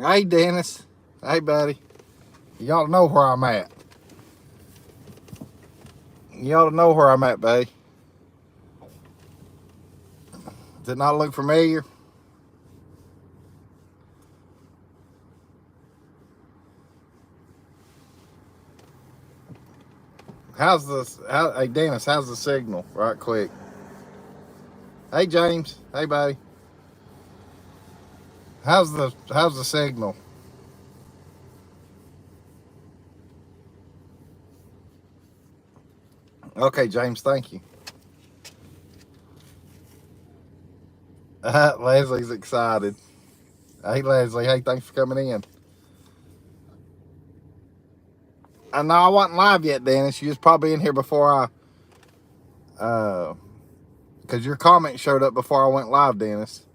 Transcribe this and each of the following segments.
Hey, Dennis. Hey, buddy. You ought to know where I'm at. You ought to know where I'm at, buddy. Does it not look familiar? How's this? Hey, Dennis, how's the signal? Right quick. Hey, James. Hey, buddy. How's the signal? Okay, James, thank you. Leslie's excited. Hey, Leslie. Hey, thanks for coming in. No, I wasn't live yet, Dennis. You was probably in here before because your comment showed up before I went live, Dennis.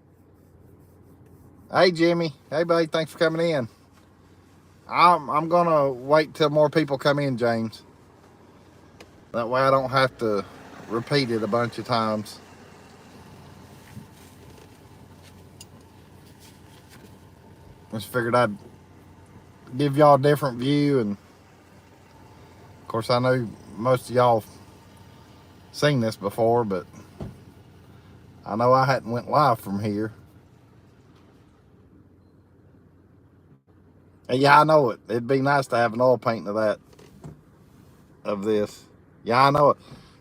Hey, Jimmy. Hey, buddy. Thanks for coming in. I'm gonna wait till more people come in, James. That way I don't have to repeat it a bunch of times. Just figured I'd give y'all a different view, and of course I know most of y'all seen this before, but I know I hadn't went live from here. And yeah, I know it. It'd be nice to have an oil painting of this. Yeah, I know it.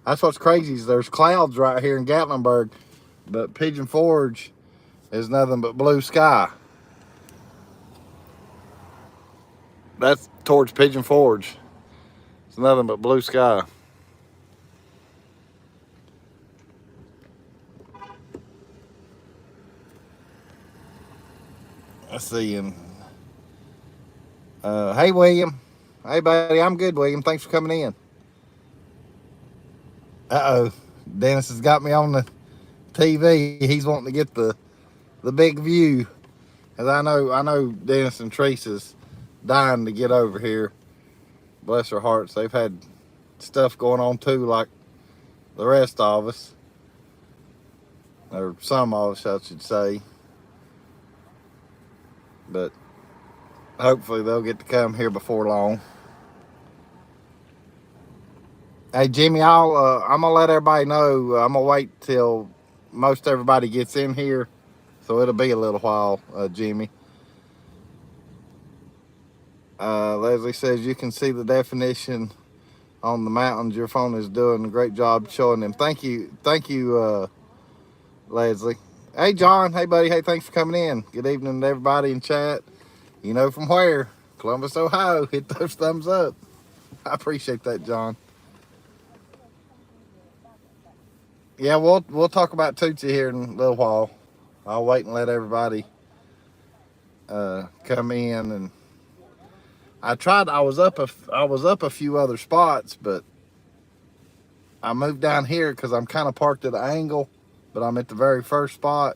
That's what's crazy is there's clouds right here in Gatlinburg, but Pigeon Forge is nothing but blue sky. That's towards Pigeon Forge. It's nothing but blue sky. Let's see. And hey, William. Hey, buddy. I'm good, William. Thanks for coming in. Uh-oh. Dennis has got me on the TV. He's wanting to get the big view. Cause I know Dennis and Teresa's dying to get over here. Bless their hearts. They've had stuff going on too, like the rest of us. Or some of us, I should say. But hopefully they'll get to come here before long. Hey, Jimmy, I'm gonna let everybody know. I'm gonna wait till most everybody gets in here, so it'll be a little while, Jimmy. Leslie says you can see the definition on the mountains. Your phone is doing a great job showing them. Thank you, Leslie. Hey, John. Hey, buddy. Hey, thanks for coming in. Good evening to everybody in chat. You know from where? Columbus, Ohio. Hit those thumbs up. I appreciate that, John. Yeah, we'll talk about Tootsie here in a little while. I'll wait and let everybody come in. And I was up a few other spots, but I moved down here because I'm kind of parked at an angle, but I'm at the very first spot,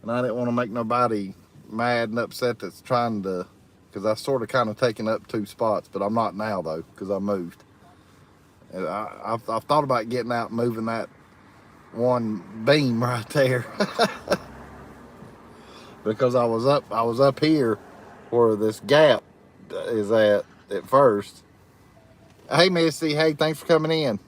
and I didn't want to make nobody mad and upset that's trying to, because I sort of kind of taken up two spots, but I'm not now though because I moved. And I've thought about getting out and moving that one beam right there because I was up here where this gap is at first. Hey, Missy. Hey, thanks for coming in.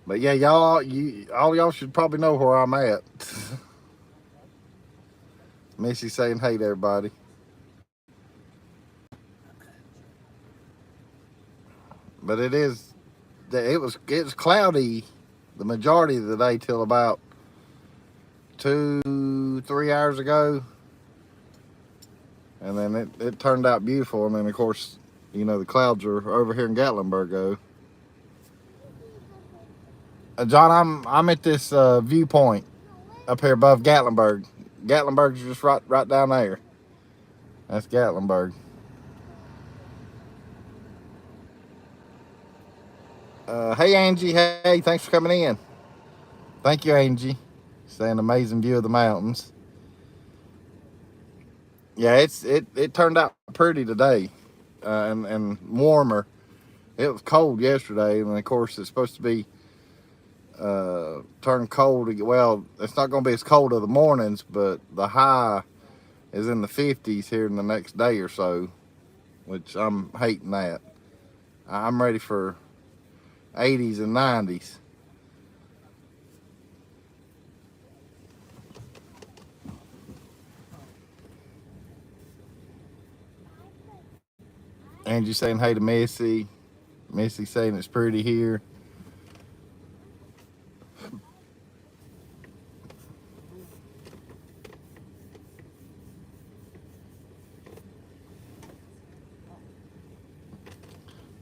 But yeah, all y'all should probably know where I'm at. Missy saying hey to everybody. But it was cloudy the majority of the day till about 2-3 hours ago, and then it turned out beautiful. And then of course, you know, the clouds are over here in Gatlinburg. John, I'm at this viewpoint up here above Gatlinburg. Gatlinburg's just right down there. That's Gatlinburg. Hey, Angie. Hey, thanks for coming in. Thank you, Angie. Saying amazing view of the mountains. Yeah, it turned out pretty today, and warmer. It was cold yesterday, and of course it's supposed to be turn cold. Well, it's not going to be as cold of the mornings, but the high is in the 50s here in the next day or so, which I'm hating that. I'm ready for 80s and 90s. Angie saying hey to Missy. Missy saying it's pretty here.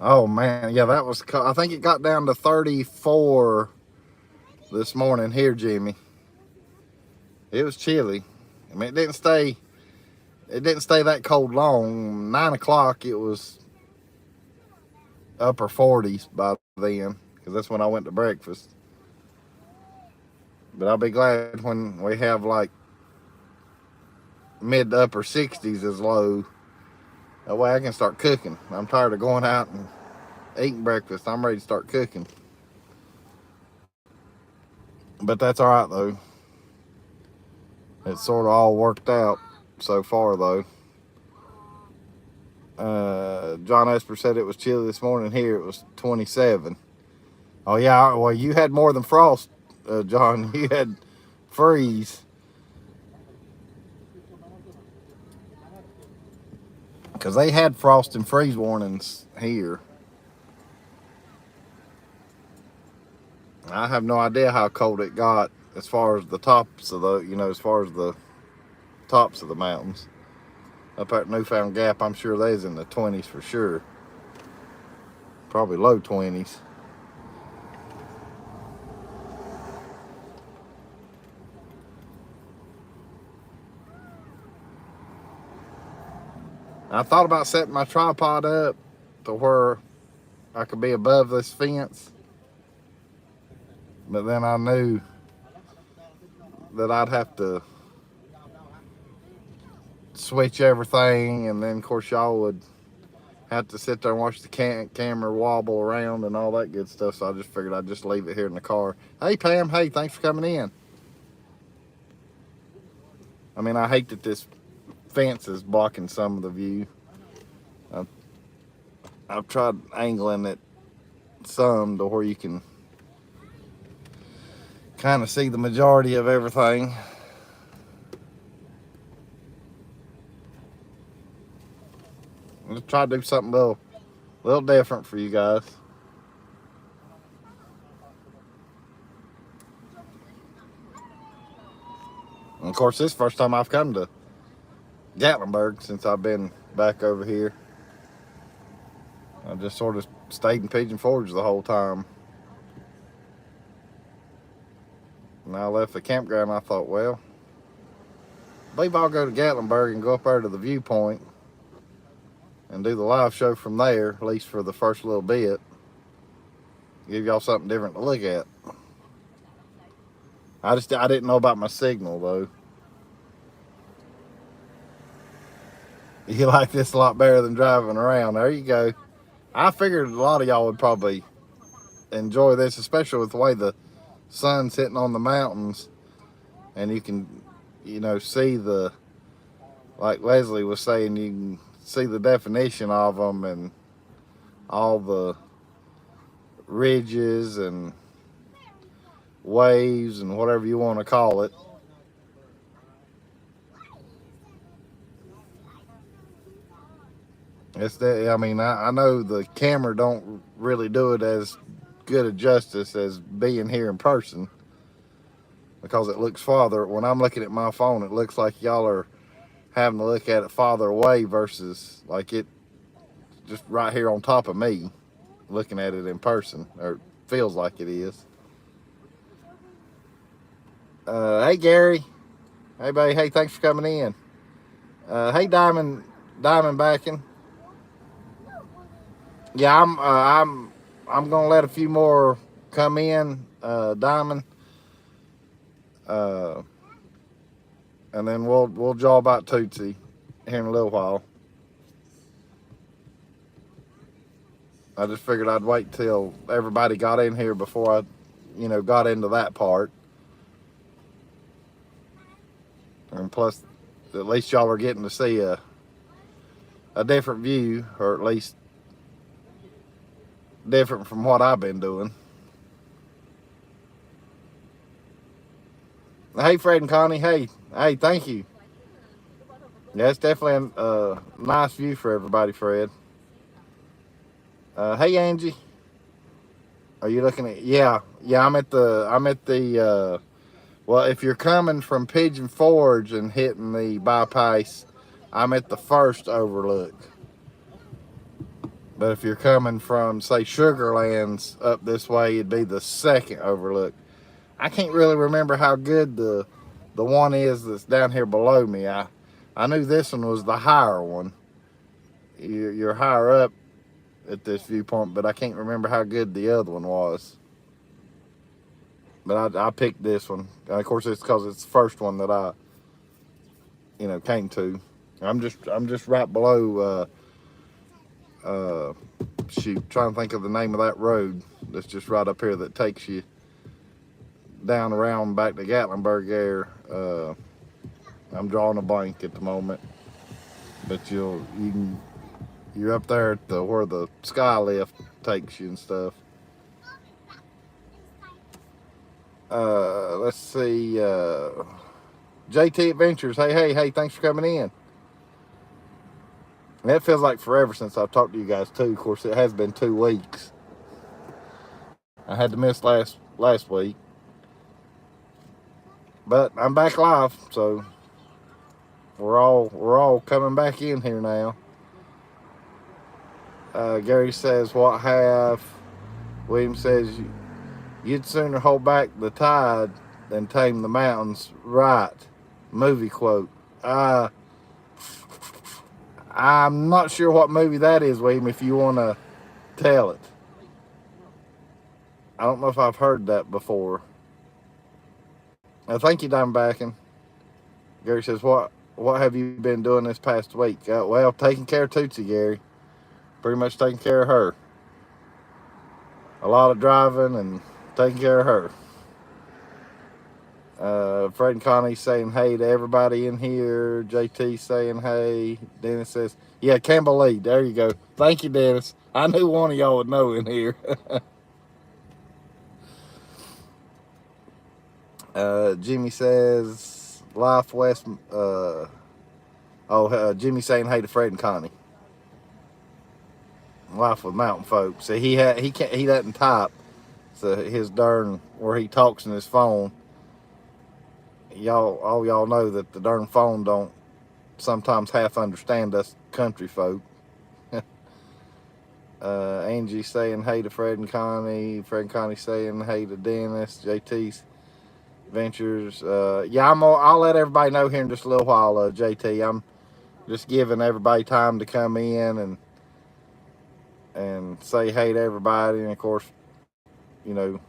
Oh man, yeah, that was. I think it got down to 34 this morning here, Jimmy. It was chilly. I mean, it didn't stay. It didn't stay that cold long. 9 o'clock, it was upper 40s by then, because that's when I went to breakfast. But I'll be glad when we have like mid to upper 60s as low. That way I can start cooking. I'm tired of going out and eating breakfast. I'm ready to start cooking. But that's all right though. It's sort of all worked out so far though. John Esper said it was chilly this morning. Here it was 27. Oh yeah, well you had more than frost, John. You had freeze. Because they had frost and freeze warnings here. I have no idea how cold it got as far as the tops of the, as far as the tops of the mountains. Up at Newfound Gap, I'm sure they's in the 20s for sure. Probably low 20s. I thought about setting my tripod up to where I could be above this fence. But then I knew that I'd have to switch everything, and then of course y'all would have to sit there and watch the camera wobble around and all that good stuff. So I just figured I'd just leave it here in the car. Hey Pam, hey, thanks for coming in. I mean, I hate that this fence is blocking some of the view. I've tried angling it some to where you can kind of see the majority of everything. Let's try to do something a little different for you guys. And of course, this is the first time I've come to Gatlinburg since I've been back over here. I just sort of stayed in Pigeon Forge the whole time. And I left the campground, I thought, well, I believe I'll go to Gatlinburg and go up there to the viewpoint and do the live show from there, at least for the first little bit. Give y'all something different to look at. I didn't know about my signal though. You like this a lot better than driving around. There you go. I figured a lot of y'all would probably enjoy this, especially with the way the sun's hitting on the mountains, and you can, see the, like Leslie was saying, you can see the definition of them and all the ridges and waves and whatever you want to call it. I know the camera don't really do it as good a justice as being here in person, because it looks farther. When I'm looking at my phone, it looks like y'all are having to look at it farther away versus like it just right here on top of me, looking at it in person, or it feels like it is. Hey Gary, hey buddy, hey, thanks for coming in. Hey Diamond backing. Yeah, I'm gonna let a few more come in, Diamond, and then we'll jaw about Tootsie here in a little while. I just figured I'd wait till everybody got in here before I you know, got into that part. And plus, at least y'all are getting to see a different view, or at least different from what I've been doing. Hey, Fred and Connie. Hey, thank you. Yeah, it's definitely a nice view for everybody, Fred. Hey, Angie. Are you looking at? Yeah. I'm at the. Well, if you're coming from Pigeon Forge and hitting the bypass, I'm at the first overlook. But if you're coming from, say, Sugarlands up this way, it'd be the second overlook. I can't really remember how good the one is that's down here below me. I knew this one was the higher one. You're higher up at this viewpoint, but I can't remember how good the other one was. But I picked this one. And of course, it's because it's the first one that I, you know, came to. I'm just right below. Shoot, trying to think of the name of that road that's just right up here that takes you down around back to Gatlinburg Air. I'm drawing a blank at the moment, but you're up there at where the sky lift takes you and stuff. Let's see. JT Adventures. Hey, thanks for coming in. And it feels like forever since I've talked to you guys too. Of course, it has been 2 weeks. I had to miss last week, but I'm back live, so we're all coming back in here now. Gary says, "What have?" William says, "You'd sooner hold back the tide than tame the mountains." Right. Movie quote. I'm not sure what movie that is, William, if you want to tell it. I don't know if I've heard that before. Thank you, Dimebacking. Gary says, what have you been doing this past week? Well, taking care of Tootsie, Gary. Pretty much taking care of her. A lot of driving and taking care of her. Fred and Connie saying hey to everybody in here. JT saying hey. Dennis says, yeah, Campbell Lee. There you go. Thank you, Dennis. I knew one of y'all would know in here. Jimmy says, Life West. Jimmy saying hey to Fred and Connie. Life with mountain folks. See, he doesn't type. So his darn, where he talks in his phone, all y'all know that the darn phone don't sometimes half understand us country folk. Angie saying hey to Fred and Connie. Fred and Connie saying hey to Dennis. JT's Ventures. I'll let everybody know here in just a little while, JT. I'm just giving everybody time to come in and say hey to everybody, and of course, you know,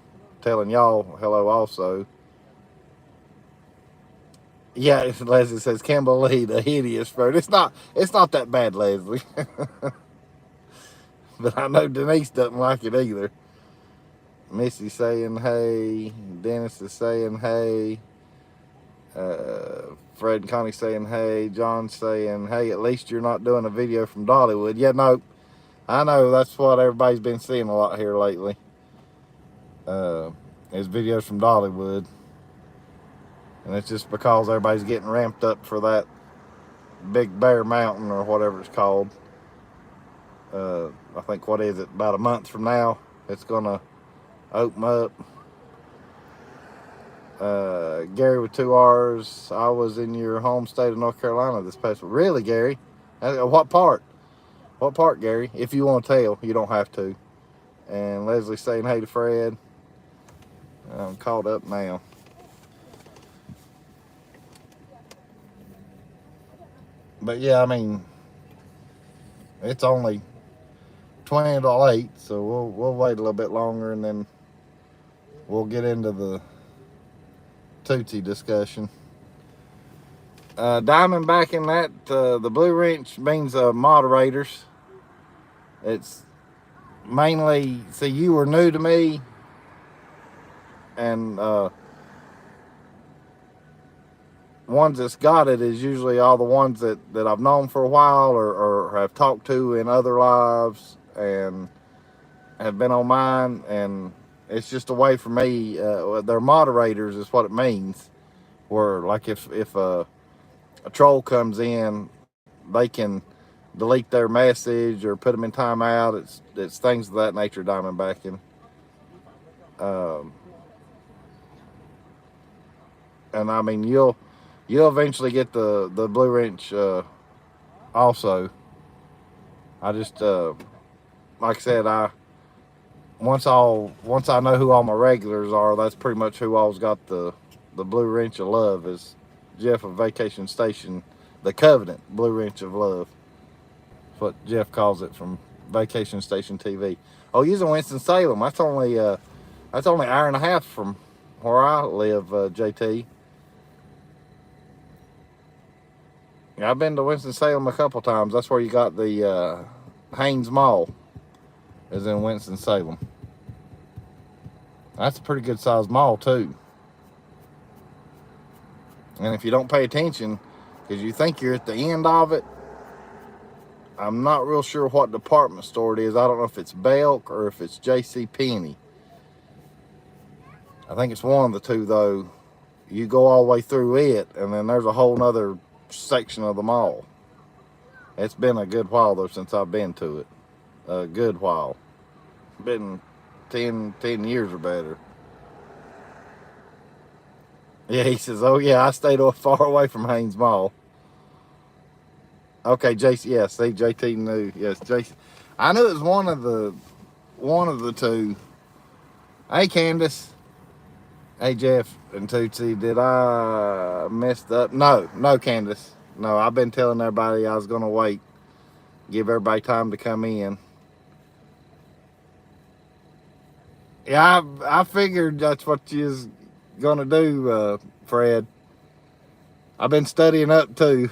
telling y'all hello also. Yeah, Leslie says, can't believe the hideous bird. It's not that bad, Leslie. But I know Denise doesn't like it either. Missy saying hey. Dennis is saying hey. Fred and Connie saying hey. John saying hey. At least you're not doing a video from Dollywood. Yeah, no. I know that's what everybody's been seeing a lot here lately. Is videos from Dollywood. And it's just because everybody's getting ramped up for that Big Bear Mountain or whatever it's called. I think, what is it, about a month from now, it's going to open up. Gary with 2 R's. I was in your home state of North Carolina this past week. Really, Gary? What part? What part, Gary? If you want to tell, you don't have to. And Leslie saying hey to Fred. I'm caught up now. But yeah, I mean, it's only 20 to 8, so we'll wait a little bit longer, and then we'll get into the Tootsie discussion. Diamondback in that, the blue wrench means moderators. It's mainly, see, you were new to me. and ones that's got it is usually all the ones that I've known for a while or have talked to in other lives and have been on mine, and it's just a way for me. They're moderators, is what it means. Where like if a troll comes in, they can delete their message or put them in timeout. It's things of that nature, Diamondbacking. Um, and I mean you'll eventually get the blue wrench also. I just like I said, once I know who all my regulars are, that's pretty much who all's got the blue wrench of love is Jeff of Vacation Station, the Covenant Blue Wrench of Love. That's what Jeff calls it from Vacation Station TV. Oh, he's in Winston Salem. That's only an hour and a half from where I live, JT. I've been to Winston Salem a couple times. That's where you got the Haynes Mall. Is in Winston Salem. That's a pretty good sized mall too. And if you don't pay attention, because you think you're at the end of it, I'm not real sure what department store it is. I don't know if it's Belk or if it's J.C. Penney. I think it's one of the two though. You go all the way through it, and then there's a whole nother section of the mall. It's been a good while though since I've been to it. A good while. Been 10 years or better. Yeah, he says, oh yeah, I stayed far away from Haynes Mall. Okay, JC, yeah, see, JT knew. Yes, JC. I knew it was one of the two. Hey, Candace. Hey, Jeff and Tootsie, did I messed up? No, Candace. No, I've been telling everybody I was going to wait. Give everybody time to come in. Yeah, I figured that's what you was going to do, Fred. I've been studying up, too.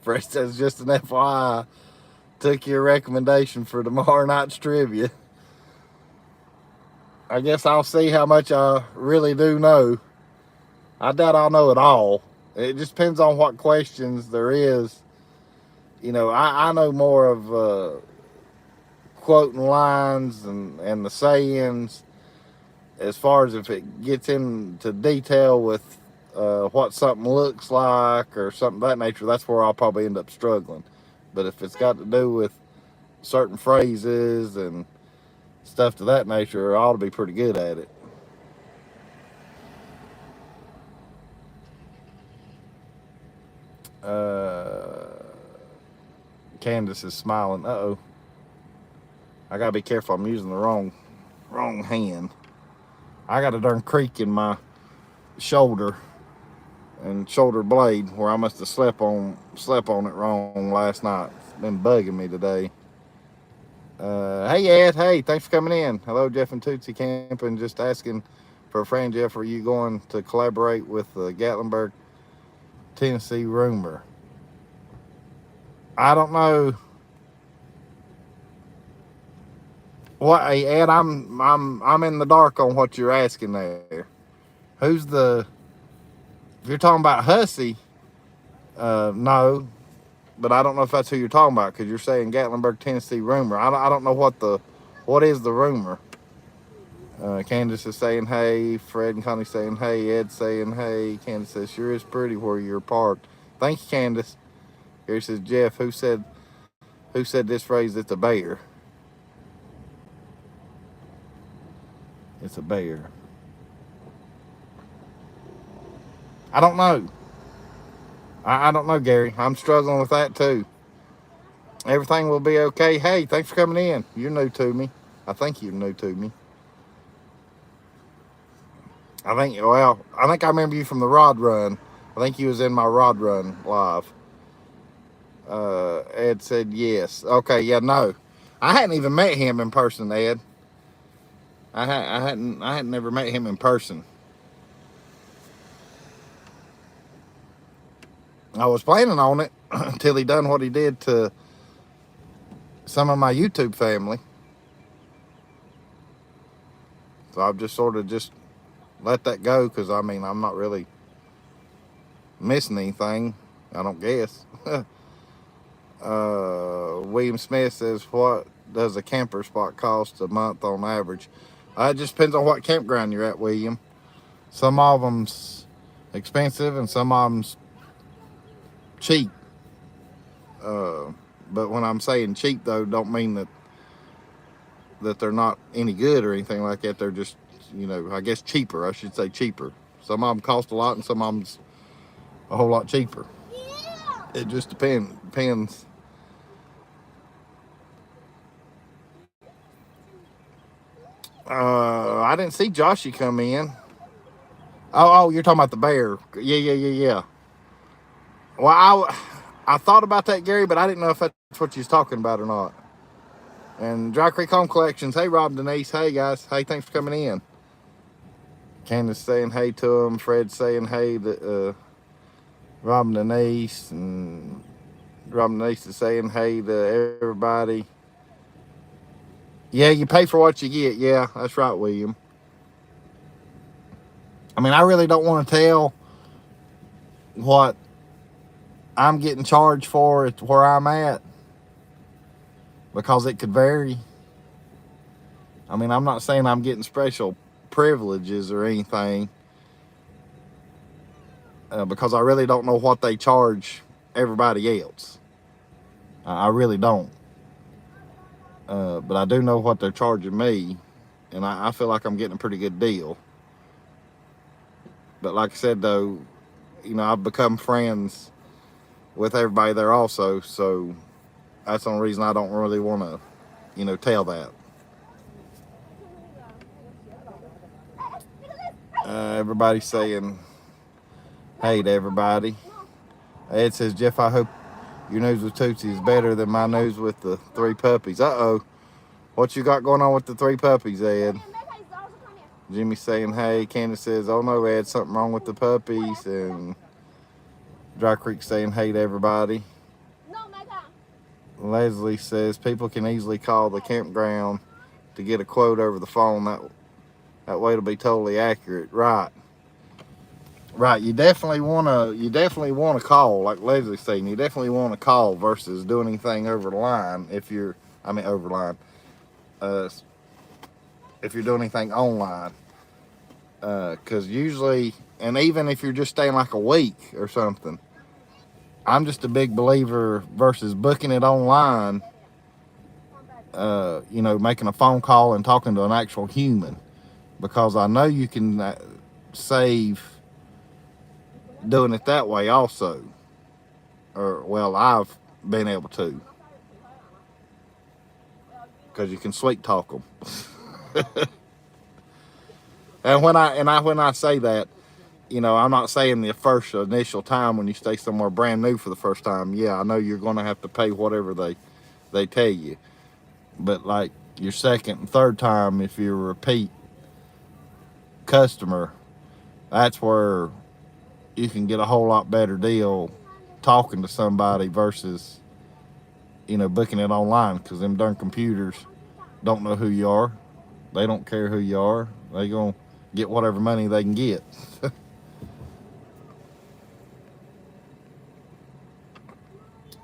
Fred says, just an FYI, took your recommendation for tomorrow night's trivia. I guess I'll see how much I really do know. I doubt I'll know it all. It just depends on what questions there is. You know, I know more of quoting lines and the sayings. As far as if it gets into detail with what something looks like or something of that nature, that's where I'll probably end up struggling. But if it's got to do with certain phrases and stuff to that nature, I ought to be pretty good at it. Candace is smiling. Uh-oh. I gotta be careful. I'm using the wrong hand. I got a darn creak in my shoulder and shoulder blade where I must have slept on it wrong last night. It's been bugging me today. Hey Ed, hey, thanks for coming in. Hello, Jeff and Tootsie Camping. Just asking for a friend, Jeff. Are you going to collaborate with the Gatlinburg, Tennessee rumor? I don't know. What? Hey Ed, I'm in the dark on what you're asking there. Who's the? If you're talking about Hussey, no, but I don't know if that's who you're talking about because you're saying Gatlinburg, Tennessee rumor. I don't know what is the rumor. Candace is saying hey. Fred and Connie saying hey. Ed saying hey. Candace says sure is pretty where you're parked. Thanks, Candace. Here says Jeff. Who said this phrase? It's a bear. It's a bear. I don't know. I don't know, Gary. I'm struggling with that too. Everything will be okay. Hey, thanks for coming in. You're new to me. I think you're new to me. I think I remember you from the Rod Run. I think you was in my Rod Run live. Ed said yes. Okay, yeah, no. I hadn't even met him in person, Ed. I hadn't never met him in person. I was planning on it until he done what he did to some of my YouTube family. So I've just sort of just let that go because I mean I'm not really missing anything. I don't guess. William Smith says, "What does a camper spot cost a month on average?" It just depends on what campground you're at, William. Some of them's expensive and some of them's cheap. Uh, but when I'm saying cheap, though, don't mean that they're not any good or anything like that. They're just, I guess cheaper. I should say cheaper. Some of them cost a lot and some of them's a whole lot cheaper. It just depends. I didn't see Joshy come in. Oh, you're talking about the bear. Yeah. Well, I thought about that, Gary, but I didn't know if that's what you was talking about or not. And Dry Creek Home Collections. Hey, Rob, Denise. Hey, guys. Hey, thanks for coming in. Candace saying hey to him. Fred saying hey to Rob and Denise. And Rob and Denise is saying hey to everybody. Yeah, you pay for what you get. Yeah, that's right, William. I mean, I really don't want to tell what I'm getting charged for at where I'm at because it could vary. I mean, I'm not saying I'm getting special privileges or anything because I really don't know what they charge everybody else. I really don't. But I do know what they're charging me, and I feel like I'm getting a pretty good deal. But like I said, though, I've become friends with everybody there also, so that's the only reason I don't really want to, tell that. Everybody's saying hey to everybody. Ed says, Jeff, I hope your news with Tootsie is better than my news with the 3 puppies. Uh-oh. What you got going on with the 3 puppies, Ed? Jimmy saying hey. Candace says, oh no, Ed, something wrong with the puppies. And Dry Creek saying hey to everybody. Leslie says people can easily call the campground to get a quote over the phone. That way it'll be totally accurate. Right. You definitely wanna call, like Leslie's saying, you definitely wanna call versus doing anything over the line over the line. If you're doing anything online. Because usually, and even if you're just staying like a week or something, I'm just a big believer versus booking it online, making a phone call and talking to an actual human. Because I know you can save doing it that way also. Well, I've been able to. Because you can sweet talk them. And when I say that, I'm not saying the first initial time when you stay somewhere brand new for the first time. Yeah, I know you're going to have to pay whatever they tell you. But like your second and third time, if you're a repeat customer, that's where you can get a whole lot better deal talking to somebody versus, booking it online, because them darn computers don't know who you are. They don't care who you are. They gonna get whatever money they can get.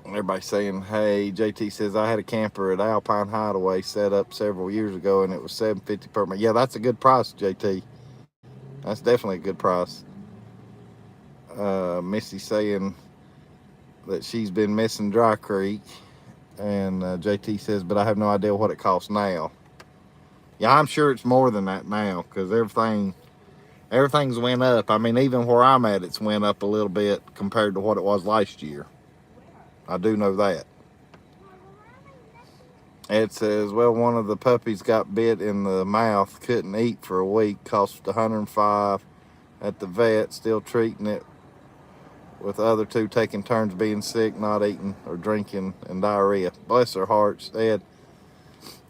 Everybody saying, hey, JT says, I had a camper at Alpine Hideaway set up several years ago and it was $750 per month. Yeah, that's a good price, JT. That's definitely a good price. Missy saying that she's been missing Dry Creek. And JT says, but I have no idea what it costs now. Yeah, I'm sure it's more than that now because everything's went up. I mean, even where I'm at, it's went up a little bit compared to what it was last year. I do know that. Ed says, well, one of the puppies got bit in the mouth, couldn't eat for a week, cost $105 at the vet, still treating it, with the other 2 taking turns being sick, not eating or drinking, and diarrhea. Bless their hearts, Ed.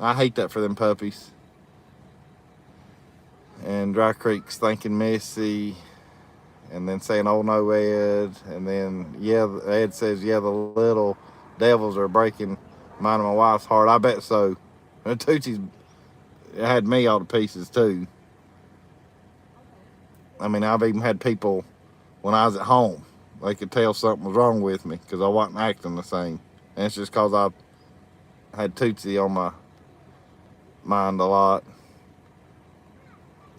I hate that for them puppies. And Dry Creek's thanking Missy, and then saying, oh no, Ed. And then, yeah, Ed says, yeah, the little devils are breaking mine and my wife's heart. I bet so. And Tootsie's had me all to pieces too. I mean, I've even had people when I was at home, they could tell something was wrong with me because I wasn't acting the same. And it's just because I had Tootsie on my mind a lot.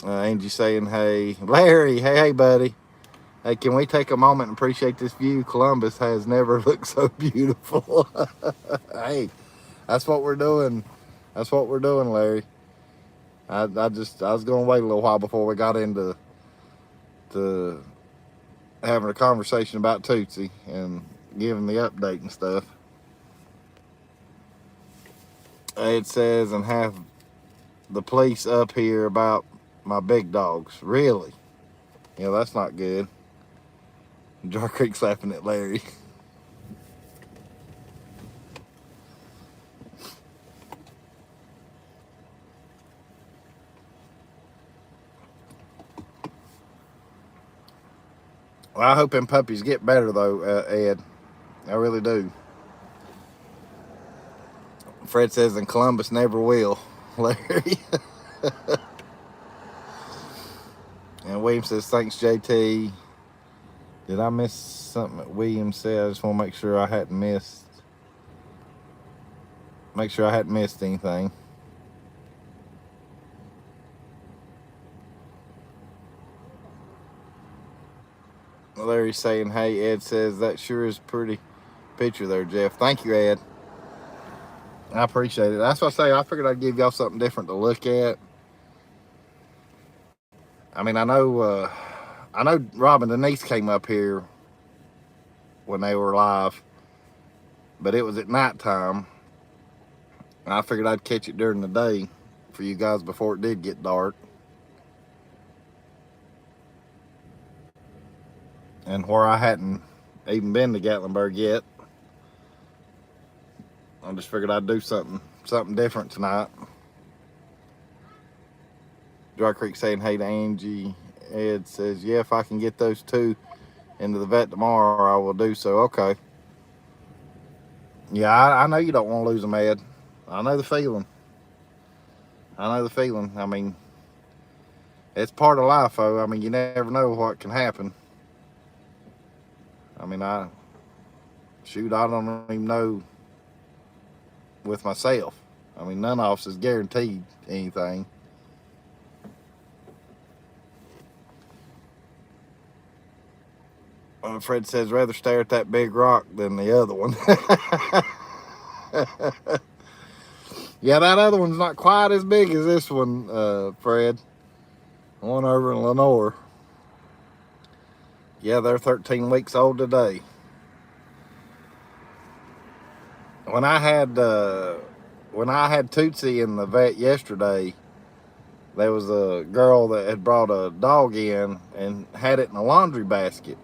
Angie saying, hey, Larry, hey, buddy. Hey, can we take a moment and appreciate this view? Columbus has never looked so beautiful. Hey, that's what we're doing. That's what we're doing, Larry. I was going to wait a little while before we got into having a conversation about Tootsie and giving the update and stuff. It says, and have the police up here about my big dogs. Really? Yeah, that's not good. Jar Creek's laughing at Larry. Well, I hope them puppies get better, though, Ed. I really do. Fred says, and Columbus never will, Larry. And William says, thanks, JT. Did I miss something that William said? I just want to make sure I hadn't missed anything. Larry's saying, hey, Ed says, that sure is a pretty picture there, Jeff. Thank you, Ed. I appreciate it. That's what I say. I figured I'd give y'all something different to look at. I mean, I know Rob and Denise came up here when they were live, but it was at nighttime. And I figured I'd catch it during the day for you guys before it did get dark. And where I hadn't even been to Gatlinburg yet, I just figured I'd do something different tonight. Dry Creek saying, hey to Angie. Ed says, yeah, if I can get those two into the vet tomorrow, I will do so. Okay. Yeah, I know you don't want to lose them, Ed. I know the feeling. I mean, it's part of life, though. I mean, you never know what can happen. I mean, I don't even know with myself. I mean, none of us is guaranteed anything. Fred says, rather stare at that big rock than the other one. Yeah, that other one's not quite as big as this one, Fred. The one over in Lenore. Yeah, they're 13 weeks old today. When I had Tootsie in the vet yesterday, there was a girl that had brought a dog in and had it in a laundry basket.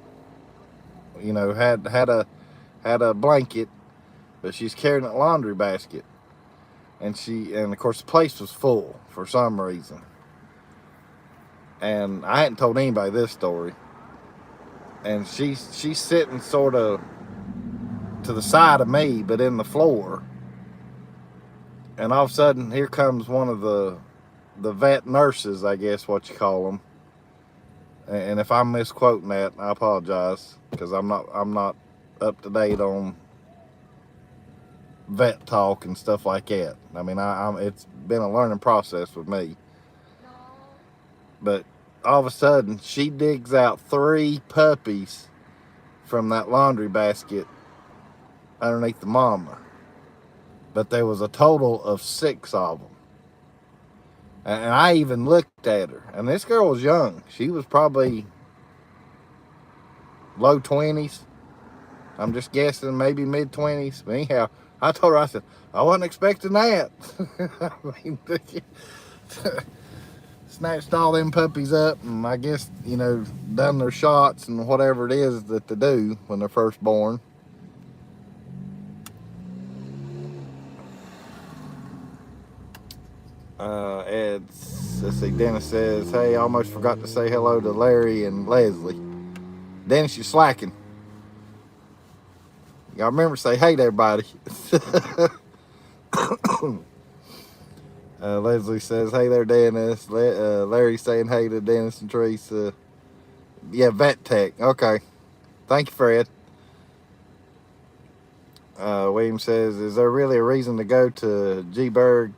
You know, had a blanket, but she's carrying a laundry basket, and of course the place was full for some reason. And I hadn't told anybody this story. And she's sitting sort of to the side of me, but in the floor. And all of a sudden, here comes one of the vet nurses, I guess what you call them. And if I'm misquoting that, I apologize, because I'm not up to date on vet talk and stuff like that. I mean, it's been a learning process with me. But all of a sudden, she digs out 3 puppies from that laundry basket underneath the mama. But there was a total of 6 of them. And I even looked at her. And this girl was young. She was probably low 20s. I'm just guessing, maybe mid 20s. But anyhow, I told her, I said, I wasn't expecting that. I mean, snatched all them puppies up and I guess, you know, done their shots and whatever it is that they do when they're first born. Let's see, Dennis says, hey, I almost forgot to say hello to Larry and Leslie. Dennis, you're slacking. Y'all remember to say hey to everybody. Leslie says, hey there, Dennis. Larry saying hey to Dennis and Teresa. Yeah, Vet Tech. Okay. Thank you, Fred. William says, is there really a reason to go to G Berg?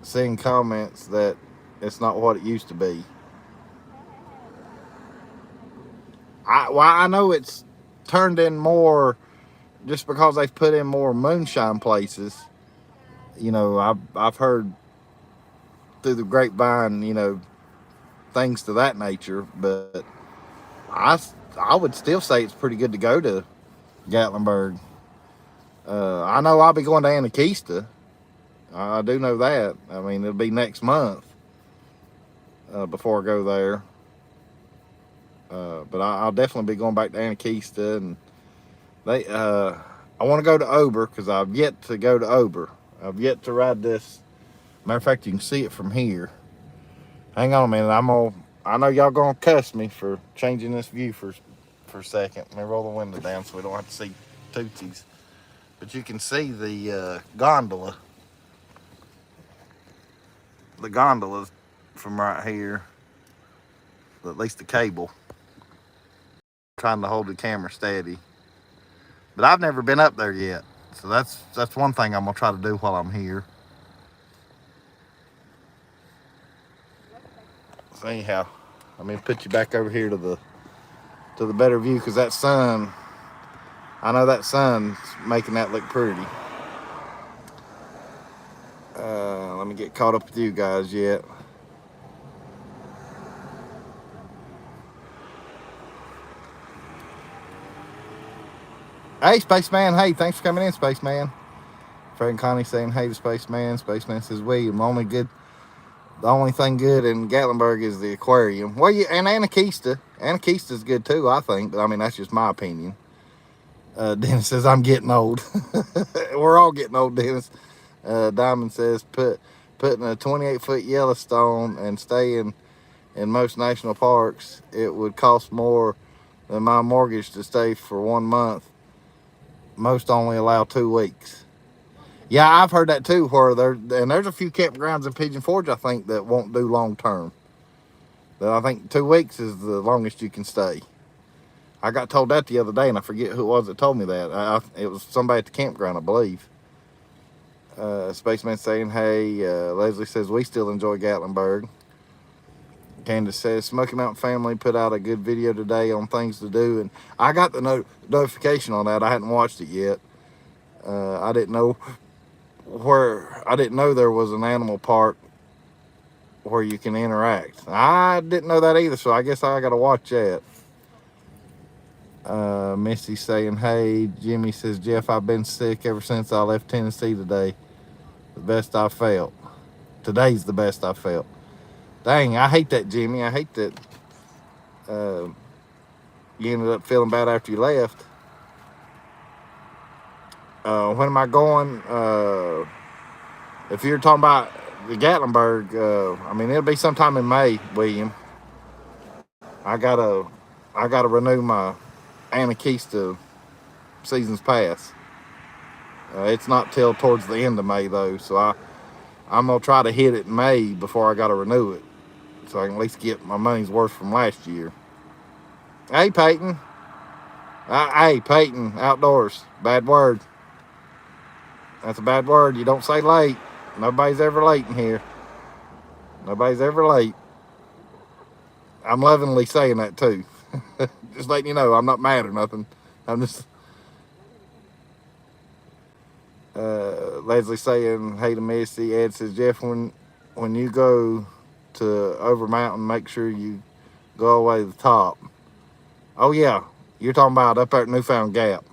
Seeing comments that it's not what it used to be. I know it's turned in more just because they've put in more moonshine places. You know, I've heard through the grapevine, you know, things to that nature. But I I would still say it's pretty good to go to Gatlinburg. I know I'll be going to Anakista. I do know that. I mean, it'll be next month before I go there. But I'll definitely be going back to Anakista, and they. I want to go to Ober because I've yet to go to Ober. I've yet to ride this. Matter of fact, you can see it from here. Hang on a minute. I know y'all gonna cuss me for changing this view for a second. Let me roll the window down so we don't have to see Tootsies. But you can see the gondola. The gondolas from right here. At least the cable. I'm trying to hold the camera steady. But I've never been up there yet. So that's one thing I'm gonna try to do while I'm here. So anyhow, let me put you back over here to the better view because that sun, I know that sun's making that look pretty. Let me get caught up with you guys yet. Hey, Spaceman. Hey, thanks for coming in, Spaceman. Fred and Connie saying hey to Spaceman. Spaceman says, William, the only thing good in Gatlinburg is the aquarium. Well, and Anakista. Anakista's good too, I think. But I mean, that's just my opinion. Dennis says, I'm getting old. We're all getting old, Dennis. Diamond says, putting a 28-foot Yellowstone and staying in most national parks, it would cost more than my mortgage to stay for 1 month. Most only allow 2 weeks. Yeah, I've heard that too. There's a few campgrounds in Pigeon Forge, I think, that won't do long term. That I think 2 weeks is the longest you can stay. I got told that the other day, and I forget who it was that told me that. It was somebody at the campground, I believe. Spaceman saying, hey. Leslie says, we still enjoy Gatlinburg. Candace says, Smoky Mountain family put out a good video today on things to do. And I got the notification on that. I hadn't watched it yet. I didn't know there was an animal park where you can interact. I didn't know that either, so I guess I got to watch that. Missy saying, hey. Jimmy says, Jeff, I've been sick ever since I left Tennessee today. The best I felt. Today's the best I felt. Dang, I hate that, Jimmy. I hate that you ended up feeling bad after you left. When am I going? If you're talking about the Gatlinburg, I mean, it'll be sometime in May, William. I gotta renew my Anakista season's pass. It's not till towards the end of May though, so I'm gonna try to hit it in May before I gotta renew it, so I can at least get my money's worth from last year. Hey, Peyton. Hey, Peyton, outdoors. Bad word. That's a bad word. You don't say late. Nobody's ever late in here. Nobody's ever late. I'm lovingly saying that too. Just letting you know, I'm not mad or nothing. I'm just... Leslie saying, hey to Missy. Ed says, Jeff, when you go to Over Mountain, make sure you go away to the top. Oh, yeah. You're talking about up there at Newfound Gap.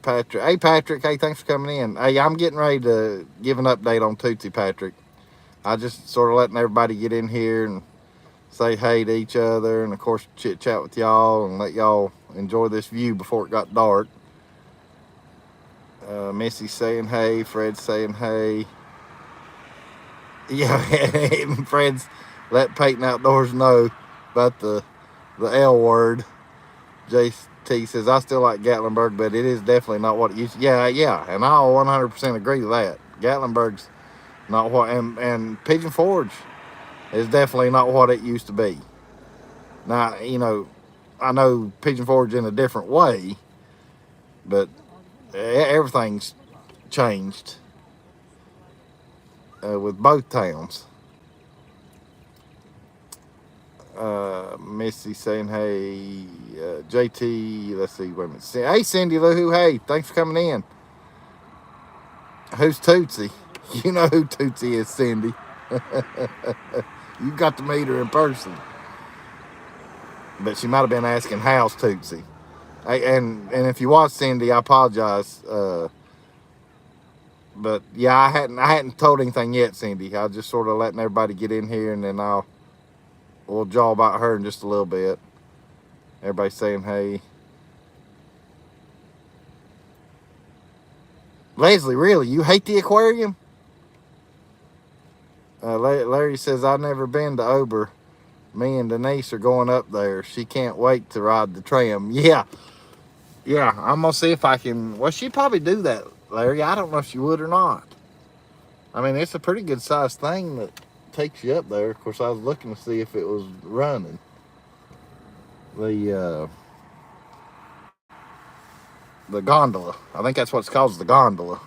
Patrick. Hey, Patrick. Hey, thanks for coming in. Hey, I'm getting ready to give an update on Tootsie, Patrick. I just sort of letting everybody get in here and say hey to each other, and of course chit chat with y'all and let y'all enjoy this view before it got dark. Missy's saying hey. Fred's saying hey. Yeah, Fred's let Peyton Outdoors know about the L word. JT says, I still like Gatlinburg, but it is definitely not what it used to. Yeah, and I'll 100% agree to that. Gatlinburg's not what, and Pigeon Forge It's definitely not what it used to be. Now, I know Pigeon Forge in a different way, but everything's changed with both towns. Missy saying, hey, JT, let's see, wait a minute. Hey, Cindy Lou Who, hey, thanks for coming in. Who's Tootsie? You know who Tootsie is, Cindy. You got to meet her in person. But she might have been asking, how's Tootsie? And if you was Cindy, I apologize. But yeah, I hadn't told anything yet, Cindy. I was just sort of letting everybody get in here, and then we'll jaw about her in just a little bit. Everybody saying, hey. Leslie, really? You hate the aquarium? Larry says, I've never been to Ober. Me and Denise are going up there. She can't wait to ride the tram. Yeah. Yeah, I'm going to see if I can. Well, she'd probably do that, Larry. I don't know if she would or not. I mean, it's a pretty good sized thing that takes you up there. Of course, I was looking to see if it was running. The gondola. I think that's what it's called, the gondola.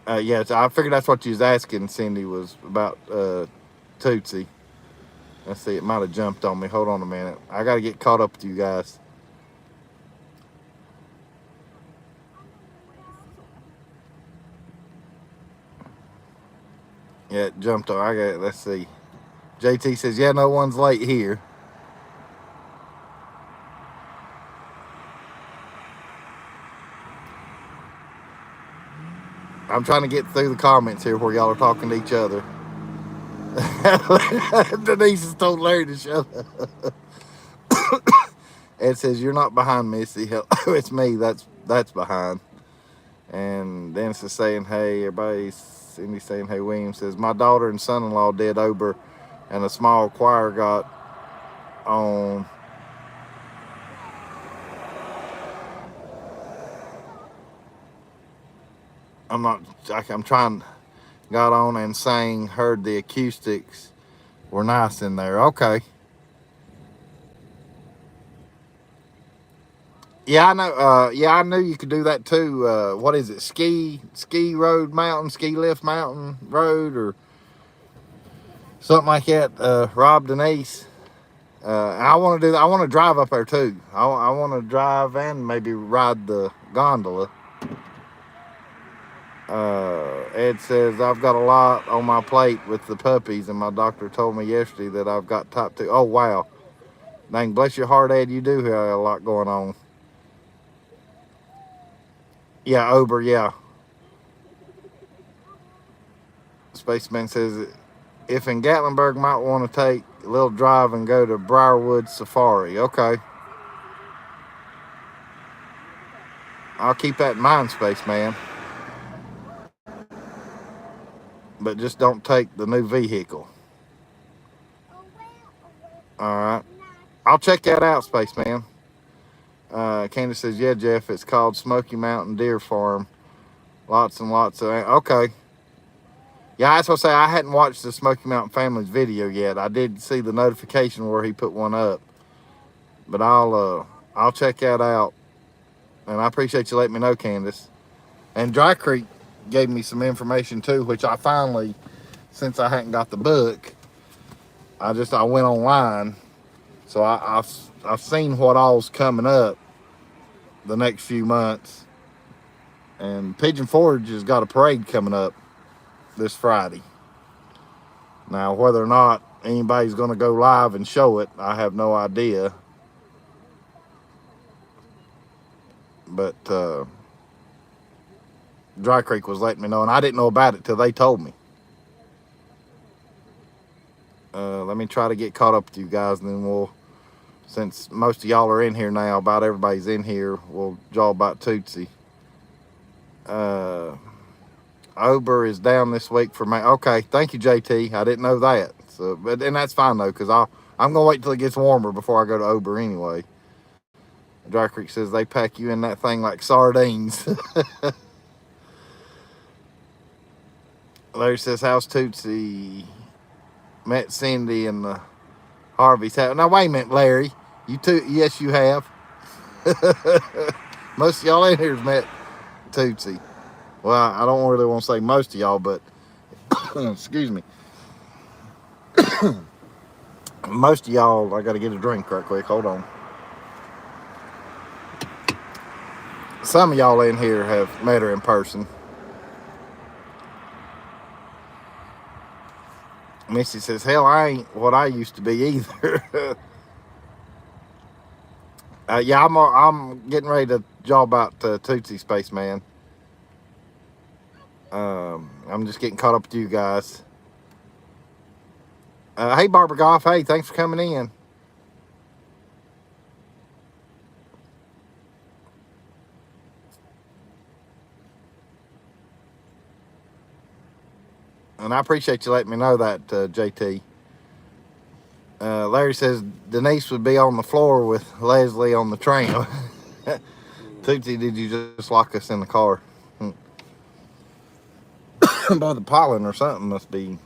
Yes, I figured that's what you was asking, Cindy, was about Tootsie. Let's see, it might have jumped on me. Hold on a minute. I got to get caught up with you guys. Yeah, it jumped on. I got it. Let's see. JT says, yeah, no one's late here. I'm trying to get through the comments here where y'all are talking to each other. Denise has told Larry to shut up. Ed says, you're not behind, Missy. It's me that's behind. And Dennis is saying, hey, everybody. Cindy saying, hey, William says, my daughter and son-in-law did Ober, and a small choir got on. I'm trying, got on and sang, heard the acoustics were nice in there. Okay. Yeah, I know. Yeah, I knew you could do that too. What is it? Ski road mountain, ski lift mountain road, or something like that. Rob Denise. I want to do that. I want to drive up there too. I want to drive and maybe ride the gondola. Ed says, I've got a lot on my plate with the puppies, and my doctor told me yesterday that I've got type 2. Oh, wow. Dang, bless your heart, Ed. You do have a lot going on. Yeah, Ober, yeah. Spaceman says, if in Gatlinburg, might want to take a little drive and go to Briarwood Safari. Okay. I'll keep that in mind, Spaceman. But just don't take the new vehicle. All right. I'll check that out, Spaceman. Candace says, yeah, Jeff, it's called Smoky Mountain Deer Farm. Lots and lots of... Okay. Yeah, that's what I say. I hadn't watched the Smoky Mountain Family's video yet. I did see the notification where he put one up. But I'll check that out. And I appreciate you letting me know, Candace. And Dry Creek gave me some information too, which I finally, since I hadn't got the book, I went online. So I've seen what all's coming up the next few months. And Pigeon Forge has got a parade coming up this Friday. Now, whether or not anybody's going to go live and show it, I have no idea. But Dry Creek was letting me know, and I didn't know about it till they told me. Let me try to get caught up with you guys, and then since most of y'all are in here now, about everybody's in here, we'll jaw about Tootsie. Ober is down this week for me. Okay, thank you, JT. I didn't know that. So, and that's fine though, because I'm gonna wait till it gets warmer before I go to Ober anyway. Dry Creek says they pack you in that thing like sardines. Larry says, how's Tootsie? Met Cindy in the Harvey's house. Now, wait a minute, Larry. You too? Yes, you have. Most of y'all in here's met Tootsie. Well, I don't really want to say most of y'all, but excuse me. Most of y'all, I got to get a drink right quick. Hold on. Some of y'all in here have met her in person. Missy says, hell, I ain't what I used to be either. Yeah, I'm getting ready to job out Tootsie Spaceman. I'm just getting caught up with you guys. Hey, Barbara Goff. Hey, thanks for coming in. And I appreciate you letting me know that, JT. Larry says Denise would be on the floor with Leslie on the tram. Tootsie, did you just lock us in the car? By the pollen or something must be.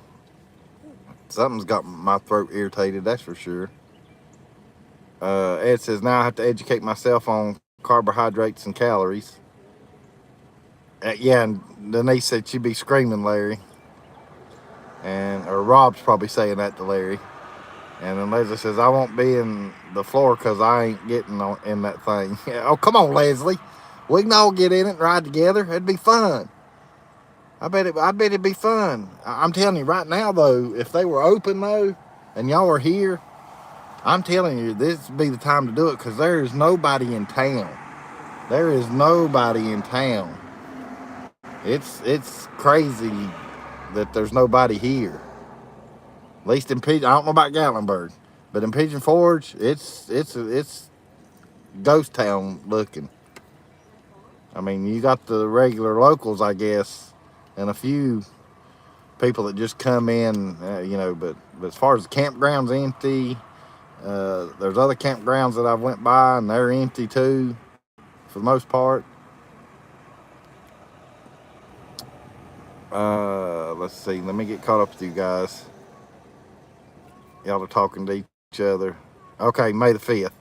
Something's got my throat irritated, that's for sure. Ed says, now I have to educate myself on carbohydrates and calories. Yeah, and Denise said she'd be screaming, Larry. Or Rob's probably saying that to Larry. And then Leslie says, I won't be in the floor because I ain't getting in that thing. Oh, come on, Leslie. We can all get in it and ride together. It'd be fun. I bet it'd be fun. I'm telling you right now, though, if they were open, though, and y'all are here, I'm telling you, this would be the time to do it because there is nobody in town. There is nobody in town. It's crazy that there's nobody here. At least in Pigeon, I don't know about Gatlinburg, but in Pigeon Forge, it's ghost town looking. I mean, you got the regular locals, I guess, and a few people that just come in, but as far as the campground's empty, there's other campgrounds that I've went by and they're empty too, for the most part. Let's see. Let me get caught up with you guys. Y'all are talking to each other. Okay, May the 5th.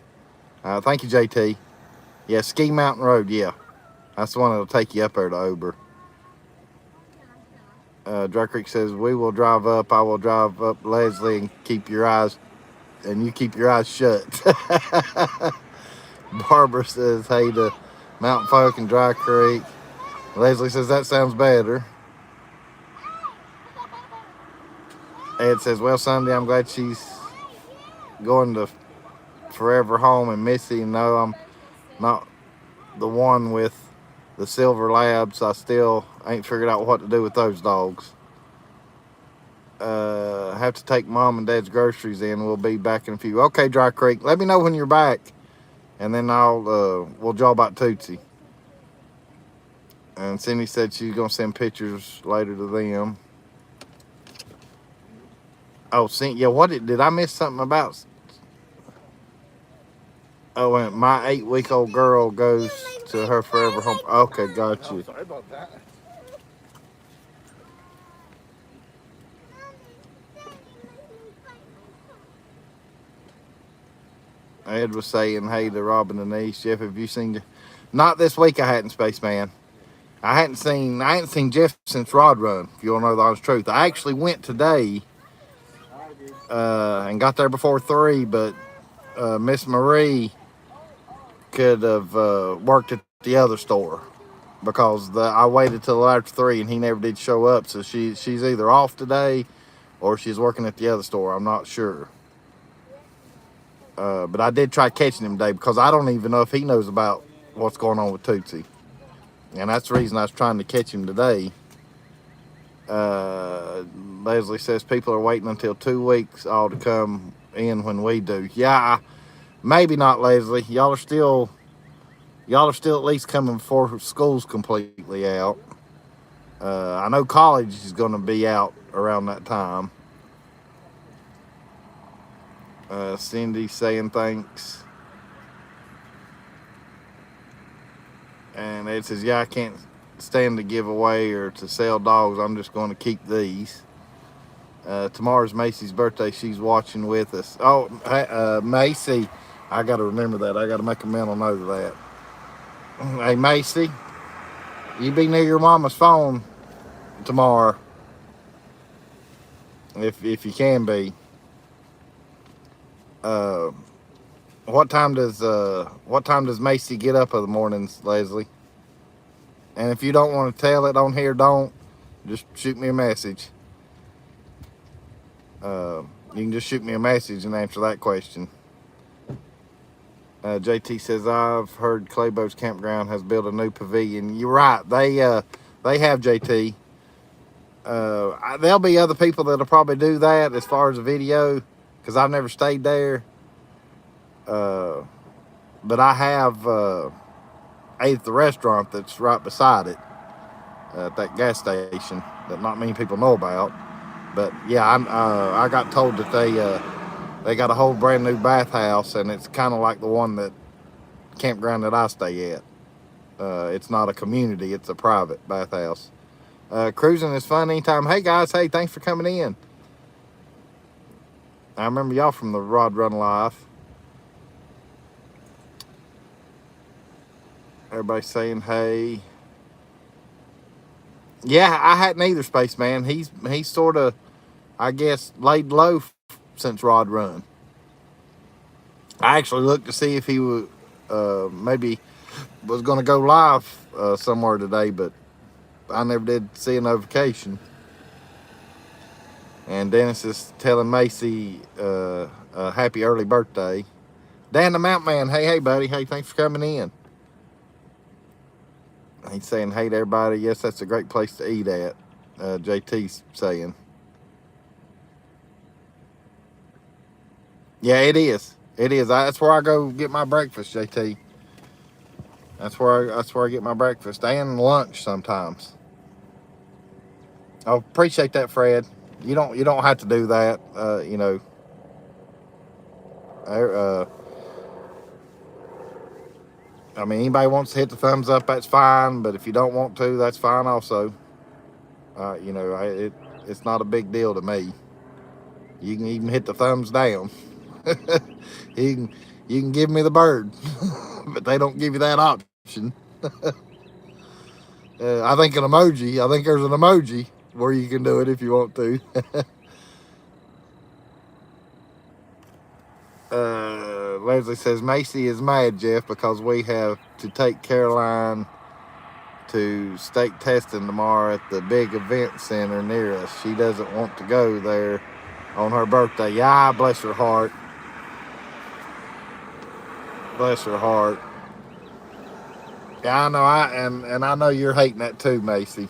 Thank you, JT. Yeah, Ski Mountain Road, yeah. That's the one that'll take you up there to Ober. Dry Creek says, we will drive up. I will drive up Leslie and you keep your eyes shut. Barbara says, hey to Mountain Folk and Dry Creek. Leslie says, that sounds better. Ed says, well, Sunday, I'm glad she's going to Forever Home. And Missy, no, I'm not the one with the Silver Labs. I still ain't figured out what to do with those dogs. Have to take Mom and Dad's groceries in. We'll be back in a few. Okay, Dry Creek, let me know when you're back. And then we'll draw about Tootsie. And Cindy said she's going to send pictures later to them. Oh, Cindy, yeah, did I miss something about? Oh, and my 8-week-old girl goes to her Forever Home. Okay, got you. Sorry about that. Ed was saying, hey to Robin and Denise. Jeff, have you seen? Not this week I hadn't, Spaceman. I hadn't seen Jeff since Rod Run, if you want to know the honest truth. I actually went today and got there before 3, but Miss Marie could have worked at the other store because I waited till after 3 and he never did show up. So she's either off today or she's working at the other store. I'm not sure. But I did try catching him today because I don't even know if he knows about what's going on with Tootsie. And that's the reason I was trying to catch him today. Leslie says people are waiting until 2 weeks all to come in when we do. Yeah, maybe not, Leslie. Y'all are still at least coming before school's completely out. I know college is going to be out around that time. Cindy saying thanks. And Ed says, yeah, I can't stand to give away or to sell dogs. I'm just going to keep these. Tomorrow's Macy's birthday. She's watching with us. Oh, Macy. I got to remember that. I got to make a mental note of that. Hey, Macy, you be near your mama's phone tomorrow, if you can be. What time does Macy get up of the mornings, Leslie? And if you don't want to tell it on here, don't. Just shoot me a message. You can just shoot me a message and answer that question. JT says, I've heard Claybo's Campground has built a new pavilion. You're right. They have, JT. There'll be other people that'll probably do that as far as a video, because I've never stayed there. But I have ate at the restaurant that's right beside it, at that gas station that not many people know about. But yeah, I got told that they got a whole brand new bathhouse, and it's kind of like the one that campground that I stay at. It's not a community, it's a private bathhouse. Cruising is fun anytime. Hey guys, hey, thanks for coming in. I remember y'all from the Rod Run Life. Everybody saying hey. Yeah, I hadn't either, Spaceman. He's sort of, I guess, laid low since Rod Run. I actually looked to see if he would maybe was going to go live somewhere today, but I never did see a notification. And Dennis is telling Macy a happy early birthday. Dan the Mount Man, hey buddy, hey, thanks for coming in. He's saying hey to everybody. Yes, that's a great place to eat at. JT's saying. Yeah, it is. It is. That's where I go get my breakfast, JT. That's where I get my breakfast and lunch sometimes. I appreciate that, Fred. You don't have to do that. You know. I mean, anybody wants to hit the thumbs up, that's fine. But if you don't want to, that's fine also. You know, it's not a big deal to me. You can even hit the thumbs down. you can give me the bird, but they don't give you that option. I think there's an emoji where you can do it if you want to. Leslie says, Macy is mad, Jeff, because we have to take Caroline to state testing tomorrow at the big event center near us. She doesn't want to go there on her birthday. Yeah, bless her heart. Bless her heart. Yeah, I know. I know you're hating that too, Macy.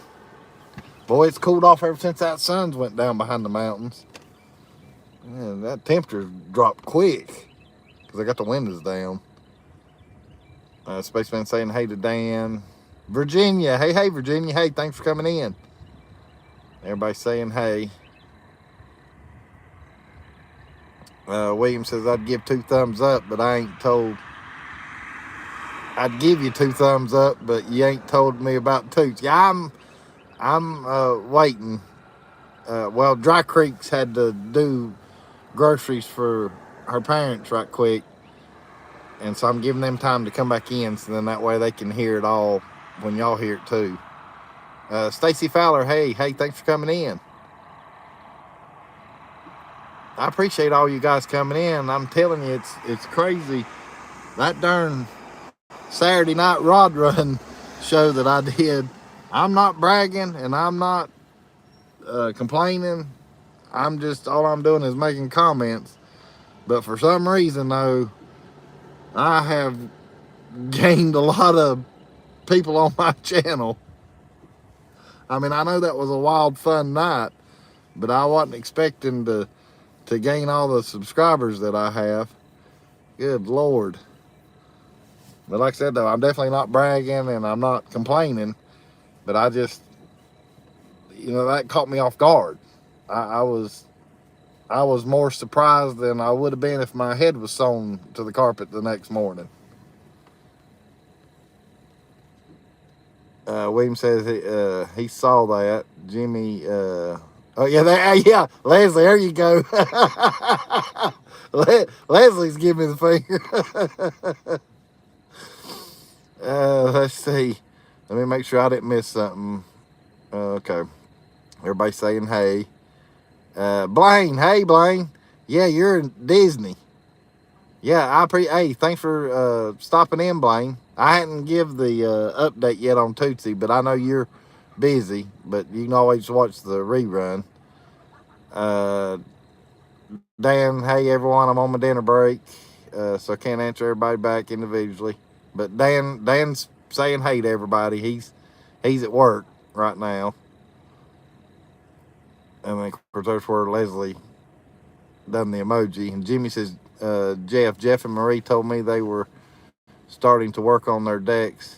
Boy, it's cooled off ever since that sun went down behind the mountains. Man, that temperature dropped quick because I got the windows down. Spaceman saying hey to Dan. Virginia, hey Virginia, hey, thanks for coming in. Everybody saying hey. William says I'd give 2 thumbs up, but I ain't told. I'd give you 2 thumbs up, but you ain't told me about Tootsie. Yeah, I'm waiting. Well, Dry Creek's had to do groceries for her parents right quick, and so I'm giving them time to come back in, so then that way they can hear it all when y'all hear it too. Stacy Fowler, hey, thanks for coming in. I appreciate all you guys coming in. I'm telling you, it's crazy. That darn Saturday night Rod Run show that I did, I'm not bragging and I'm not complaining. All I'm doing is making comments. But for some reason, though, I have gained a lot of people on my channel. I mean, I know that was a wild, fun night, but I wasn't expecting to gain all the subscribers that I have. Good Lord. But like I said, though, I'm definitely not bragging and I'm not complaining. But I just, that caught me off guard. I was more surprised than I would have been if my head was sewn to the carpet the next morning. William says he saw that. Jimmy, oh yeah, yeah, Leslie, there you go. Leslie's giving me the finger. Let's see. Let me make sure I didn't miss something. Okay. Everybody saying hey. Blaine, hey Blaine. Yeah, you're in Disney. Yeah, hey, thanks for stopping in, Blaine. I hadn't give the update yet on Tootsie, but I know you're busy, but you can always watch the rerun. Dan, hey everyone, I'm on my dinner break, so I can't answer everybody back individually. But Dan's saying hey to everybody. He's at work right now. And then, of course, there's where Leslie done the emoji. And Jimmy says, Jeff and Marie told me they were starting to work on their decks.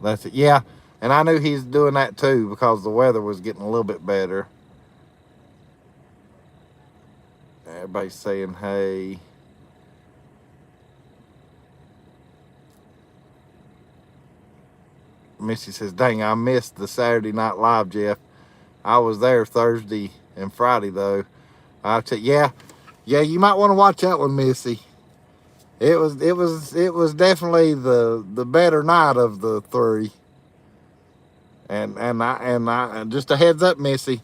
That's it. Yeah, and I knew he's doing that too because the weather was getting a little bit better. Everybody's saying hey. Missy says, dang, I missed the Saturday Night Live, Jeff. I was there Thursday and Friday though. I'll tell you, yeah, you might want to watch that one, Missy. It was definitely the better night of the three. And I just a heads up, Missy,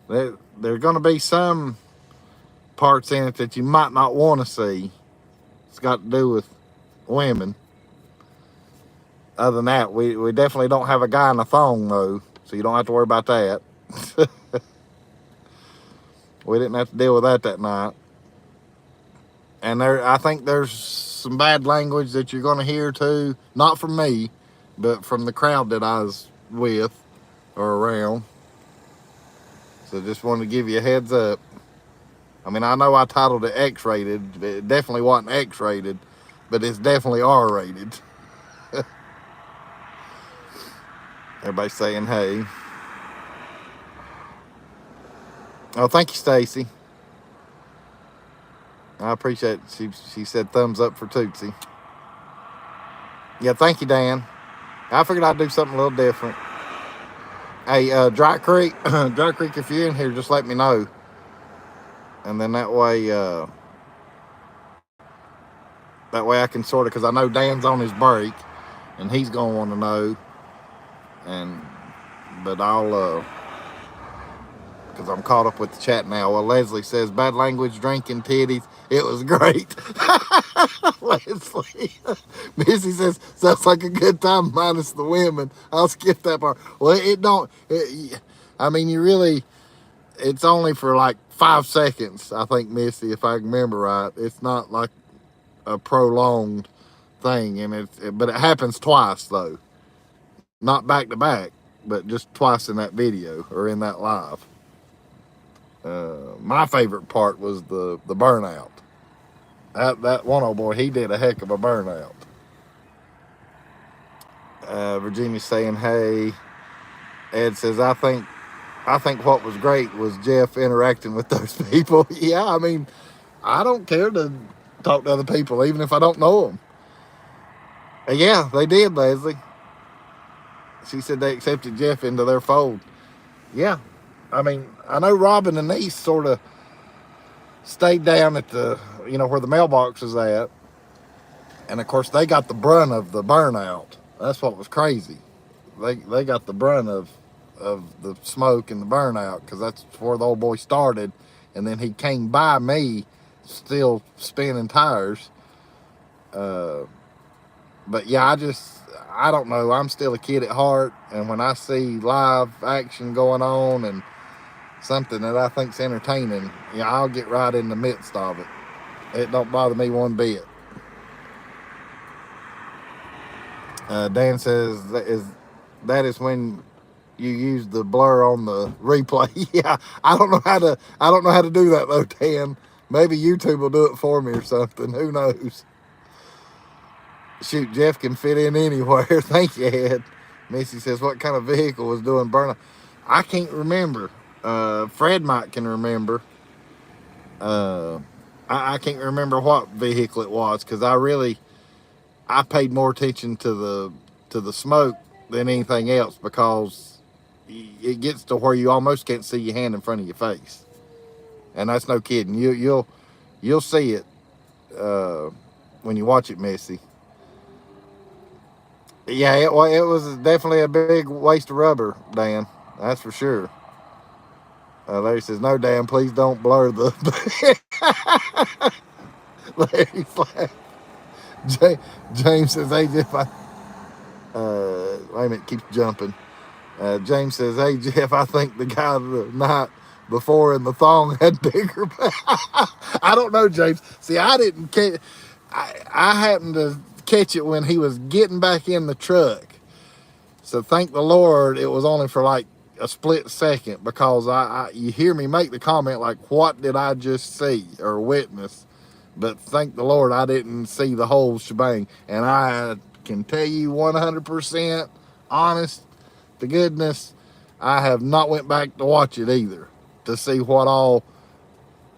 there's going to be some parts in it that you might not want to see. It's got to do with women. Other than that, we definitely don't have a guy in a thong though, so you don't have to worry about that. We didn't have to deal with that night. And I think there's some bad language that you're going to hear too, not from me, but from the crowd that I was with or around. So just wanted to give you a heads up. I mean, I know I titled it X-rated. It definitely wasn't X-rated, but it's definitely R-rated. Everybody's saying hey. Oh, thank you, Stacy. I appreciate it. She said thumbs up for Tootsie. Yeah, thank you, Dan. I figured I'd do something a little different. Hey, Dry Creek, Dry Creek, if you're in here, just let me know. And then that way I can sort of, because I know Dan's on his break, and he's going to want to know. But I'll, because I'm caught up with the chat now. Well, Leslie says, bad language, drinking, titties. It was great. Leslie. Missy says, sounds like a good time minus the women. I'll skip that part. Well, I mean, it's only for like 5 seconds, I think, Missy, if I can remember right. It's not like a prolonged thing, but it happens twice, though. Not back to back, but just twice in that video or in that live. My favorite part was the burnout. That one old boy, he did a heck of a burnout. Virginia's saying, hey. Ed says, I think what was great was Jeff interacting with those people. Yeah, I mean, I don't care to talk to other people, even if I don't know them. Yeah, they did, Leslie. She said they accepted Jeff into their fold. Yeah, I mean, I know Robin and Niece sort of stayed down at where the mailbox is at. And of course, they got the brunt of the burnout. That's what was crazy. They got the brunt of the smoke and the burnout, because that's where the old boy started. And then he came by me still spinning tires. But yeah, I don't know. I'm still a kid at heart. And when I see live action going on and something that I think's entertaining, yeah, I'll get right in the midst of it. It don't bother me one bit. Dan says that is when you use the blur on the replay. Yeah, I don't know how to do that though, Dan. Maybe YouTube will do it for me or something. Who knows? Shoot, Jeff can fit in anywhere. Thank you, Ed. Missy says, what kind of vehicle was doing burnout? I can't remember. Fred might can remember. I can't remember what vehicle it was, because I paid more attention to the smoke than anything else, because it gets to where you almost can't see your hand in front of your face, and that's no kidding. You'll see it uh, when you watch it, Missy. Yeah, it was definitely a big waste of rubber, Dan. That's for sure. Larry says, "No, Dan, please don't blur the." Larry's like, James says, "Hey, Jeff, wait a minute, keeps jumping." James says, "Hey, Jeff, I think the guy the night before in the thong had bigger." I don't know, James. See, I didn't catch. I happened to catch it when he was getting back in the truck. So thank the Lord it was only for like a split second, because you hear me make the comment like, what did I just see or witness? But thank the Lord I didn't see the whole shebang. And I can tell you 100% honest to goodness, I have not went back to watch it either to see what all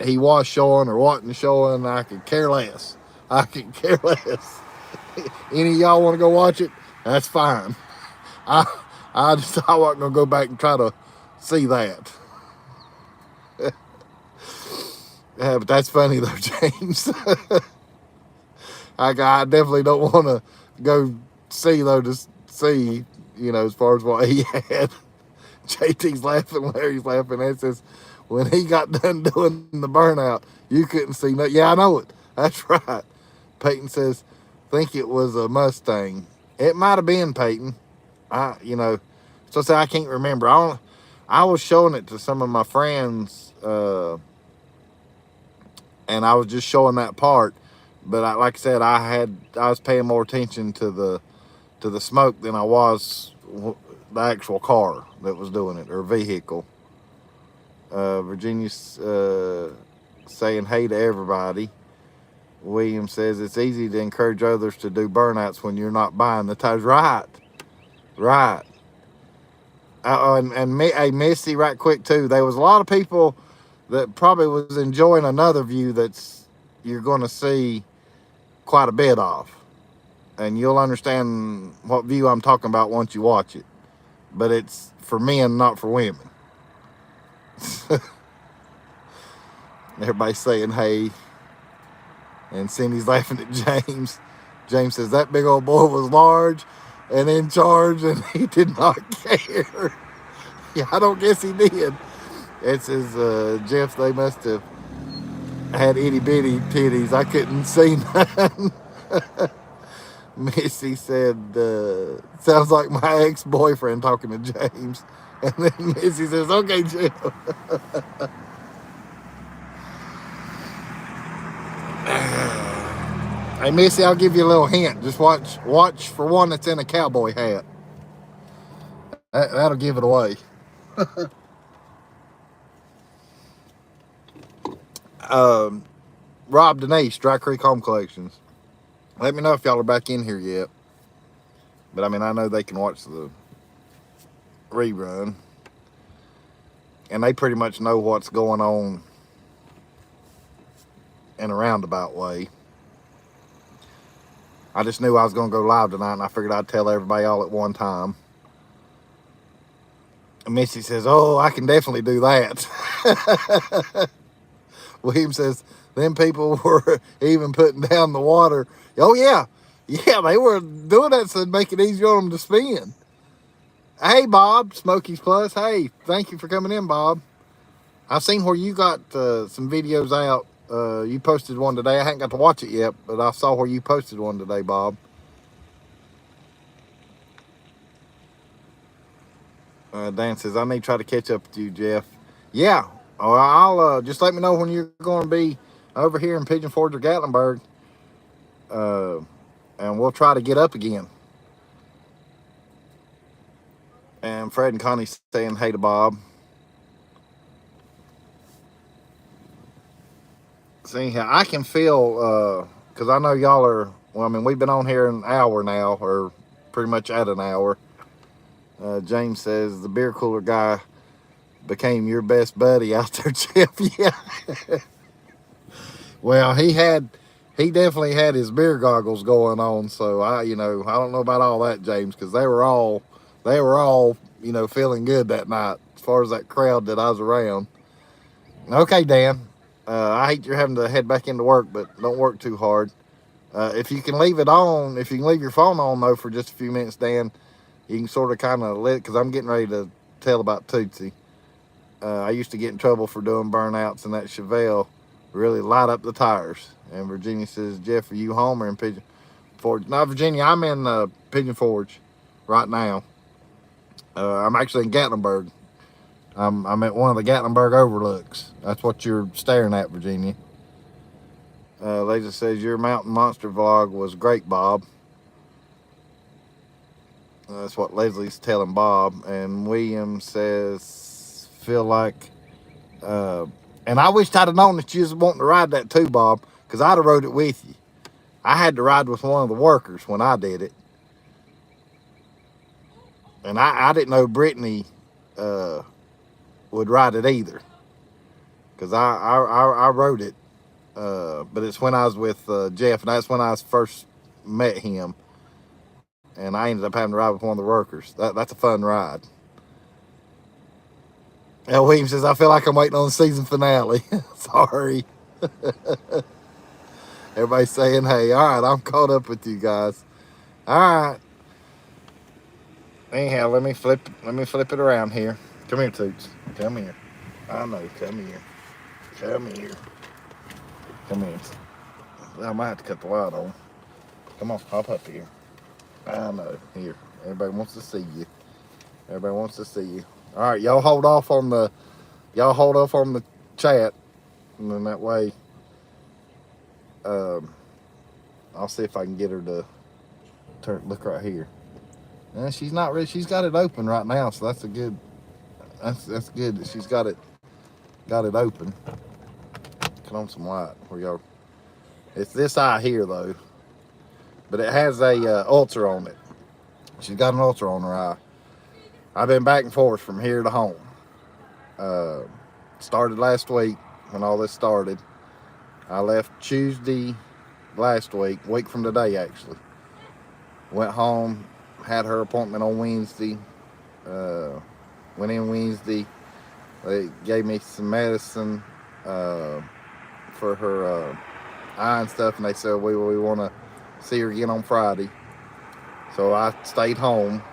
he was showing or wasn't showing. I could care less. I could care less. Any of y'all want to go watch it? That's fine. I I wasn't gonna go back and try to see that. Yeah, but that's funny though, James. I definitely don't want to go see though to see, as far as what he had. JT's laughing, Larry's laughing. And says, when he got done doing the burnout, you couldn't see nothing. Yeah, I know it. That's right. Peyton says, think it was a Mustang. It might have been, Peyton. So say I can't remember. I was showing it to some of my friends, and I was just showing that part. But like I said, I was paying more attention to the smoke than I was the actual car that was doing it, or vehicle. Virginia's saying hey to everybody. William says it's easy to encourage others to do burnouts when you're not buying the tires. Right. Hey, Missy, right quick too. There was a lot of people that probably was enjoying another view that's you're going to see quite a bit of, and you'll understand what view I'm talking about once you watch it. But it's for men, not for women. Everybody's saying hey, and Cindy's laughing at James. James says that big old boy was large and in charge, and he did not care. Yeah, I don't guess he did. It says, Jeff, they must have had itty bitty titties. I couldn't see none. Missy said, sounds like my ex-boyfriend talking to James. And then Missy says, okay, Jeff. Hey, Missy, I'll give you a little hint. Just watch for one that's in a cowboy hat. That'll give it away. Rob Denise, Dry Creek Home Collections. Let me know if y'all are back in here yet. But I know they can watch the rerun. And they pretty much know what's going on in a roundabout way. I just knew I was going to go live tonight, and I figured I'd tell everybody all at one time. And Missy says, oh, I can definitely do that. William says, them people were even putting down the water. Oh, yeah. Yeah, they were doing that so it'd make it easier on them to spin. Hey, Bob, Smokies Plus. Hey, thank you for coming in, Bob. I've seen where you got some videos out. You posted one today. I haven't got to watch it yet, but I saw where you posted one today, Bob. Dan says, I need to try to catch up with you, Jeff. Yeah. I'll just let me know when you're going to be over here in Pigeon Forge or Gatlinburg. And we'll try to get up again. And Fred and Connie saying hey to Bob. See, I can feel, because I know y'all are, we've been on here an hour now, or pretty much at an hour. James says the beer cooler guy became your best buddy out there, Jeff. Yeah. Well, he definitely had his beer goggles going on. So I don't know about all that, James, because they were all they were all, you know, feeling good that night as far as that crowd that I was around. Okay, Dan. I hate you're having to head back into work, but don't work too hard. If you can leave it on, if you can leave your phone on though for just a few minutes, Dan, you can sort of kind of let it, because I'm getting ready to tell about Tootsie. I used to get in trouble for doing burnouts, and that Chevelle really light up the tires. And Virginia says, Jeff, are you home or in Pigeon Forge? No, Virginia, I'm in Pigeon Forge right now. I'm actually in Gatlinburg. I'm at one of the Gatlinburg overlooks. That's what you're staring at, Virginia. Laser says, your Mountain Monster vlog was great, Bob. That's what Leslie's telling Bob. And William says, feel like, and I wished I'd have known that you was wanting to ride that too, Bob, because I'd have rode it with you. I had to ride with one of the workers when I did it. And I didn't know Brittany would ride it either, because I rode it. But it's when I was with Jeff, and that's when I first met him. And I ended up having to ride with one of the workers. That's a fun ride. And William says, I feel like I'm waiting on the season finale. Sorry. Everybody's saying, hey, all right, I'm caught up with you guys. All right. Anyhow, let me flip it around here. Come here, Toots. Come here. I know, come here. Come here. Come here. I might have to cut the light on. Come on, hop up here. I know. Here. Everybody wants to see you. Everybody wants to see you. All right, y'all hold off on the chat, and then that way, I'll see if I can get her to look right here. And she's not really. She's got it open right now, so that's a good. That's good that she's got it open. Cut on some light where y'all. It's this eye here though, but it has a ulcer on it. She's got an ulcer on her eye. I've been back and forth from here to home. Started last week when all this started. I left Tuesday last week from today actually. Went home, had her appointment on Wednesday. Went in Wednesday. They gave me some medicine for her eye and stuff, and they said we want to see her again on Friday. So I stayed home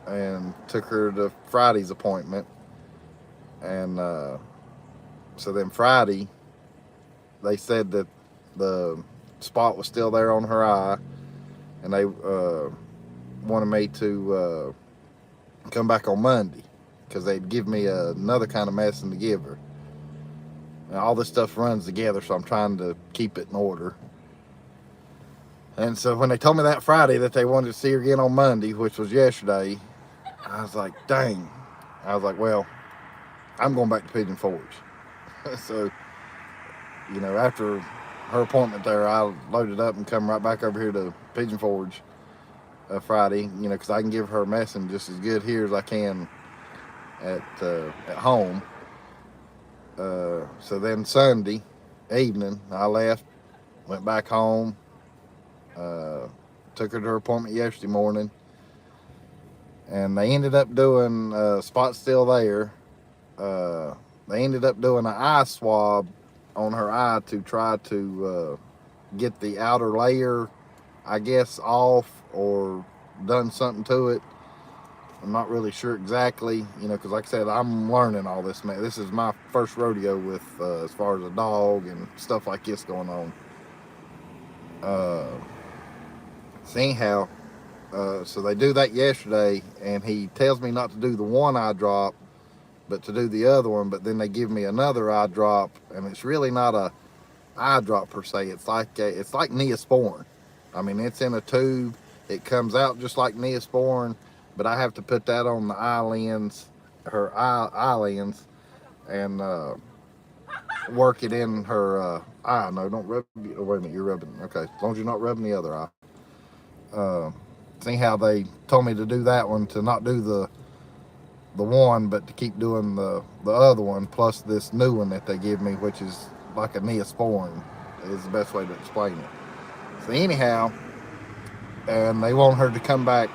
and took her to Friday's appointment. And so then Friday, they said that the spot was still there on her eye, and they wanted me to come back on Monday because they'd give me another kind of medicine to give her. And all this stuff runs together, so I'm trying to keep it in order. And so when they told me that Friday that they wanted to see her again on Monday, which was yesterday, I was like, dang. I was like, well, I'm going back to Pigeon Forge. So, you know, after her appointment there, I loaded up and come right back over here to Pigeon Forge Friday, you know, because I can give her medicine just as good here as I can at home. So then Sunday evening, I left, went back home, took her to her appointment yesterday morning, and they ended up doing spot still there. They ended up doing an eye swab on her eye to try to get the outer layer, I guess, off or done something to it. I'm not really sure exactly, you know, because like I said, I'm learning all this, man. This is my first rodeo with as far as a dog and stuff like this going on. So anyhow, so they do that yesterday, and he tells me not to do the one eye drop, but to do the other one. But then they give me another eye drop, and it's really not a eye drop per se. It's like Neosporin. I mean, it's in a tube. It comes out just like Neosporin, but I have to put that on the eye lens, her eye lens, and work it in her eye. No, don't rub. Oh, wait a minute, you're rubbing. Okay, as long as you're not rubbing the other eye. See how they told me to do that one, to not do the one, but to keep doing the other one, plus this new one that they give me, which is like a Neosporin, is the best way to explain it. So anyhow, and they want her to come back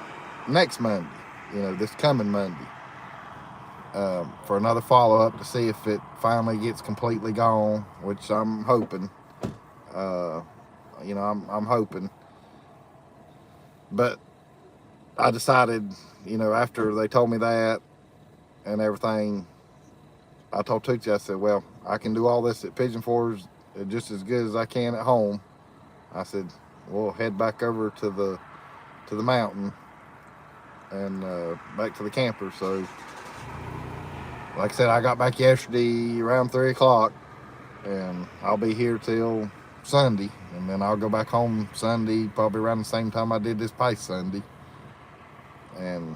next Monday. this coming Monday, for another follow-up to see if it finally gets completely gone, which I'm hoping. Uh, I'm hoping. But I decided, after they told me that and everything, I told Tootsie, I said, well, I can do all this at Pigeon Forge just as good as I can at home. I said, we'll head back over to the mountain and back to the camper. So, like I said, I got back yesterday around 3 o'clock, and I'll be here till Sunday, and then I'll go back home Sunday, probably around the same time I did this past Sunday, and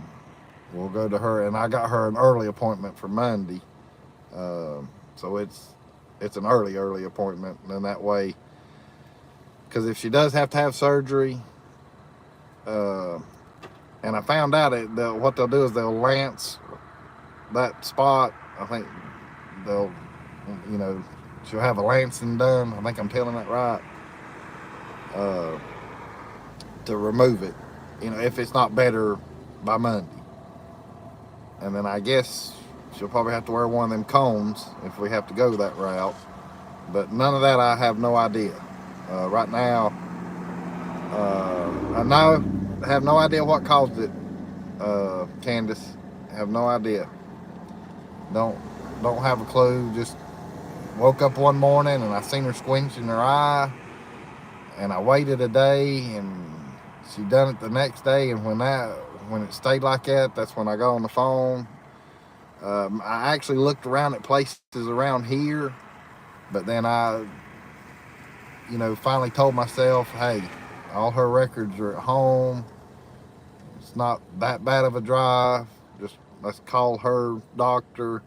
we'll go to her. And I got her an early appointment for Monday, so it's an early appointment, and then that way, because if she does have to have surgery, and I found out what they'll do is they'll lance that spot. I think they'll, she'll have a lancing done. I think I'm telling that right. To remove it, if it's not better by Monday. And then I guess she'll probably have to wear one of them cones if we have to go that route. But none of that, I have no idea. Right now, I have no idea what caused it, Candace. I have no idea. Don't have a clue. Just woke up one morning and I seen her squinching her eye, and I waited a day, and she done it the next day. And when it stayed like that, that's when I got on the phone. I actually looked around at places around here, but then I, finally told myself, hey, all her records are at home. It's not that bad of a drive. Just let's call her doctor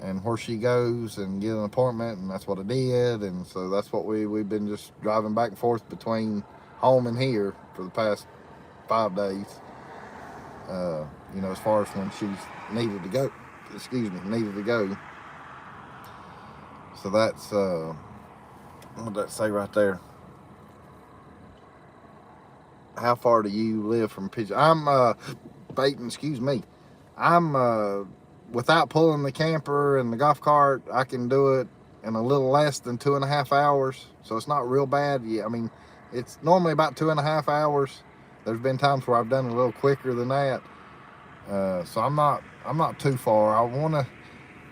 and where she goes and get an appointment, and that's what I did. And so that's what we've been just driving back and forth between home and here for the past 5 days. As far as when she's needed to go. So that's what did that say right there? How far do you live from Pigeon? I'm baiting. Excuse me. I'm without pulling the camper and the golf cart, I can do it in a little less than 2.5 hours. So it's not real bad. Yeah, I mean, it's normally about 2.5 hours. There's been times where I've done it a little quicker than that. So I'm not too far.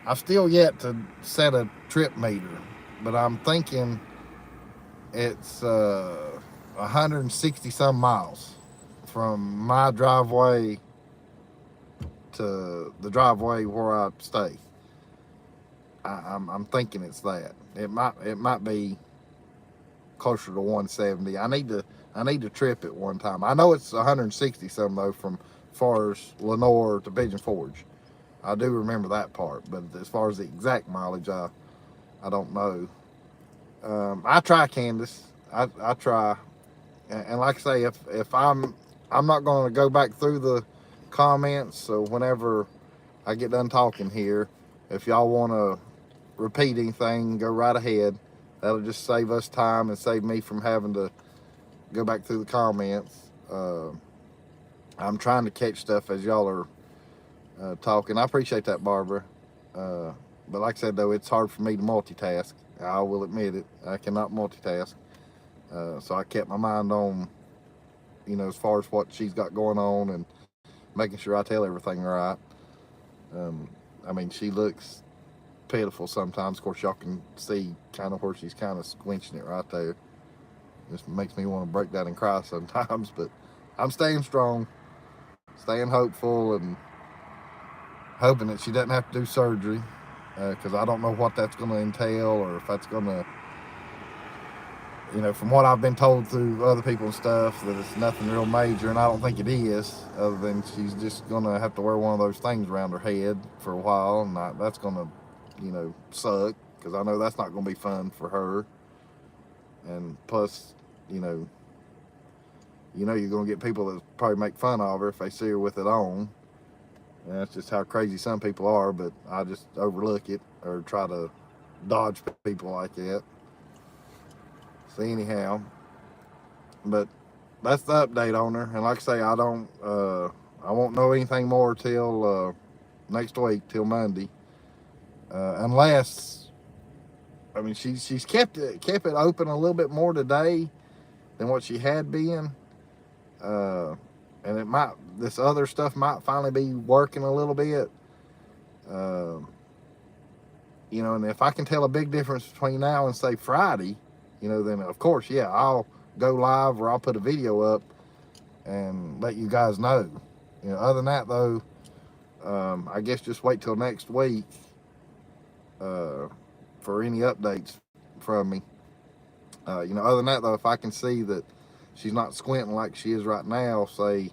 I've still yet to set a trip meter, but I'm thinking it's 160 some miles from my driveway to the driveway where I stay. I'm thinking it's that. It might be closer to 170. I need to trip it one time. I know it's 160 some though from far as Lenore to Pigeon Forge. I do remember that part, but as far as the exact mileage, I don't know. I try, Candace. I try, and like I say, if I'm not going to go back through the comments. So whenever I get done talking here, if y'all want to repeat anything, go right ahead. That'll just save us time and save me from having to go back through the comments. I'm trying to catch stuff as y'all are talking. I appreciate that, Barbara. But like I said, though, it's hard for me to multitask. I will admit it. I cannot multitask. So I kept my mind on, as far as what she's got going on and making sure I tell everything right. I mean, she looks pitiful sometimes. Of course, y'all can see kind of where she's kind of squinching it right there. Just makes me want to break down and cry sometimes, but I'm staying strong, staying hopeful, and hoping that she doesn't have to do surgery, because I don't know what that's going to entail, or if that's going to, from what I've been told through other people and stuff, that it's nothing real major, and I don't think it is, other than she's just going to have to wear one of those things around her head for a while, and that's going to, suck, because I know that's not going to be fun for her. And plus, you're going to get people that probably make fun of her if they see her with it on. And that's just how crazy some people are, but I just overlook it or try to dodge people like that. So anyhow, but that's the update on her. And like I say, I I won't know anything more till next week, till Monday, unless I mean she's kept it open a little bit more today than what she had been, uh, and it might this other stuff might finally be working a little bit. Uh, and if I can tell a big difference between now and say Friday, then of course, yeah, I'll go live or I'll put a video up and let you guys know. Other than that though, I guess just wait till next week uh, for any updates from me. Other than that though, if I can see that she's not squinting like she is right now, say,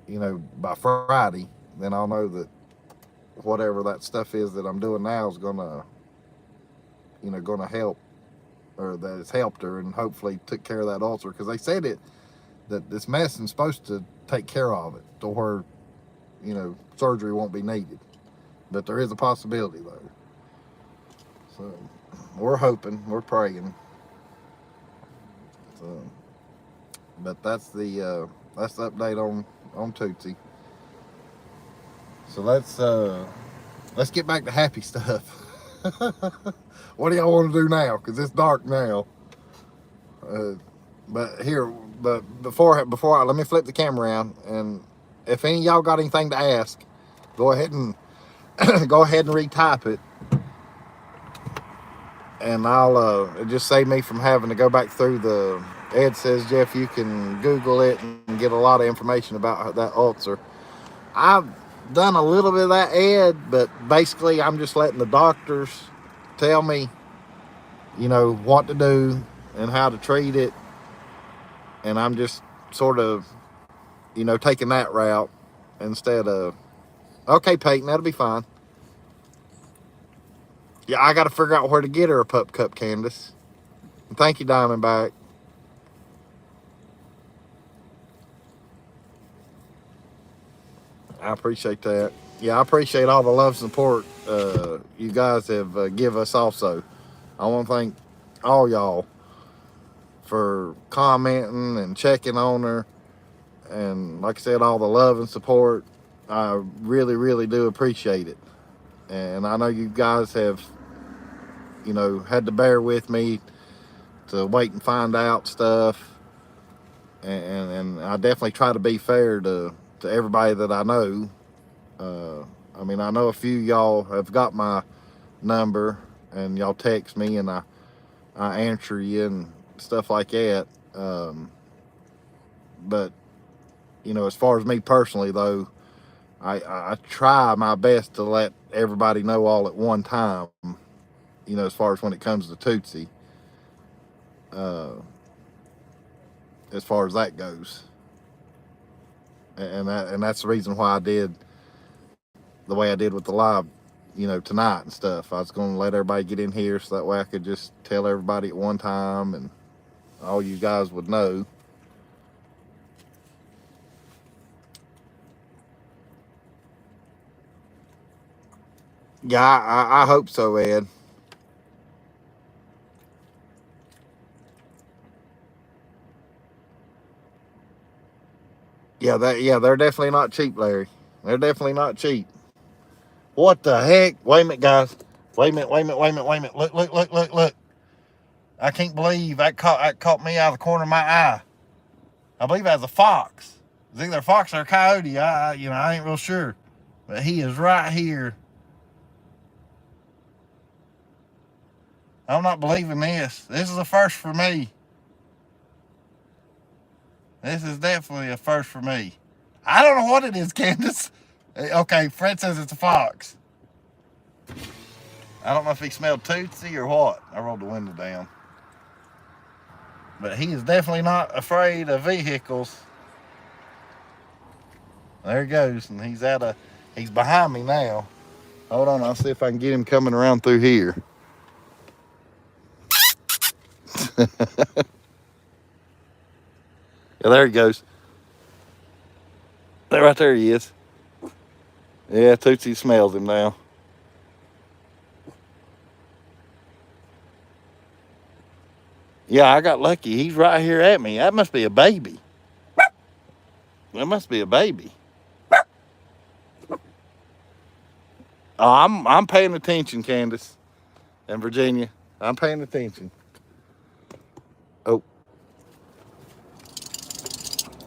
by Friday, then I'll know that whatever that stuff is that I'm doing now is gonna help, or that it's helped her and hopefully took care of that ulcer, because they said that this medicine's supposed to take care of it to where surgery won't be needed, but there is a possibility though. So we're hoping, we're praying. So, but that's the update on Tootsie. So let's get back to happy stuff. What do y'all want to do now? Because it's dark now. But before let me flip the camera around, and if any of y'all got anything to ask, go ahead and retype it, and I'll it just save me from having to go back through the. Ed says, Jeff, you can Google it and get a lot of information about that ulcer. I've done a little bit of that, Ed, but basically I'm just letting the doctors tell me, what to do and how to treat it, and I'm just sort of, taking that route instead of, okay, Peyton, that'll be fine. Yeah, I got to figure out where to get her a pup cup, Candace. And thank you, Diamondback. I appreciate that. Yeah, I appreciate all the love and support you guys have give us also. I want to thank all y'all for commenting and checking on her. And like I said, all the love and support. I really, really do appreciate it. And I know you guys have, had to bear with me to wait and find out stuff. And I definitely try to be fair to everybody that I know. I mean, I know a few y'all have got my number and y'all text me and I answer you and stuff like that. But, as far as me personally though, I try my best to let everybody know all at one time, as far as when it comes to Tootsie, as far as that goes. And that's the reason why I did the way I did with the live, tonight and stuff. I was going to let everybody get in here so that way I could just tell everybody at one time and all you guys would know. Yeah, I hope so, Ed. Yeah, they're definitely not cheap, Larry. They're definitely not cheap. What the heck? Wait a minute, guys. Wait a minute, wait a minute, wait a minute, wait a minute. Look, look, look, look, look. I can't believe that caught me out of the corner of my eye. I believe that was a fox. It's either a fox or a coyote. I ain't real sure. But he is right here. I'm not believing this. This is a first for me. This is definitely a first for me. I don't know what it is, Candace. Okay, Fred says it's a fox. I don't know if he smelled Tootsie or what. I rolled the window down. But he is definitely not afraid of vehicles. There he goes, and he's behind me now. Hold on, I'll see if I can get him coming around through here. Yeah, there he goes. Right there he is. Yeah, Tootsie smells him now. Yeah, I got lucky. He's right here at me. That must be a baby. That must be a baby. Oh, I'm paying attention, Candace and Virginia. I'm paying attention. Oh,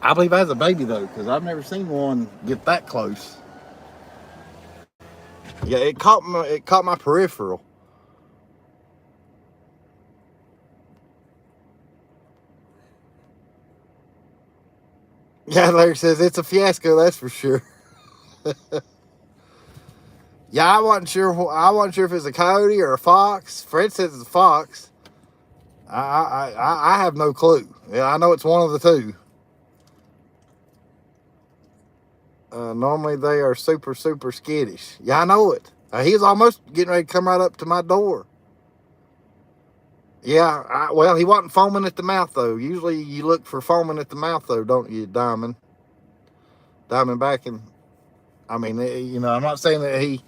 I believe I has a baby though, because I've never seen one get that close. Yeah, it caught my peripheral. Yeah, Larry says it's a fiasco, that's for sure. Yeah, I wasn't sure. I wasn't sure if it's a coyote or a fox. Fred says it's a fox. I have no clue. Yeah, I know it's one of the two. Normally they are super skittish. Yeah, I know it. He's almost getting ready to come right up to my door. Yeah, well, he wasn't foaming at the mouth though. Usually you look for foaming at the mouth though, don't you, Diamond? Diamondback, and I mean, I'm not saying that he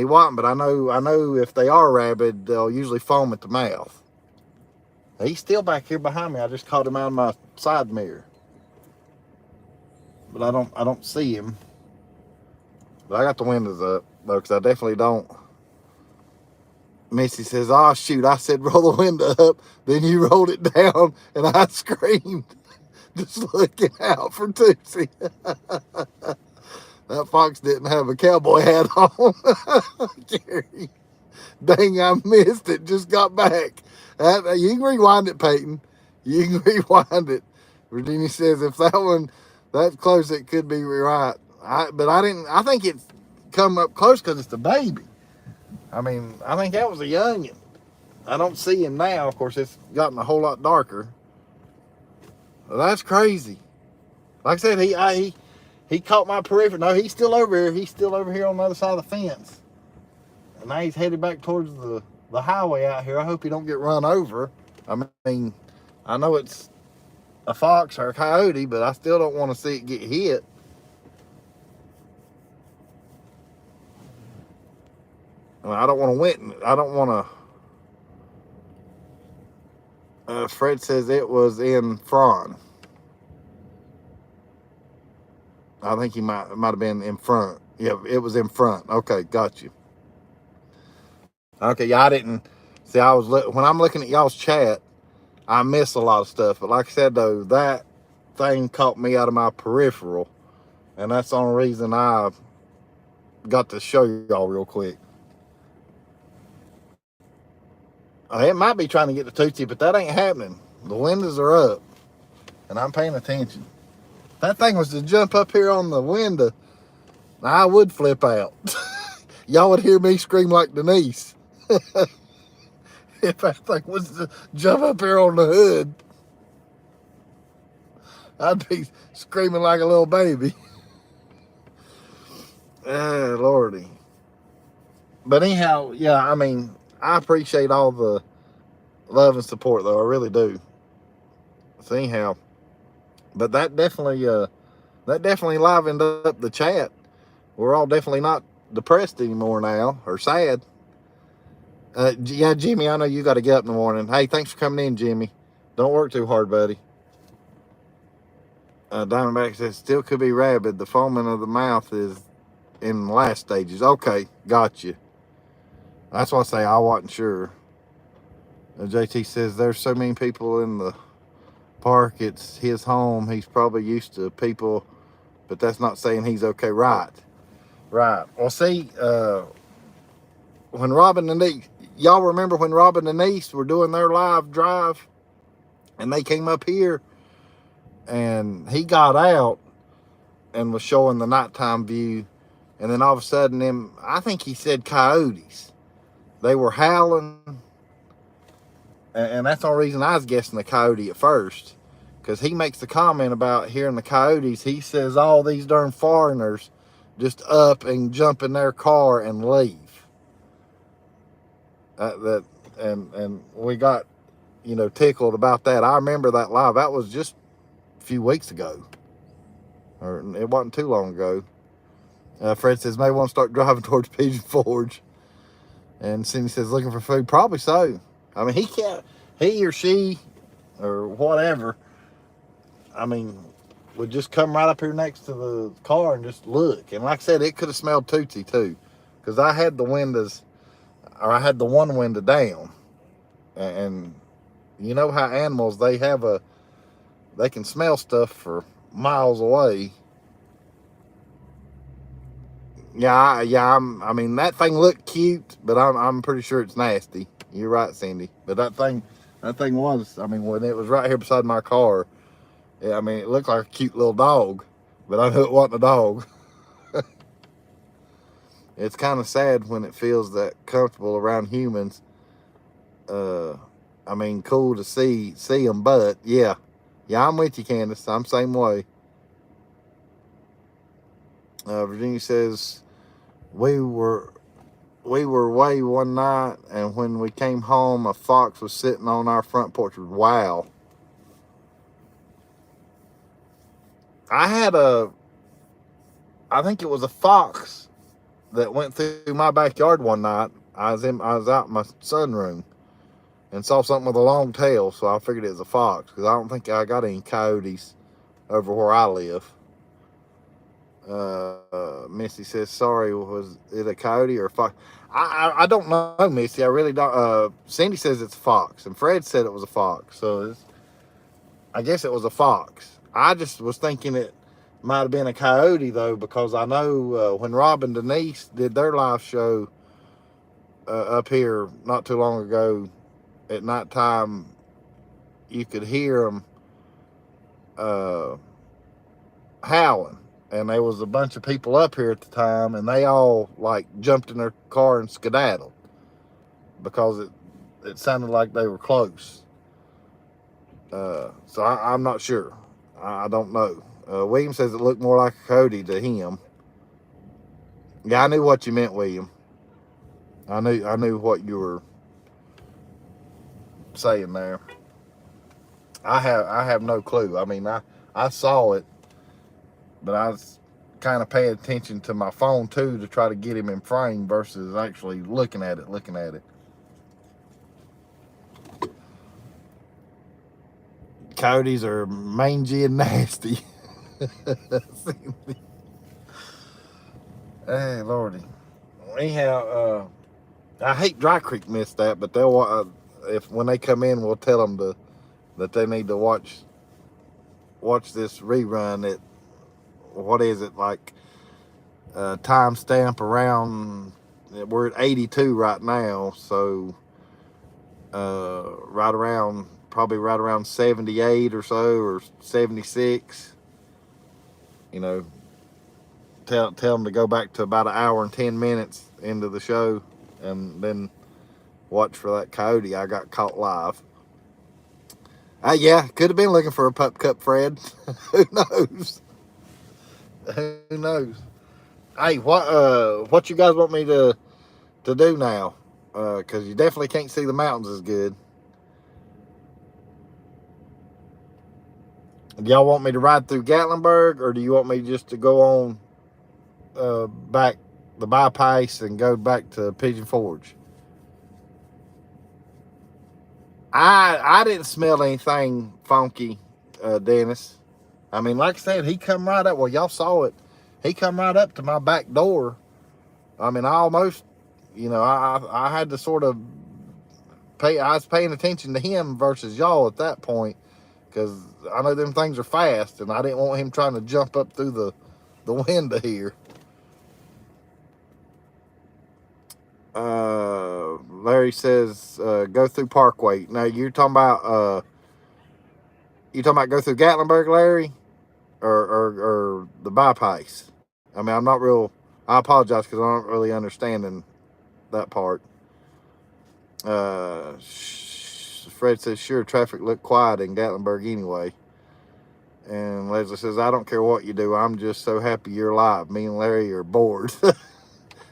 wasn't, but I know if they are rabid, they'll usually foam at the mouth. He's still back here behind me. I just caught him out of my side mirror, but I don't see him. But I got the windows up though, because I definitely don't. Missy says, "Oh shoot!" I said, "Roll the window up." Then you rolled it down, and I screamed, just looking out for Tootsie. That fox didn't have a cowboy hat on. Gary, dang, I missed it. Just got back. You can rewind it, Peyton. You can rewind it. Virginia says, if that's close, it could be right. But I didn't. I think it's come up close because it's the baby. I mean, I think that was a youngin. I don't see him now. Of course, it's gotten a whole lot darker. Well, that's crazy. Like I said, he caught my peripheral. No, he's still over here. He's still over here on the other side of the fence. And now he's headed back towards the highway out here. I hope he don't get run over. I mean, I know it's a fox or a coyote, but I still don't want to see it get hit. I mean, I don't want to win. I don't want to. Fred says it was in front. I think it might have been in front. Yeah, it was in front. Okay, got you. Okay, yeah, I didn't see. When I'm looking at y'all's chat, I miss a lot of stuff. But like I said though, that thing caught me out of my peripheral, and that's the only reason I got to show y'all real quick. It might be trying to get the Tootsie, but that ain't happening. The windows are up, and I'm paying attention. If that thing was to jump up here on the window, I would flip out. Y'all would hear me scream like Denise. If that thing was to jump up here on the hood, I'd be screaming like a little baby. Lordy. But anyhow, yeah, I mean, I appreciate all the love and support, though. I really do. So anyhow, but that definitely livened up the chat. We're all definitely not depressed anymore now, or sad. Yeah, Jimmy, I know you got to get up in the morning. Hey, thanks for coming in, Jimmy. Don't work too hard, buddy. Diamondback says, still could be rabid. The foaming of the mouth is in the last stages. Okay, got you. That's why I say I wasn't sure. JT says, there's so many people in the park. It's his home. He's probably used to people, but that's not saying he's okay. Right. Well, see, when Robin and Denise, y'all remember when Robin and Denise were doing their live drive and they came up here and he got out and was showing the nighttime view, and then all of a sudden I think he said coyotes. They were howling, and that's the only reason I was guessing the coyote at first, because he makes the comment about hearing the coyotes. He says all these darn foreigners just up and jump in their car and leave. And we got, tickled about that. I remember that live. That was just a few weeks ago, or it wasn't too long ago. Fred says, may want to start driving towards Pigeon Forge. And Cindy says, looking for food. Probably so. I mean, he or she or whatever, I mean, would just come right up here next to the car and just look. And like I said, it could have smelled Tootsie too. because I had the windows, or I had the one window down, and you know how animals, they can smell stuff for miles away. I mean, that thing looked cute, but I'm pretty sure it's nasty. You're right, Cindy. But that thing was. I mean, when it was right here beside my car, yeah, I mean, it looked like a cute little dog, but I knew it wasn't a dog. It's kind of sad when it feels that comfortable around humans. Uh, I mean, cool to see them, but yeah, I'm with you, Candace. I'm same way. Virginia says we were away one night, and when we came home, a fox was sitting on our front porch. Wow. I think it was a fox that went through my backyard one night. I was out in my sunroom and saw something with a long tail, so I figured it was a fox, because I don't think I got any coyotes over where I live. Missy says, sorry, was it a coyote or a fox? I don't know, Missy. I really don't. Cindy says it's a fox, and Fred said it was a fox, so I guess it was a fox. I just was thinking it might have been a coyote, though, because I know when Rob and Denise did their live show up here not too long ago, at nighttime, you could hear them howling. And there was a bunch of people up here at the time, and they all like jumped in their car and skedaddled because it sounded like they were close. So I'm not sure. I don't know. William says it looked more like a coyote to him. Yeah, I knew what you meant, William. I knew what you were saying there. I have no clue. I mean, I saw it, but I was kind of paying attention to my phone too to try to get him in frame versus actually looking at it. Coyotes are mangy and nasty. Hey, Lordy. Anyhow, I hate Dry Creek missed that, but they'll if when they come in, we'll tell them that they need to watch this rerun at, what is it, like timestamp around, we're at 82 right now, so probably right around 78 or so, or 76. You know, tell them to go back to about an hour and 10 minutes into the show, and then watch for that coyote I got caught live. Yeah, could have been looking for a pup cup, Fred. Who knows? Who knows? Hey, what you guys want me to do now? Because you definitely can't see the mountains as good. Do y'all want me to ride through Gatlinburg, or do you want me just to go on back the bypass and go back to Pigeon Forge? I didn't smell anything funky, Dennis. I mean, like I said, he come right up. Well, y'all saw it. He come right up to my back door. I mean, I almost, I had to sort of I was paying attention to him versus y'all at that point, because I know them things are fast, and I didn't want him trying to jump up through the window here. Larry says, go through Parkway. Now you're talking about go through Gatlinburg, Larry, or the bypass. I mean, I'm not real. I apologize because I'm not really understanding that part. Fred says, sure, traffic looked quiet in Gatlinburg anyway. And Leslie says, I don't care what you do. I'm just so happy you're alive. Me and Larry are bored.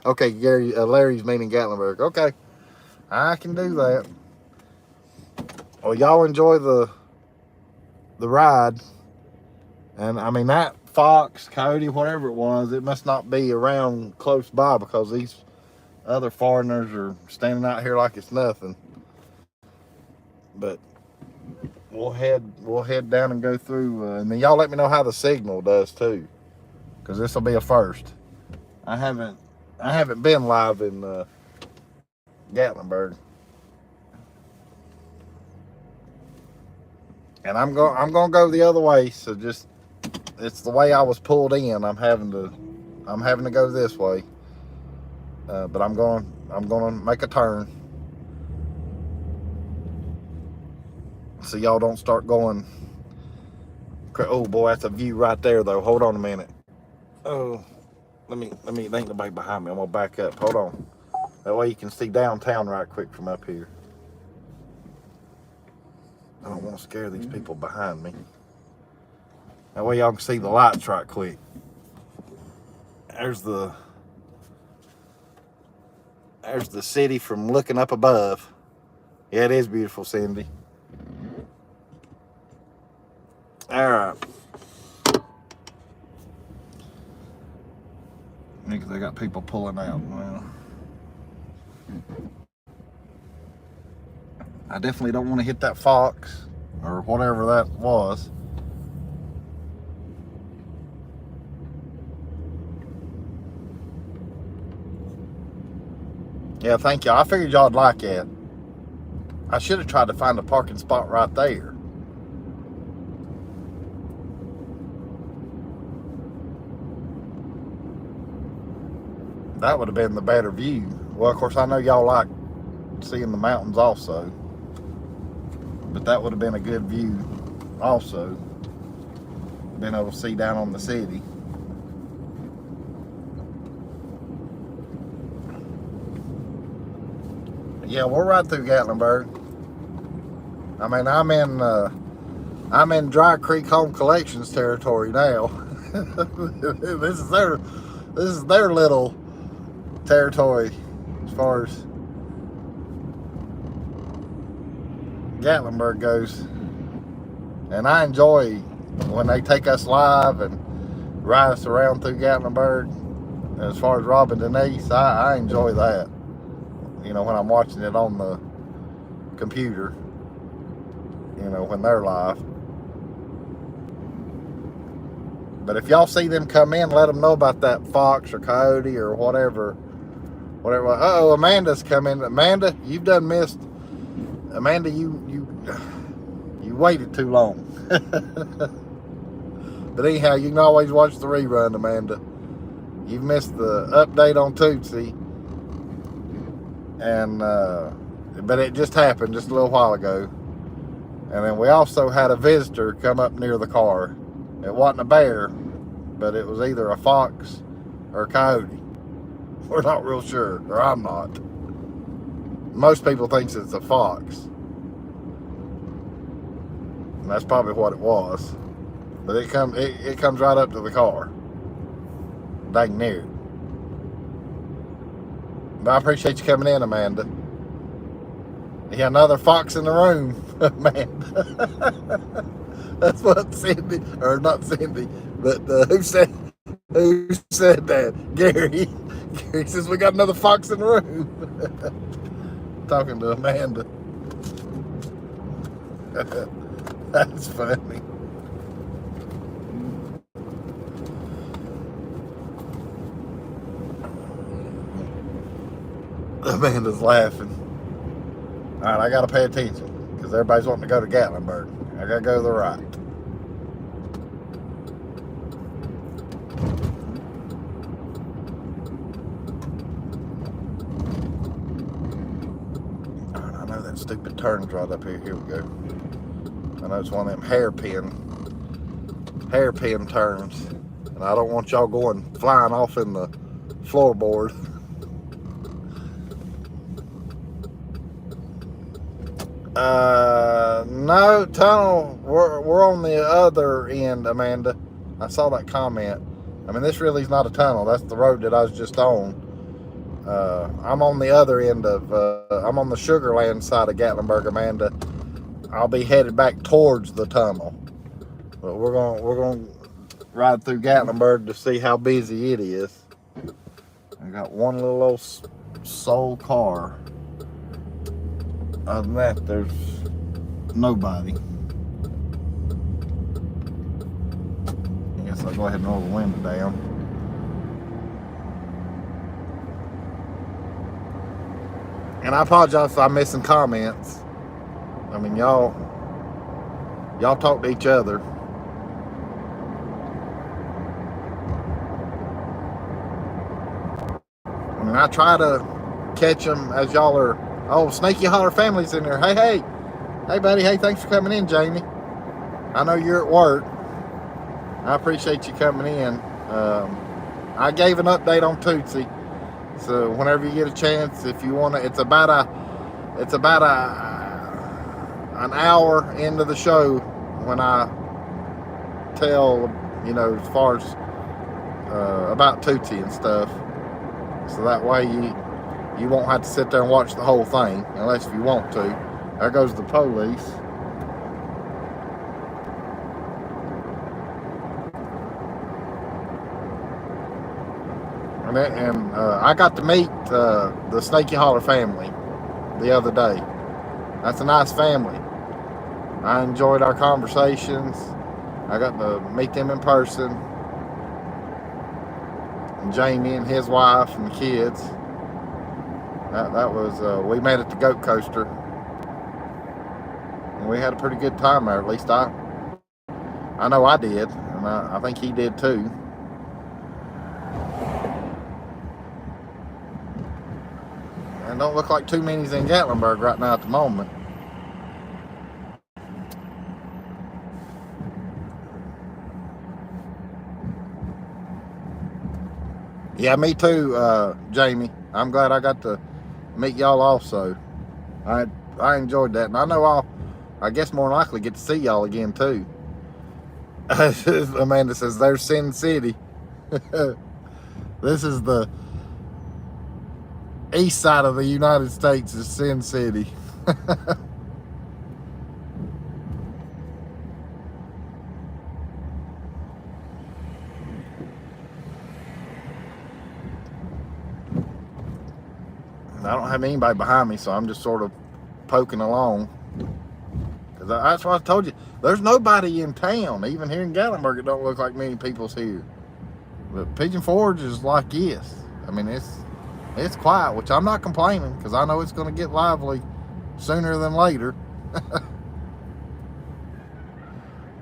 Okay, Gary, Larry's meaning Gatlinburg. Okay, I can do that. Well, y'all enjoy the ride. And I mean, that fox, coyote, whatever it was, it must not be around close by, because these other foreigners are standing out here like it's nothing. But we'll head down and go through, and then y'all let me know how the signal does too, because this will be a first. I haven't I haven't been live in Gatlinburg, and I'm gonna go the other way. So just it's the way I was pulled in. I'm having to go this way, but I'm gonna make a turn so y'all don't start going. Oh boy, that's a view right there though. Hold on a minute. Oh, let me. There ain't nobody behind me. I'm gonna back up. Hold on. That way you can see downtown right quick from up here. I don't want to scare these people behind me. That way y'all can see the lights right quick. There's the city from looking up above. Yeah, it is beautiful, Cindy. All right. Because they got people pulling out. Well, I definitely don't want to hit that fox or whatever that was. Yeah, thank you. I figured y'all'd like it. I should have tried to find a parking spot right there. That would have been the better view. Well, of course, I know y'all like seeing the mountains also, but that would have been a good view also, being able to see down on the city. Yeah, we're right through Gatlinburg. I mean, I'm in Dry Creek Home Collections territory now. This is their little territory as far as Gatlinburg goes. And I enjoy when they take us live and ride us around through Gatlinburg. As far as Rob and Denise, I enjoy that. You know, when I'm watching it on the computer, you know, when they're live. But if y'all see them come in, let them know about that fox or coyote or whatever. Uh-oh, Amanda's come in. Amanda, you've done missed. Amanda, you waited too long. But anyhow, you can always watch the rerun, Amanda. You've missed the update on Tootsie. And but it just happened just a little while ago. And then we also had a visitor come up near the car. It wasn't a bear, but it was either a fox or a coyote. We're not real sure, or I'm not. Most people think it's a fox. And that's probably what it was. But it comes right up to the car. Dang near it. But I appreciate you coming in, Amanda. Yeah, another fox in the room, Amanda. That's what Cindy, or not Cindy, but who said that? Gary. Gary says we got another fox in the room. Talking to Amanda. That's funny. Amanda's laughing. All right, I got to pay attention because everybody's wanting to go to Gatlinburg. I got to go to the right. All right, I know that stupid turn's right up here. Here we go. I know it's one of them hairpin turns. And I don't want y'all flying off in the floorboard. No, tunnel, we're on the other end, Amanda. I saw that comment. I mean, this really is not a tunnel. That's the road that I was just on. I'm on the other end of, I'm on the Sugarland side of Gatlinburg, Amanda. I'll be headed back towards the tunnel. But we're going to ride through Gatlinburg to see how busy it is. I got one little old soul car. Other than that, there's nobody. I guess I'll go ahead and roll the window down. And I apologize if I'm missing comments. I mean, y'all talk to each other. I mean, I try to catch them as y'all are. Oh, Snaky Holler family's in there. Hey, buddy. Hey, thanks for coming in, Jamie. I know you're at work. I appreciate you coming in. I gave an update on Tootsie, so whenever you get a chance, if you want to, it's about an hour into the show when I tell, as far as about Tootsie and stuff. So that way you won't have to sit there and watch the whole thing, unless if you want to. There goes the police. And I got to meet the Snaky Holler family the other day. That's a nice family. I enjoyed our conversations. I got to meet them in person. And Jamie and his wife and the kids. That was, we met at the Goat Coaster. And we had a pretty good time there. At least I know I did. And I think he did too. And don't look like too many's in Gatlinburg right now at the moment. Yeah, me too, Jamie. I'm glad I got to meet y'all also. I enjoyed that. And I know I guess more than likely get to see y'all again too. Amanda says, there's Sin City. This is the east side of the United States is Sin City. I don't have anybody behind me, so I'm just sort of poking along. Because that's what I told you. There's nobody in town. Even here in Gatlinburg, it don't look like many people's here. But Pigeon Forge is like this. I mean, it's quiet, which I'm not complaining, because I know it's going to get lively sooner than later.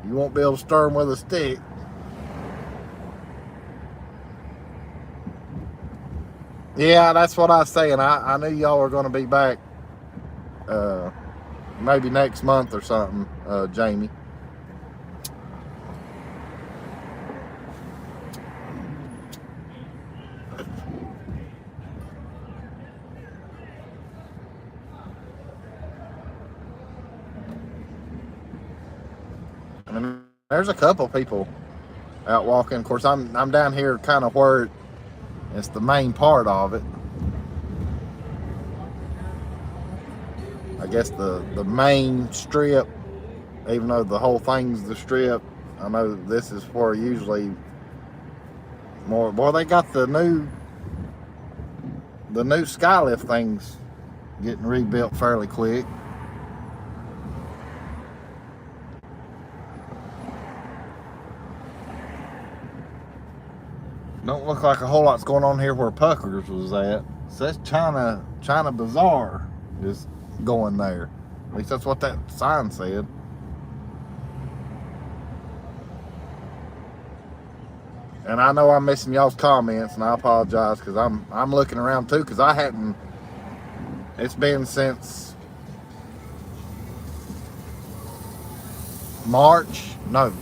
You won't be able to stir them with a stick. Yeah, that's what I was saying. I knew y'all were going to be back maybe next month or something, Jamie. And there's a couple people out walking. Of course, I'm down here kind of where it's the main part of it. I guess the main strip, even though the whole thing's the strip, I know this is where usually more. Boy, they got the new skylift things getting rebuilt fairly quick. Don't look like a whole lot's going on here where Puckers was at. So that's China Bazaar is going there. At least that's what that sign said. And I know I'm missing y'all's comments, and I apologize, because I'm looking around too, because I hadn't. It's been since March. No.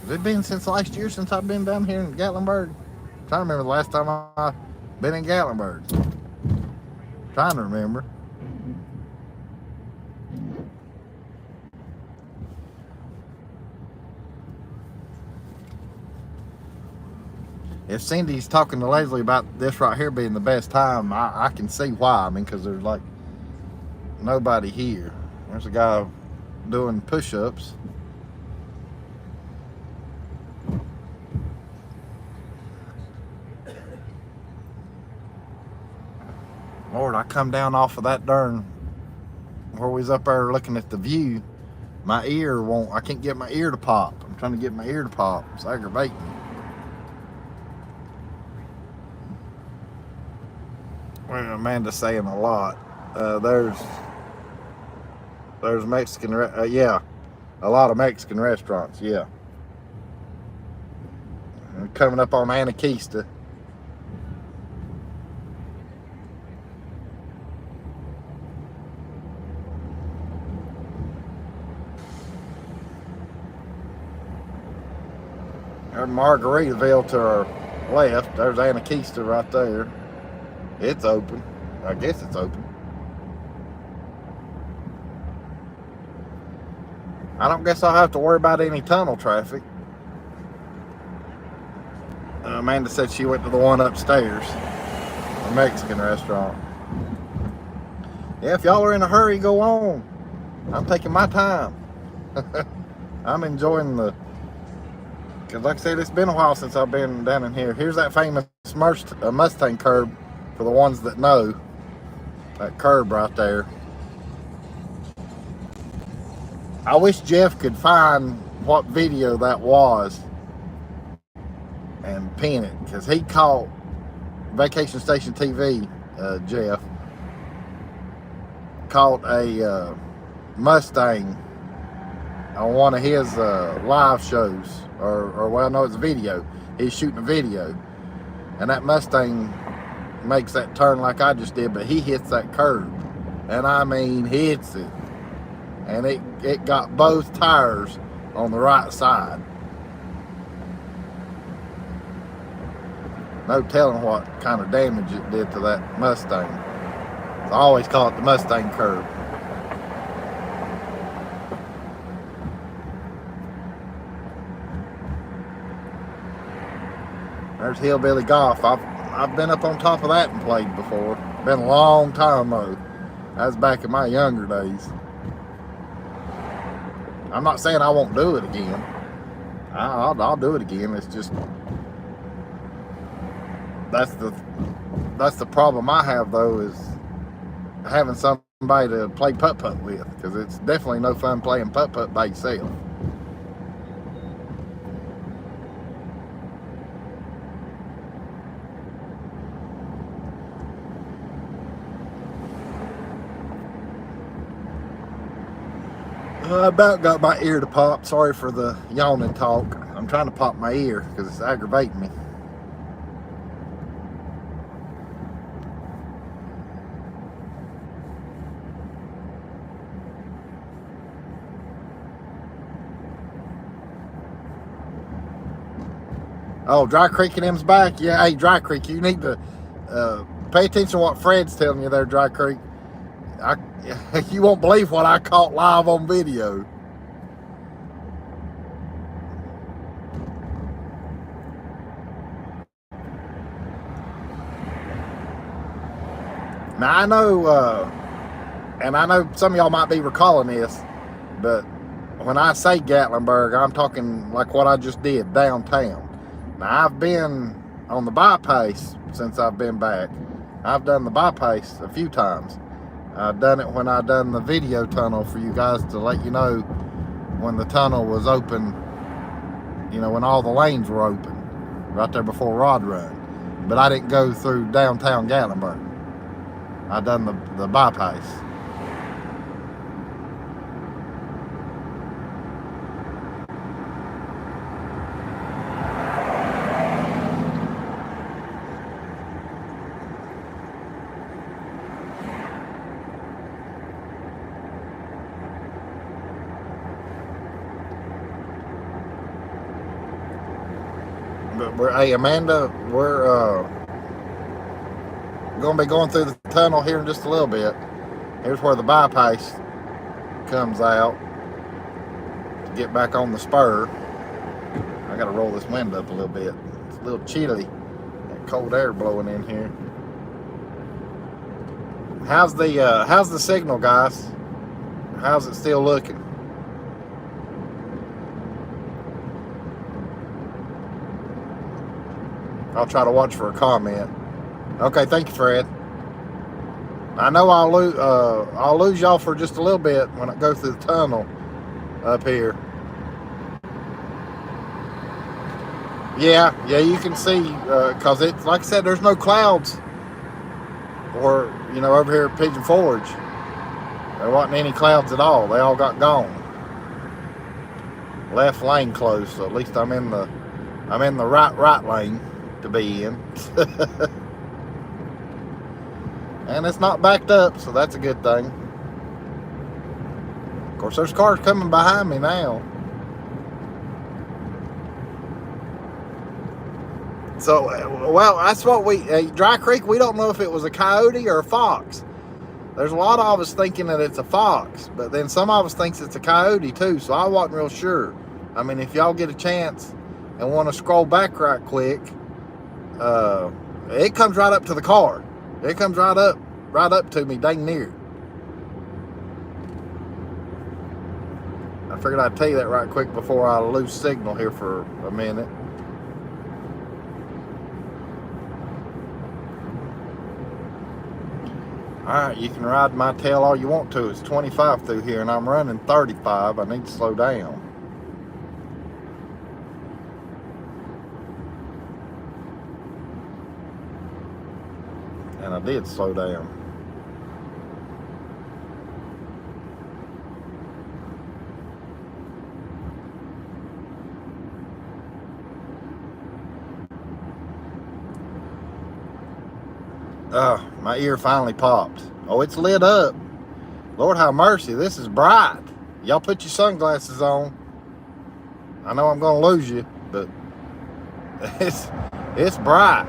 Has it been since last year since I've been down here in Gatlinburg? I'm trying to remember the last time I've been in Gatlinburg. Trying to remember. If Cindy's talking to Leslie about this right here being the best time, I can see why. I mean, because there's like nobody here. There's a guy doing push-ups. Lord, I come down off of that darn, where we was up there looking at the view, my ear won't, I can't get my ear to pop. I'm trying to get my ear to pop. It's aggravating me. Amanda's saying a lot. There's Mexican, yeah, a lot of Mexican restaurants, yeah. Coming up on Anakeesta. There's Margaritaville to our left. There's Anakeesta right there. It's open. I guess it's open. I don't guess I'll have to worry about any tunnel traffic. Amanda said she went to the one upstairs, the Mexican restaurant. Yeah, if y'all are in a hurry, go on. I'm taking my time. I'm enjoying because like I said, it's been a while since I've been down in here. Here's that famous Mustang curb, for the ones that know. That curb right there. I wish Jeff could find what video that was and pin it, because he caught Vacation Station TV, Jeff, caught a Mustang on one of his live shows, or well, no, it's a video. He's shooting a video, and that Mustang makes that turn like I just did, but he hits that curb, and I mean hits it, and it got both tires on the right side. No telling what kind of damage it did to that Mustang. So I always call it the Mustang curb. There's Hillbilly Golf. I've been up on top of that and played before. Been a long time though. That was back in my younger days. I'm not saying I won't do it again. I'll do it again. It's just that's the problem I have though, is having somebody to play putt-putt with, because it's definitely no fun playing putt-putt by yourself. I about got my ear to pop. Sorry for the yawning talk. I'm trying to pop my ear because it's aggravating me. Oh, Dry Creek and them's back. Yeah, hey, Dry Creek, you need to pay attention to what Fred's telling you there, Dry Creek. You won't believe what I caught live on video. Now I know, and I know some of y'all might be recalling this, but when I say Gatlinburg, I'm talking like what I just did downtown. Now I've been on the bypass since I've been back. I've done the bypass a few times. I've done it when I done the video tunnel for you guys to let you know when the tunnel was open, you know, when all the lanes were open, right there before Rod Run. But I didn't go through downtown Gatlinburg. I done the bypass. But hey, Amanda, we're going to be going through the tunnel here in just a little bit. Here's where the bypass comes out to get back on the spur. I got to roll this window up a little bit. It's a little chilly. That cold air blowing in here. How's the signal, guys? How's it still looking? I'll try to watch for a comment. Okay, thank you, Fred. I know I'll lose y'all for just a little bit when I go through the tunnel up here. Yeah, you can see, because it's like I said, there's no clouds. or, you know, over here at Pigeon Forge, there wasn't any clouds at all. They all got gone. Left lane closed, so at least I'm in the right lane to be in. And it's not backed up, so that's a good thing. Of course, there's cars coming behind me now. So, well, that's what Dry Creek, we don't know if it was a coyote or a fox. There's a lot of us thinking that it's a fox, but then some of us thinks it's a coyote too, so I wasn't real sure. I mean, if y'all get a chance and want to scroll back right quick, it comes right up to the car. It comes right up to me, dang near. I figured I'd tell you that right quick before I lose signal here for a minute. Alright, you can ride my tail all you want to. It's 25 through here and I'm running 35. I need to slow down. And I did slow down. My ear finally popped. Oh, it's lit up. Lord have mercy, this is bright. Y'all put your sunglasses on. I know I'm gonna lose you, but it's bright.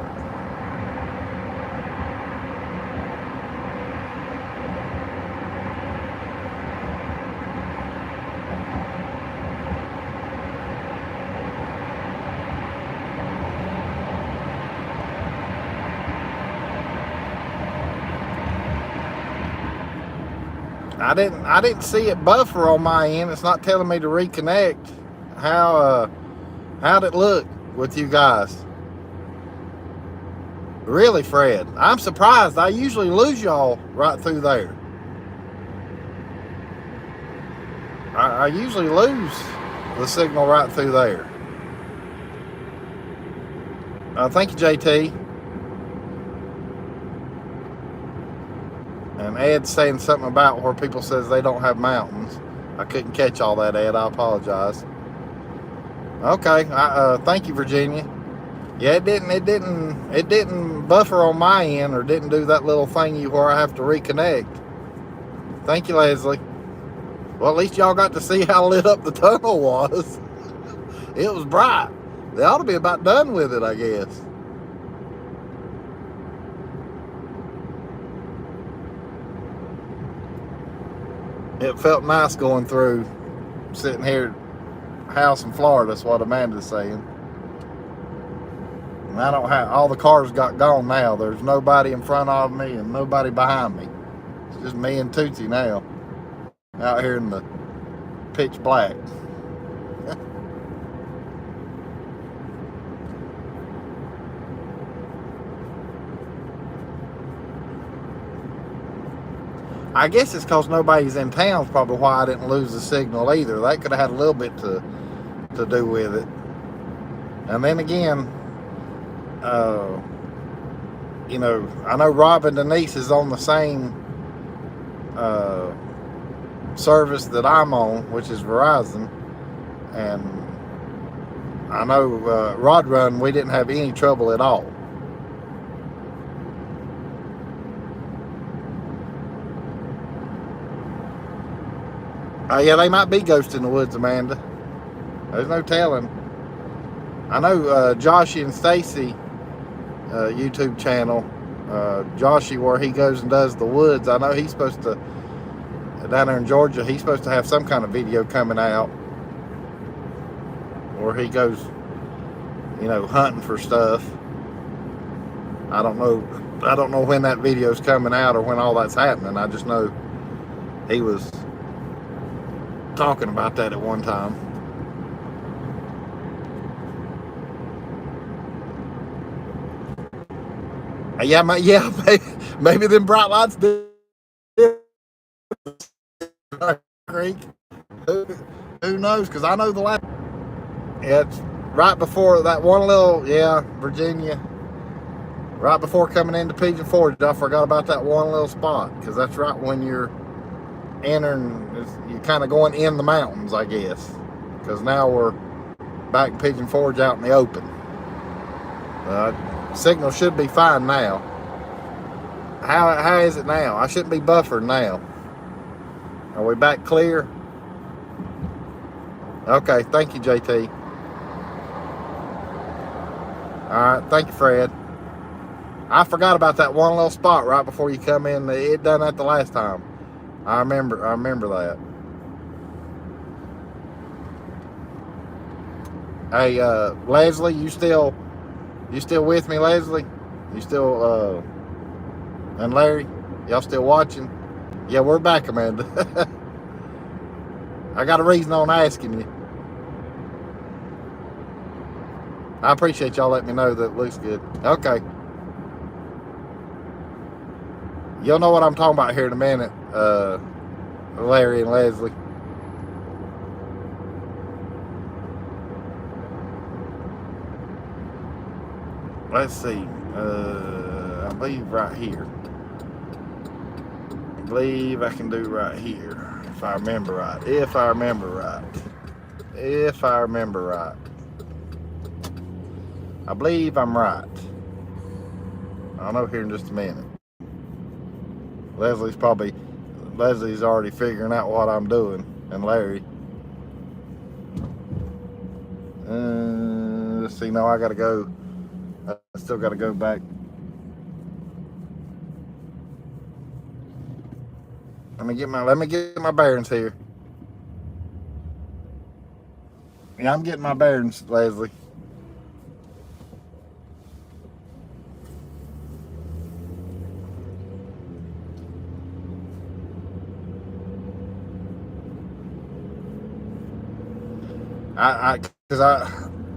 I didn't see it buffer on my end. It's not telling me to reconnect. How'd it look with you guys? Really, Fred? I'm surprised. I usually lose y'all right through there. I usually lose the signal right through there. Thank you, JT. And Ed's saying something about where people says they don't have mountains. I couldn't catch all that, Ed. I apologize. Okay. Thank you, Virginia. Yeah, it didn't buffer on my end, or didn't do that little thingy where I have to reconnect. Thank you, Leslie. Well, at least y'all got to see how lit up the tunnel was. It was bright. They ought to be about done with it, I guess. It felt nice going through, sitting here house in Florida. That's what Amanda's saying. And I don't have, all the cars got gone now. There's nobody in front of me and nobody behind me. It's just me and Tootsie now, out here in the pitch black. I guess it's because nobody's in town is probably why I didn't lose the signal either. That could have had a little bit to do with it. And then again, you know, I know Rob and Denise is on the same service that I'm on, which is Verizon. And I know Rod Run, we didn't have any trouble at all. Yeah, they might be ghosts in the woods, Amanda. There's no telling. I know Joshy and Stacy YouTube channel, Joshy, where he goes and does the woods. I know he's supposed to, down there in Georgia, he's supposed to have some kind of video coming out where he goes, you know, hunting for stuff. I don't know when that video's coming out or when all that's happening. I just know he was talking about that at one time. Yeah, maybe them bright lights did. Creek. Who knows? Because I know the last. Yeah, it's right before that one little. Yeah, Virginia. right before coming into Pigeon Forge, I forgot about that one little spot, because that's right when you're entering, you're kind of going in the mountains, I guess, because now we're back in Pigeon Forge out in the open. Signal should be fine now. How is it now? I shouldn't be buffered now. Are we back clear? Okay, thank you, JT. All right, thank you, Fred. I forgot about that one little spot right before you come in. It done that the last time. I remember that. Hey, Leslie, you still with me, Leslie? You still, and Larry, y'all still watching? Yeah, we're back, Amanda. I got a reason on asking you. I appreciate y'all letting me know that it looks good. Okay. You'll know what I'm talking about here in a minute, Larry and Leslie. Let's see. I believe right here. I believe I can do right here. If I remember right. I believe I'm right. I'll know here in just a minute. Leslie's already figuring out what I'm doing, and Larry. Let's see, now I gotta go. I still gotta go back. Let me get my bearings here. Yeah, I'm getting my bearings, Leslie.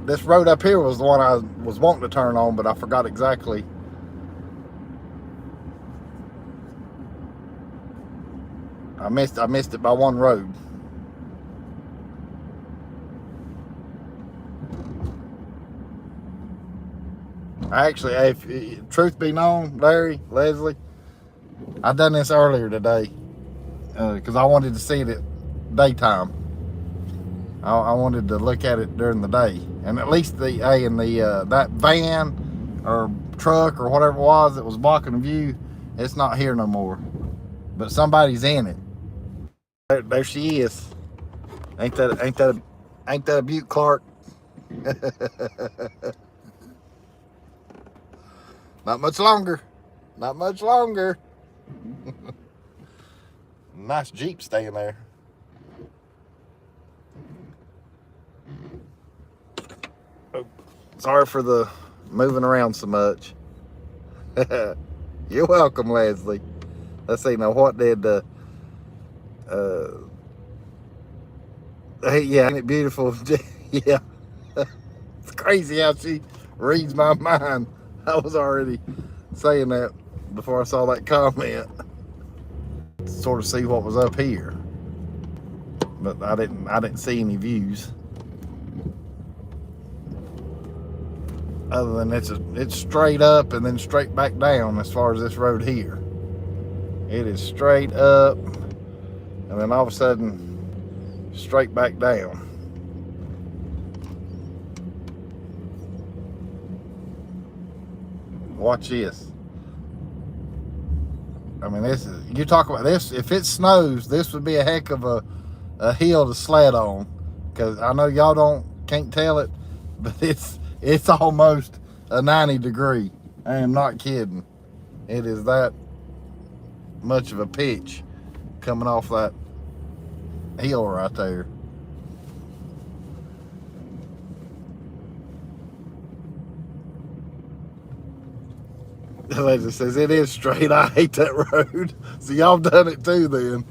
This road up here was the one I was wanting to turn on, but I forgot exactly. I missed it by one road. Actually, if truth be known, Larry, Leslie, I done this earlier today because I wanted to see it at daytime. I wanted to look at it during the day, and at least that van or truck or whatever it was that was blocking the view, it's not here no more. But somebody's in it. There she is. Ain't that a beaut, Clark? Not much longer. Nice Jeep staying there. Oh, sorry for the moving around so much. You're welcome, Leslie. Let's see now, what did hey, yeah, ain't it beautiful? Yeah. It's crazy how she reads my mind. I was already saying that before I saw that comment. Sort of see what was up here, but I didn't see any views other than it's straight up and then straight back down. As far as this road here, it is straight up and then all of a sudden straight back down. Watch this. I mean, you talk about this. If it snows, this would be a heck of a hill to sled on, because I know y'all can't tell it, but it's almost a 90 degree. I am not kidding. It is that much of a pitch coming off that hill right there. The lady says it is straight. I hate that road. So y'all done it too then.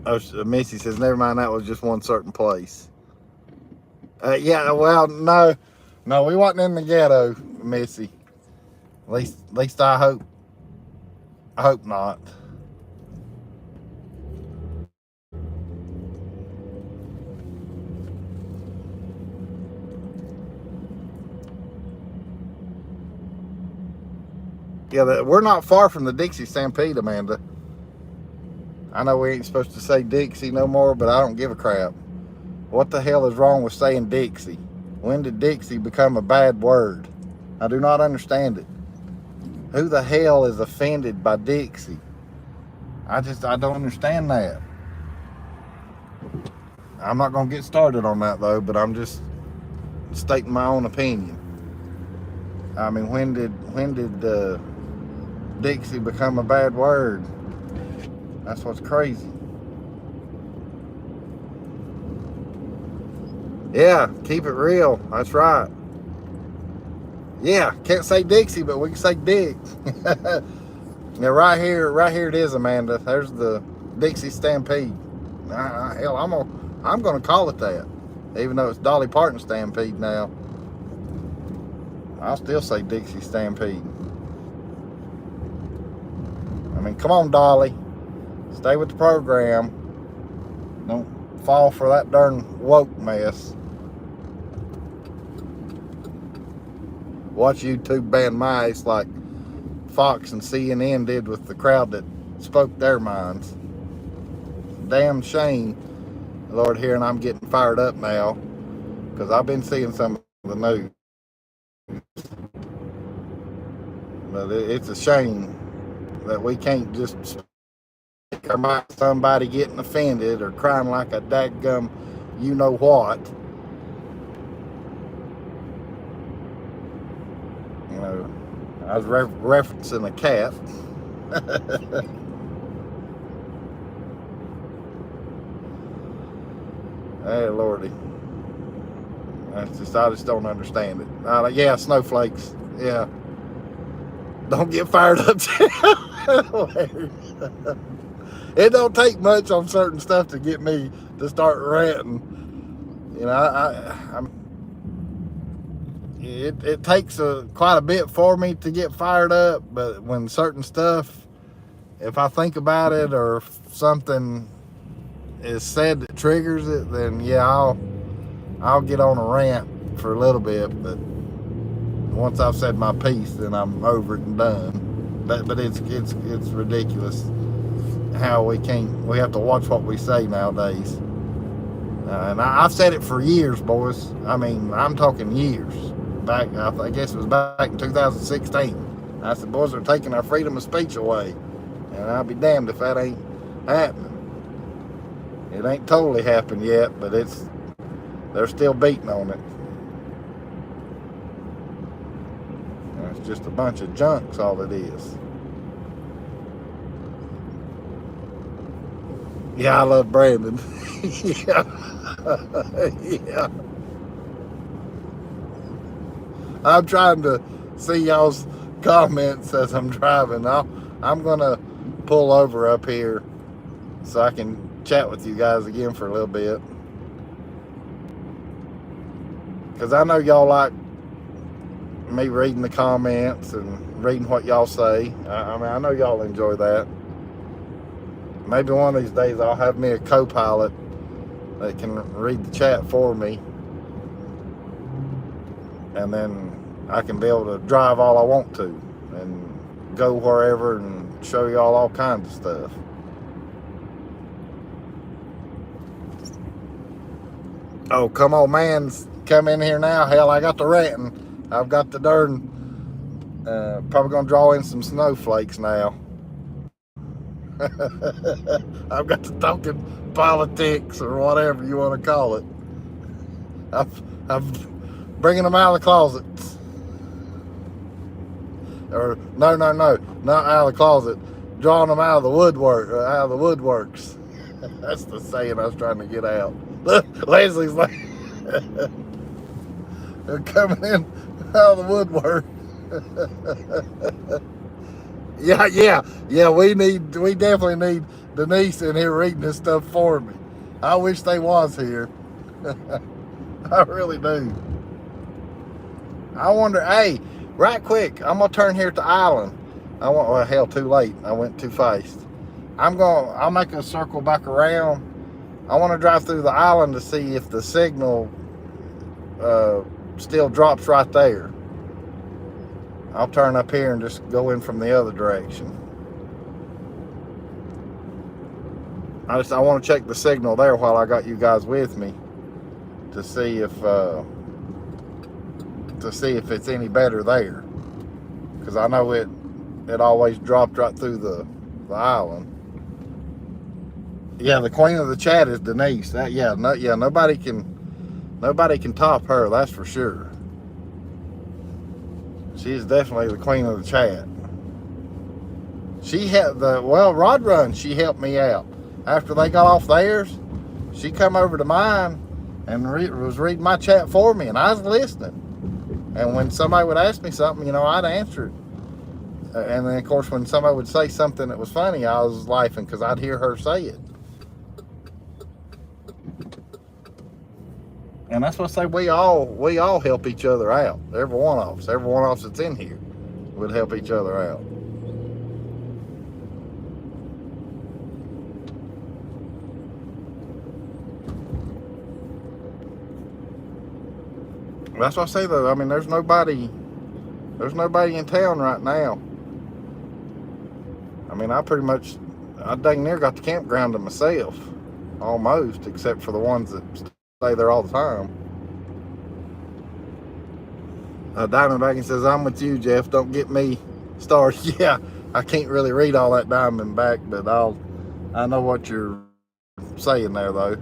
Oh, Missy says, never mind, that was just one certain place. Yeah, well, no, we wasn't in the ghetto, Missy. At least I hope not. Yeah, we're not far from the Dixie Stampede, Amanda. I know we ain't supposed to say Dixie no more, but I don't give a crap. What the hell is wrong with saying Dixie? When did Dixie become a bad word? I do not understand it. Who the hell is offended by Dixie? I don't understand that. I'm not going to get started on that, though, but I'm just stating my own opinion. I mean, when did Dixie become a bad word? That's what's crazy. Yeah, keep it real. That's right. Yeah, can't say Dixie, but we can say Dick. Now, right here it is, Amanda. There's the Dixie Stampede. Hell, I'm gonna call it that, even though it's Dolly Parton Stampede now. I'll still say Dixie Stampede. I mean, come on, Dolly, stay with the program. Don't fall for that darn woke mess. Watch YouTube ban my ass like Fox and CNN did with the crowd that spoke their minds. Damn shame, Lord, here, and I'm getting fired up now because I've been seeing some of the news. But it's a shame that we can't just speak our mind to somebody getting offended or crying like a dadgum you know what. You know, I was referencing a cat. Hey, Lordy. I just don't understand it. Yeah, snowflakes. Yeah. Don't get fired up. It don't take much on certain stuff to get me to start ranting. You know, it takes quite a bit for me to get fired up, but when certain stuff, if I think about it or if something is said that triggers it, then yeah, I'll get on a rant for a little bit, but once I've said my piece, then I'm over it and done. But it's ridiculous how we have to watch what we say nowadays. And I've said it for years, boys. I mean, I'm talking years. Back, I guess it was back in 2016. I said, boys are taking our freedom of speech away. And I'll be damned if that ain't happening. It ain't totally happened yet, but they're still beating on it. It's just a bunch of junk's all it is. Yeah, I love Brandon. Yeah. Yeah. I'm trying to see y'all's comments as I'm driving. I'm going to pull over up here so I can chat with you guys again for a little bit. Because I know y'all like me reading the comments and reading what y'all say. I mean, I know y'all enjoy that. Maybe one of these days I'll have me a co-pilot that can read the chat for me. And then I can be able to drive all I want to and go wherever and show y'all all kinds of stuff. Oh, come on, man. Come in here now. Hell, I got the ranting. I've got the darn, probably going to draw in some snowflakes now. I've got the talking politics or whatever you want to call it. I'm bringing them out of the closet. Or, no, not out of the closet. Drawing them out of the woodwork, out of the woodworks. That's the saying I was trying to get out. Look, Leslie's like, they're coming in out of the woodwork. Yeah. We definitely need Denise in here reading this stuff for me. I wish they was here. I really do. I wonder, hey, right quick, I'm gonna turn here at the island. Well, hell, too late. I went too fast. I'll make a circle back around. I want to drive through the island to see if the signal still drops right there. I'll turn up here and just go in from the other direction. I want to check the signal there while I got you guys with me to see if it's any better there, because I know it always dropped right through the island. Yeah, the queen of the chat is Denise. Nobody can top her, that's for sure. She is definitely the queen of the chat. She had Rod Run, she helped me out. After they got off theirs, she come over to mine and was reading my chat for me, and I was listening. And when somebody would ask me something, I'd answer it. And then, of course, when somebody would say something that was funny, I was laughing because I'd hear her say it. And that's what I say, we all help each other out. Every one of us that's in here would help each other out. That's what I say, though. I mean, there's nobody in town right now. I mean, I dang near got the campground to myself, almost, except for the ones that stay there all the time. Diamondback says, I'm with you, Jeff. Don't get me started. Yeah, I can't really read all that Diamondback, but I know what you're saying there, though.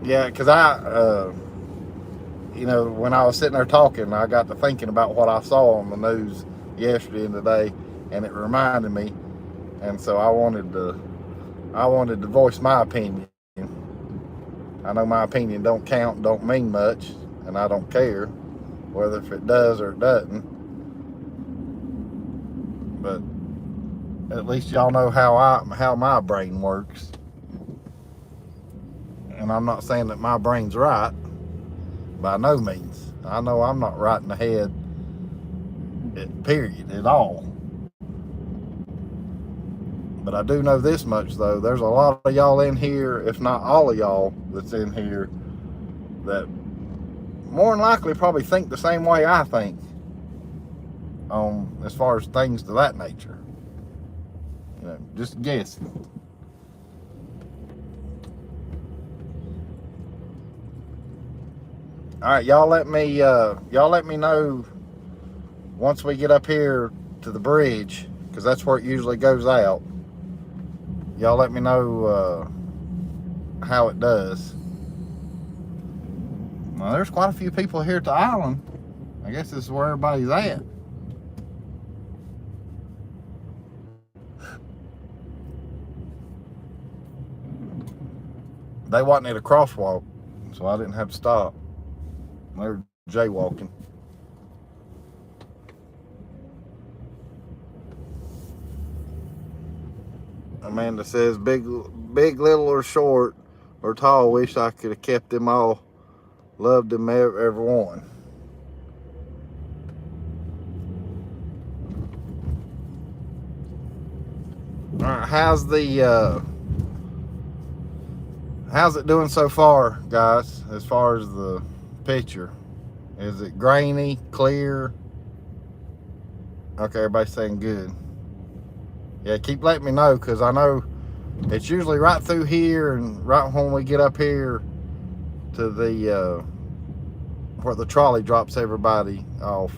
Yeah, because when I was sitting there talking, I got to thinking about what I saw on the news yesterday and today, and it reminded me, and so I wanted to voice my opinion. I know my opinion don't count, don't mean much, and I don't care whether if it does or it doesn't. But at least y'all know how my brain works. And I'm not saying that my brain's right, by no means. I know I'm not right in the head, period, at all. But I do know this much, though. There's a lot of y'all in here, if not all of y'all that's in here, that more than likely probably think the same way I think, as far as things to that nature. Just guessing. All right, y'all let me know once we get up here to the bridge, because that's where it usually goes out. Y'all let me know how it does. Well, there's quite a few people here at the island. I guess this is where everybody's at. They wasn't at a crosswalk, so I didn't have to stop. They're jaywalking. Amanda says, big, little, or short, or tall. Wish I could have kept them all. Loved them, everyone. All right, how's it doing so far, guys? As far as the picture, is it grainy, clear? Okay, everybody's saying good. Yeah, keep letting me know, because I know it's usually right through here, and right when we get up here to the where the trolley drops everybody off,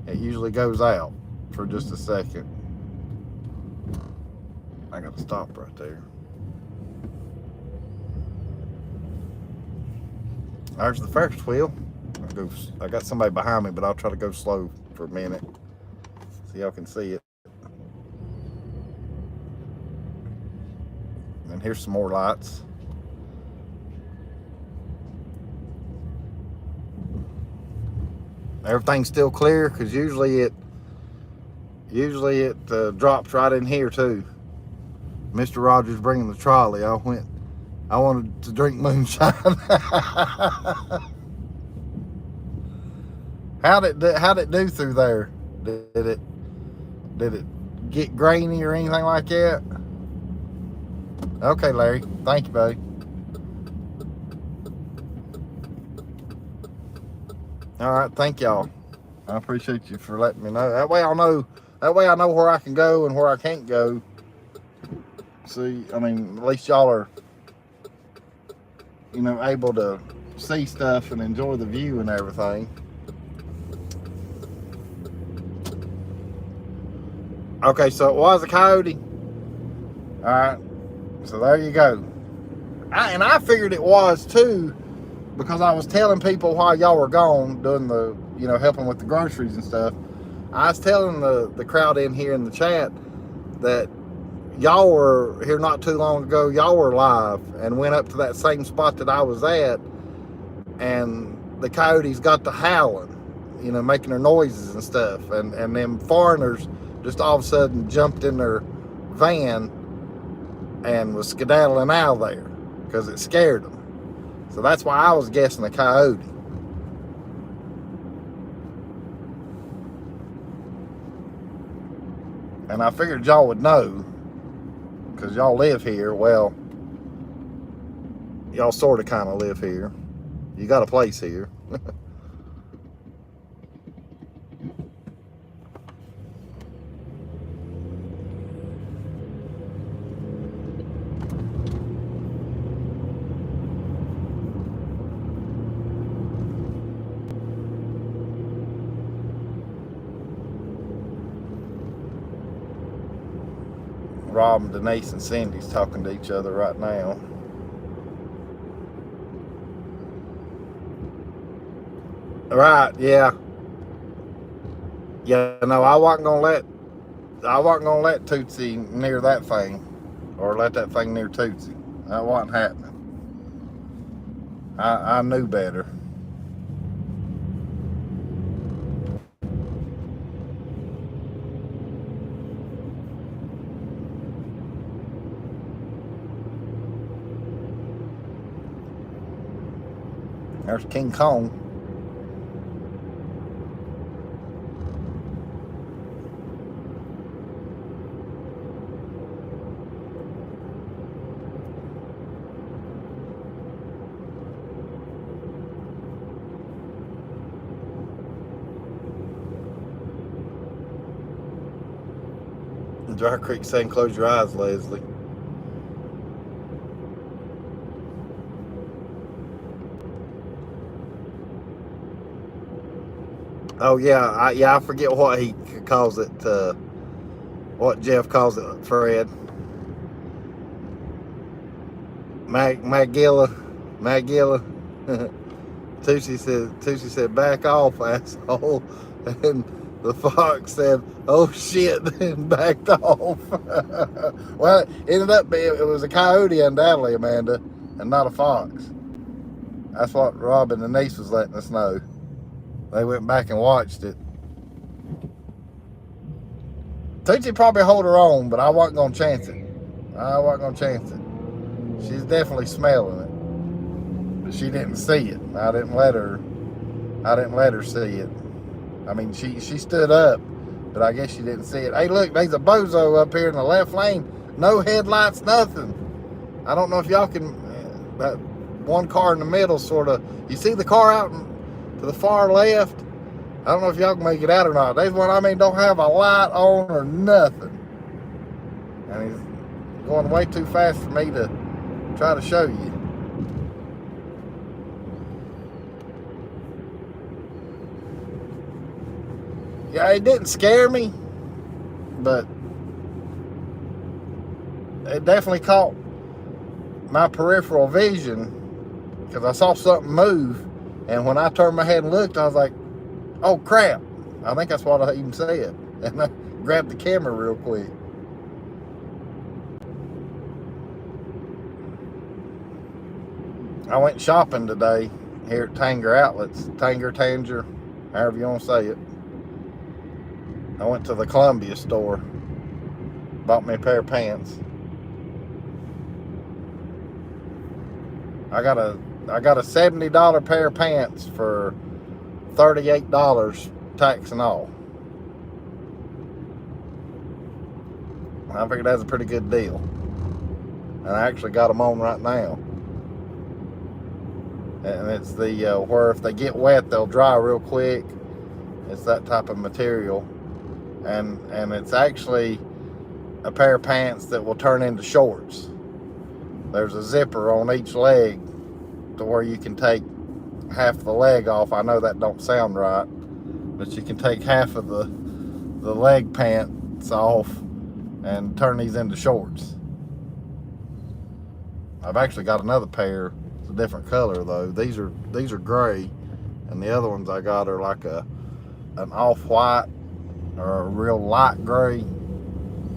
it usually goes out for just a second. I gotta stop right there. There's the Ferris wheel. I got somebody behind me, but I'll try to go slow for a minute so y'all can see it. And here's some more lights. Everything's still clear, because usually it drops right in here too. Mr. Rogers bringing the trolley. I wanted to drink moonshine. How'd it do through there? Did it get grainy or anything like that? Okay, Larry. Thank you, buddy. All right, thank y'all. I appreciate you for letting me know. That way I'll know. That way I know where I can go and where I can't go. See, I mean, at least y'all are, able to see stuff and enjoy the view and everything. Okay, so it was a coyote. All right, so there you go. I figured it was too, because I was telling people while y'all were gone doing the, helping with the groceries and stuff. I was telling the crowd in here in the chat that y'all were here not too long ago. Y'all were live and went up to that same spot that I was at, and the coyotes got to howling, making their noises and stuff, and them foreigners just all of a sudden jumped in their van and was skedaddling out of there because it scared them. So that's why I was guessing a coyote. And I figured y'all would know because y'all live here. Well, y'all sort of kind of live here. You got a place here. Rob and Denise and Cindy's talking to each other right now. Right, yeah. Yeah, no, I wasn't gonna let Tootsie near that thing, or let that thing near Tootsie. That wasn't happening. I knew better. There's King Kong. Dry Creek saying, close your eyes, Leslie. Oh yeah, I forget what he calls it. What Jeff calls it, Fred. Magilla. Tootsie said, back off, asshole. And the fox said, oh shit, and backed off. Well, it ended up being, it was a coyote undoubtedly, Amanda, and not a fox. That's what Rob and Denise was letting us know. They went back and watched it. Tootsie probably hold her own, but I wasn't going to chance it. She's definitely smelling it. But she didn't see it. I didn't let her see it. I mean, she stood up, but I guess she didn't see it. Hey, look, there's a bozo up here in the left lane. No headlights, nothing. I don't know if y'all can, that one car in the middle sort of, you see the car out to the far left? I don't know if y'all can make it out or not. There's one, don't have a light on or nothing. And he's going way too fast for me to try to show you. Yeah, it didn't scare me, but it definitely caught my peripheral vision because I saw something move, and when I turned my head and looked, I was like, oh crap. I think that's what I even said. And I grabbed the camera real quick. I went shopping today here at Tanger Outlets. Tanger, however you want to say it. I went to the Columbia store. Bought me a pair of pants. I got a $70 pair of pants for $38 tax and all. I figured that's a pretty good deal. And I actually got them on right now. and it's the where if they get wet, they'll dry real quick. It's that type of material, and it's actually a pair of pants that will turn into shorts. There's a zipper on each leg to where you can take half the leg off. I know that don't sound right, but you can take half of the leg pants off and turn these into shorts. I've actually got another pair. It's a different color though. These are gray, and the other ones I got are like an off-white or a real light gray,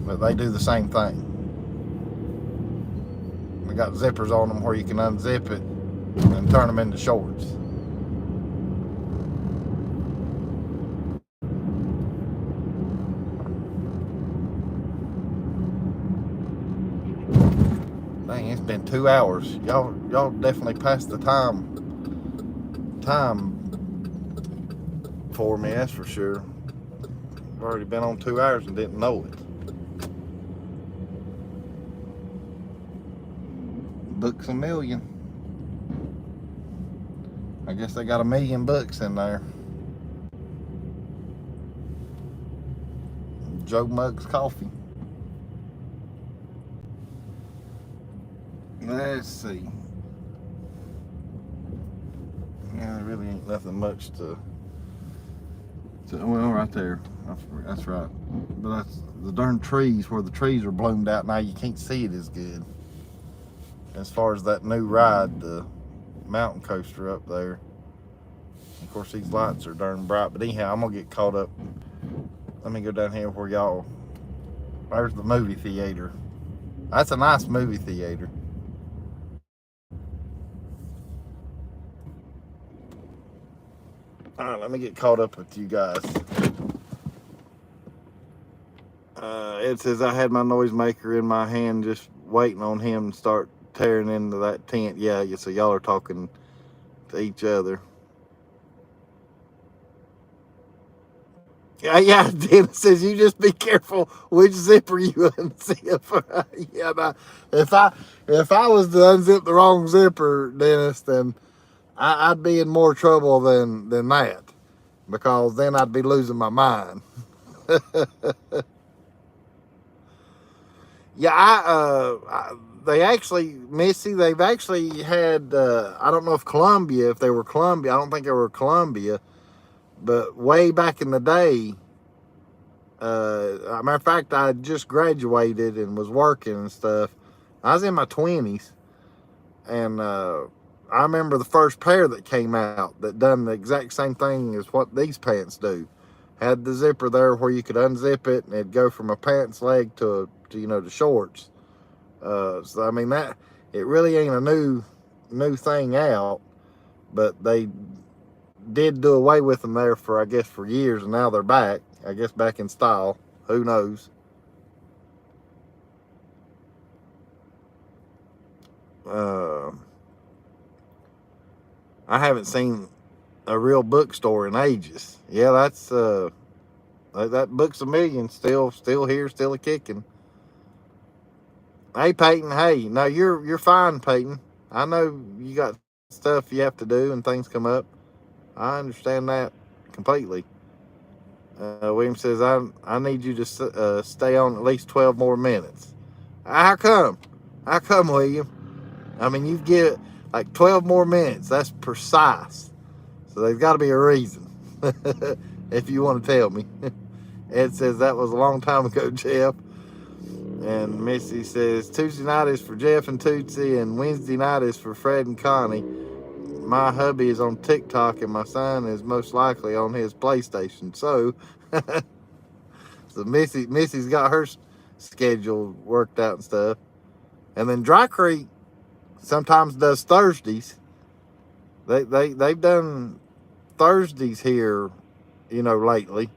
but they do the same thing. They got zippers on them where you can unzip it and turn them into shorts. Dang, it's been 2 hours. Y'all definitely passed the time for me, that's for sure. I've already been on 2 hours and didn't know it. Books a million. I guess they got 1,000,000 books in there. Joe Muggs Coffee. Let's see. Yeah, there really ain't nothing much to well, right there. That's right. But that's the darn trees, where the trees are bloomed out now. You can't see it as good. As far as that new ride, the mountain coaster up there. Of course, these lights are darn bright. But anyhow, I'm gonna get caught up. Let me go down here where y'all. There's the movie theater. That's a nice movie theater. All right, let me get caught up with you guys. It says I had my noisemaker in my hand, just waiting on him to start tearing into that tent. Yeah, so y'all are talking to each other. Yeah. Dennis says you just be careful which zipper you unzip. Yeah, nah, if I was to unzip the wrong zipper, Dennis, then I'd be in more trouble than that, because then I'd be losing my mind. Yeah, they actually, Missy, they've actually had, I don't know if they were Columbia, I don't think they were Columbia, but way back in the day, matter of fact, I just graduated and was working and stuff. I was in my 20s, and I remember the first pair that came out that done the exact same thing as what these pants do. Had the zipper there where you could unzip it, and it'd go from a pants leg to the shorts. So I mean, that it really ain't a new thing out, but they did do away with them there for, I guess, for years, and now they're back. I guess back in style. Who knows? I haven't seen a real bookstore in ages. Yeah, that's that Books a Million still here, still a kicking. Hey Peyton, hey, no, you're fine, Peyton. I know you got stuff you have to do and things come up. I understand that completely. William says I need you to stay on at least 12 more minutes. How come? How come, William? I mean, you've given like 12 more minutes. That's precise. So there's got to be a reason. If you want to tell me. Ed says that was a long time ago, Jeff. And Missy says Tuesday night is for Jeff and Tootsie, and Wednesday night is for Fred and Connie. My hubby is on TikTok, and my son is most likely on his PlayStation. So, so Missy's got her schedule worked out and stuff. And then Dry Creek sometimes does Thursdays. They've done Thursdays here, lately.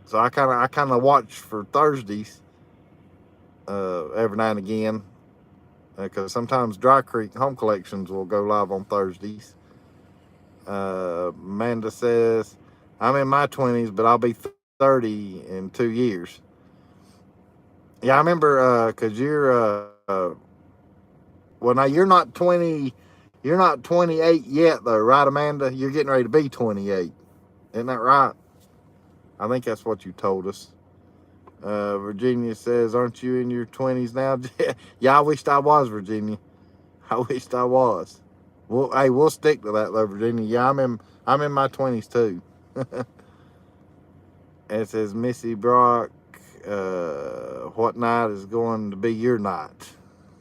So I kind of watch for Thursdays every now and again, because sometimes Dry Creek Home Collections will go live on Thursdays. Amanda says, I'm in my 20s, but I'll be 30 in 2 years. Yeah, I remember, because you're, Well, now you're not 20. You're not 28 yet, though, right, Amanda? You're getting ready to be 28. Isn't that right? I think that's what you told us. Virginia says, "Aren't you in your 20s now?" Yeah, I wished I was, Virginia. I wished I was. Well, hey, we'll stick to that, though, Virginia. Yeah, I'm in my 20s too. And it says, Missy Brock, what night is going to be your night?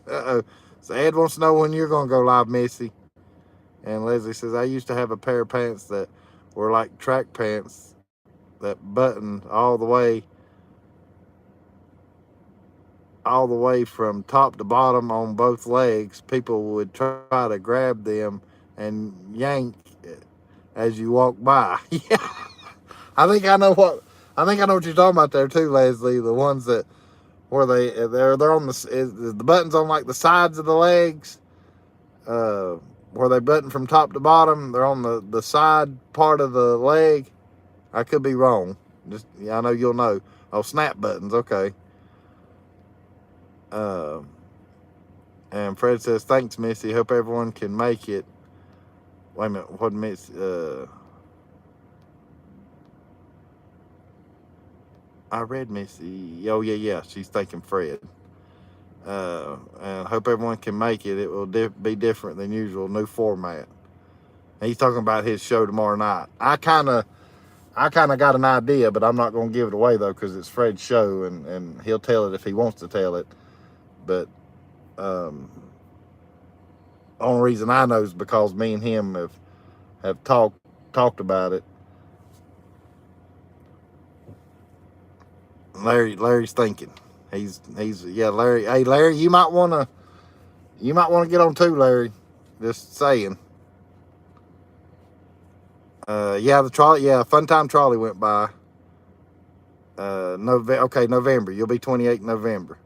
So Ed wants to know when you're going to go live, Missy. And Leslie says, I used to have a pair of pants that were like track pants that buttoned all the way from top to bottom on both legs. People would try to grab them and yank as you walk by. Yeah, I think I know what you're talking about there too, Leslie. The ones that where they're on the buttons on like the sides of the legs, where they button from top to bottom. They're on the side part of the leg. I could be wrong. Just I know you'll know. Oh, snap buttons. Okay. And Fred says, thanks, Missy. Hope everyone can make it. Wait a minute. What Miss? I read Missy. Oh, yeah. She's thanking Fred. And hope everyone can make it. It will be different than usual. New format. And he's talking about his show tomorrow night. I kind of got an idea, but I'm not going to give it away, though, because it's Fred's show, and he'll tell it if he wants to tell it. But only reason I know is because me and him have talked about it. Larry's thinking. He's yeah, Larry. Hey, Larry, you might wanna get on too, Larry. Just saying. Yeah, the trolley. Yeah, Fun Time Trolley went by. November. You'll be 28 in November.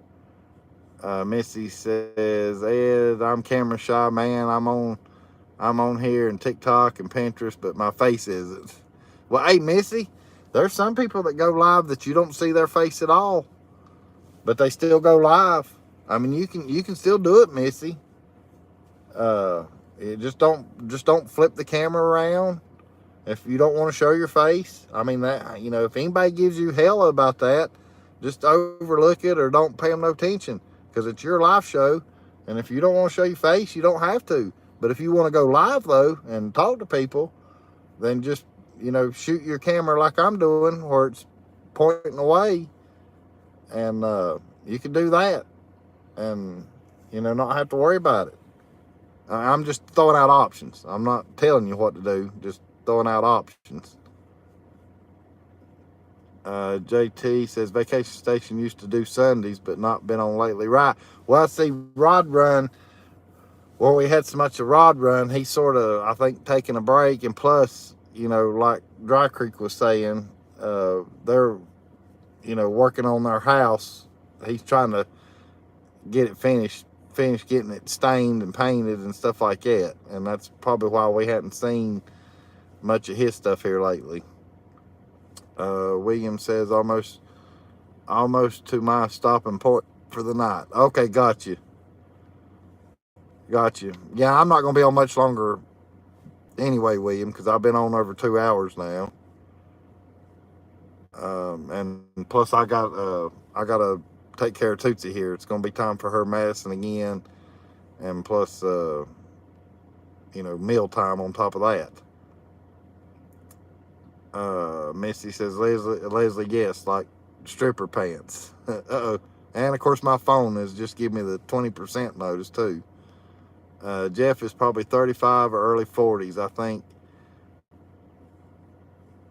Missy says, Ed, I'm camera shy, man. I'm on here and TikTok and Pinterest, but my face isn't. Well, hey, Missy, there's some people that go live that you don't see their face at all, but they still go live. I mean, you can still do it, Missy. Just don't flip the camera around if you don't want to show your face. I mean, that, if anybody gives you hell about that, just overlook it or don't pay them no attention, because it's your live show, and if you don't want to show your face, you don't have to. But if you want to go live though and talk to people, then just shoot your camera like I'm doing, where it's pointing away, and you can do that, and not have to worry about it. I'm just throwing out options. I'm not telling you what to do, just throwing out options. JT says Vacation Station used to do Sundays, but not been on lately. Right. Well, I see Rod Run, where we had so much of Rod Run, he's sort of, I think, taking a break. And plus, like Dry Creek was saying, they're, working on their house. He's trying to get it finished getting it stained and painted and stuff like that. And that's probably why we hadn't seen much of his stuff here lately. William says almost to my stopping point for the night. Okay, got you. Yeah, I'm not going to be on much longer anyway, William, because I've been on over 2 hours now. And plus I got to take care of Tootsie here. It's going to be time for her medicine again, and plus meal time on top of that. Missy says, Leslie, yes, like stripper pants. Uh-oh. And of course my phone has just given me the 20% notice too. Jeff is probably 35 or early 40s, I think.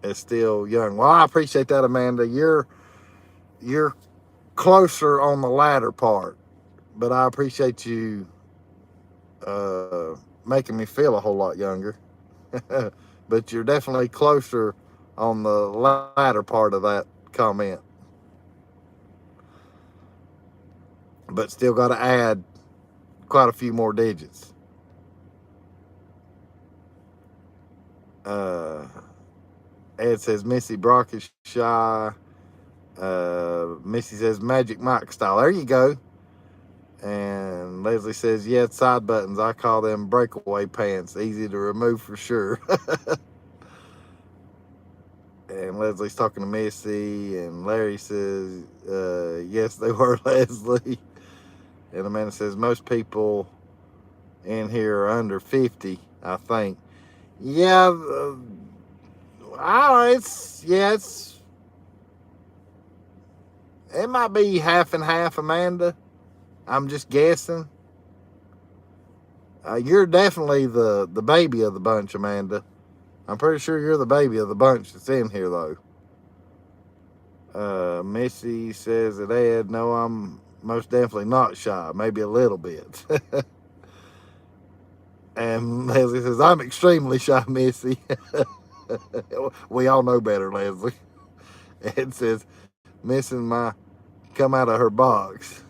Is still young. Well, I appreciate that, Amanda. You're closer on the latter part, but I appreciate you making me feel a whole lot younger. But you're definitely closer on the latter part of that comment. But still got to add quite a few more digits. Ed says Missy Brock is shy. Missy says Magic Mike style. There you go. And Leslie says, yeah, side buttons. I call them breakaway pants. Easy to remove for sure. And Leslie's talking to Missy, and Larry says, yes, they were, Leslie. And Amanda says, most people in here are under 50, I think. Yeah, it might be half and half, Amanda. I'm just guessing. You're definitely the baby of the bunch, Amanda. I'm pretty sure you're the baby of the bunch that's in here, though. Missy says that Ed, no, I'm most definitely not shy. Maybe a little bit. And Leslie says, I'm extremely shy, Missy. We all know better, Leslie. Ed says, missing my come out of her box.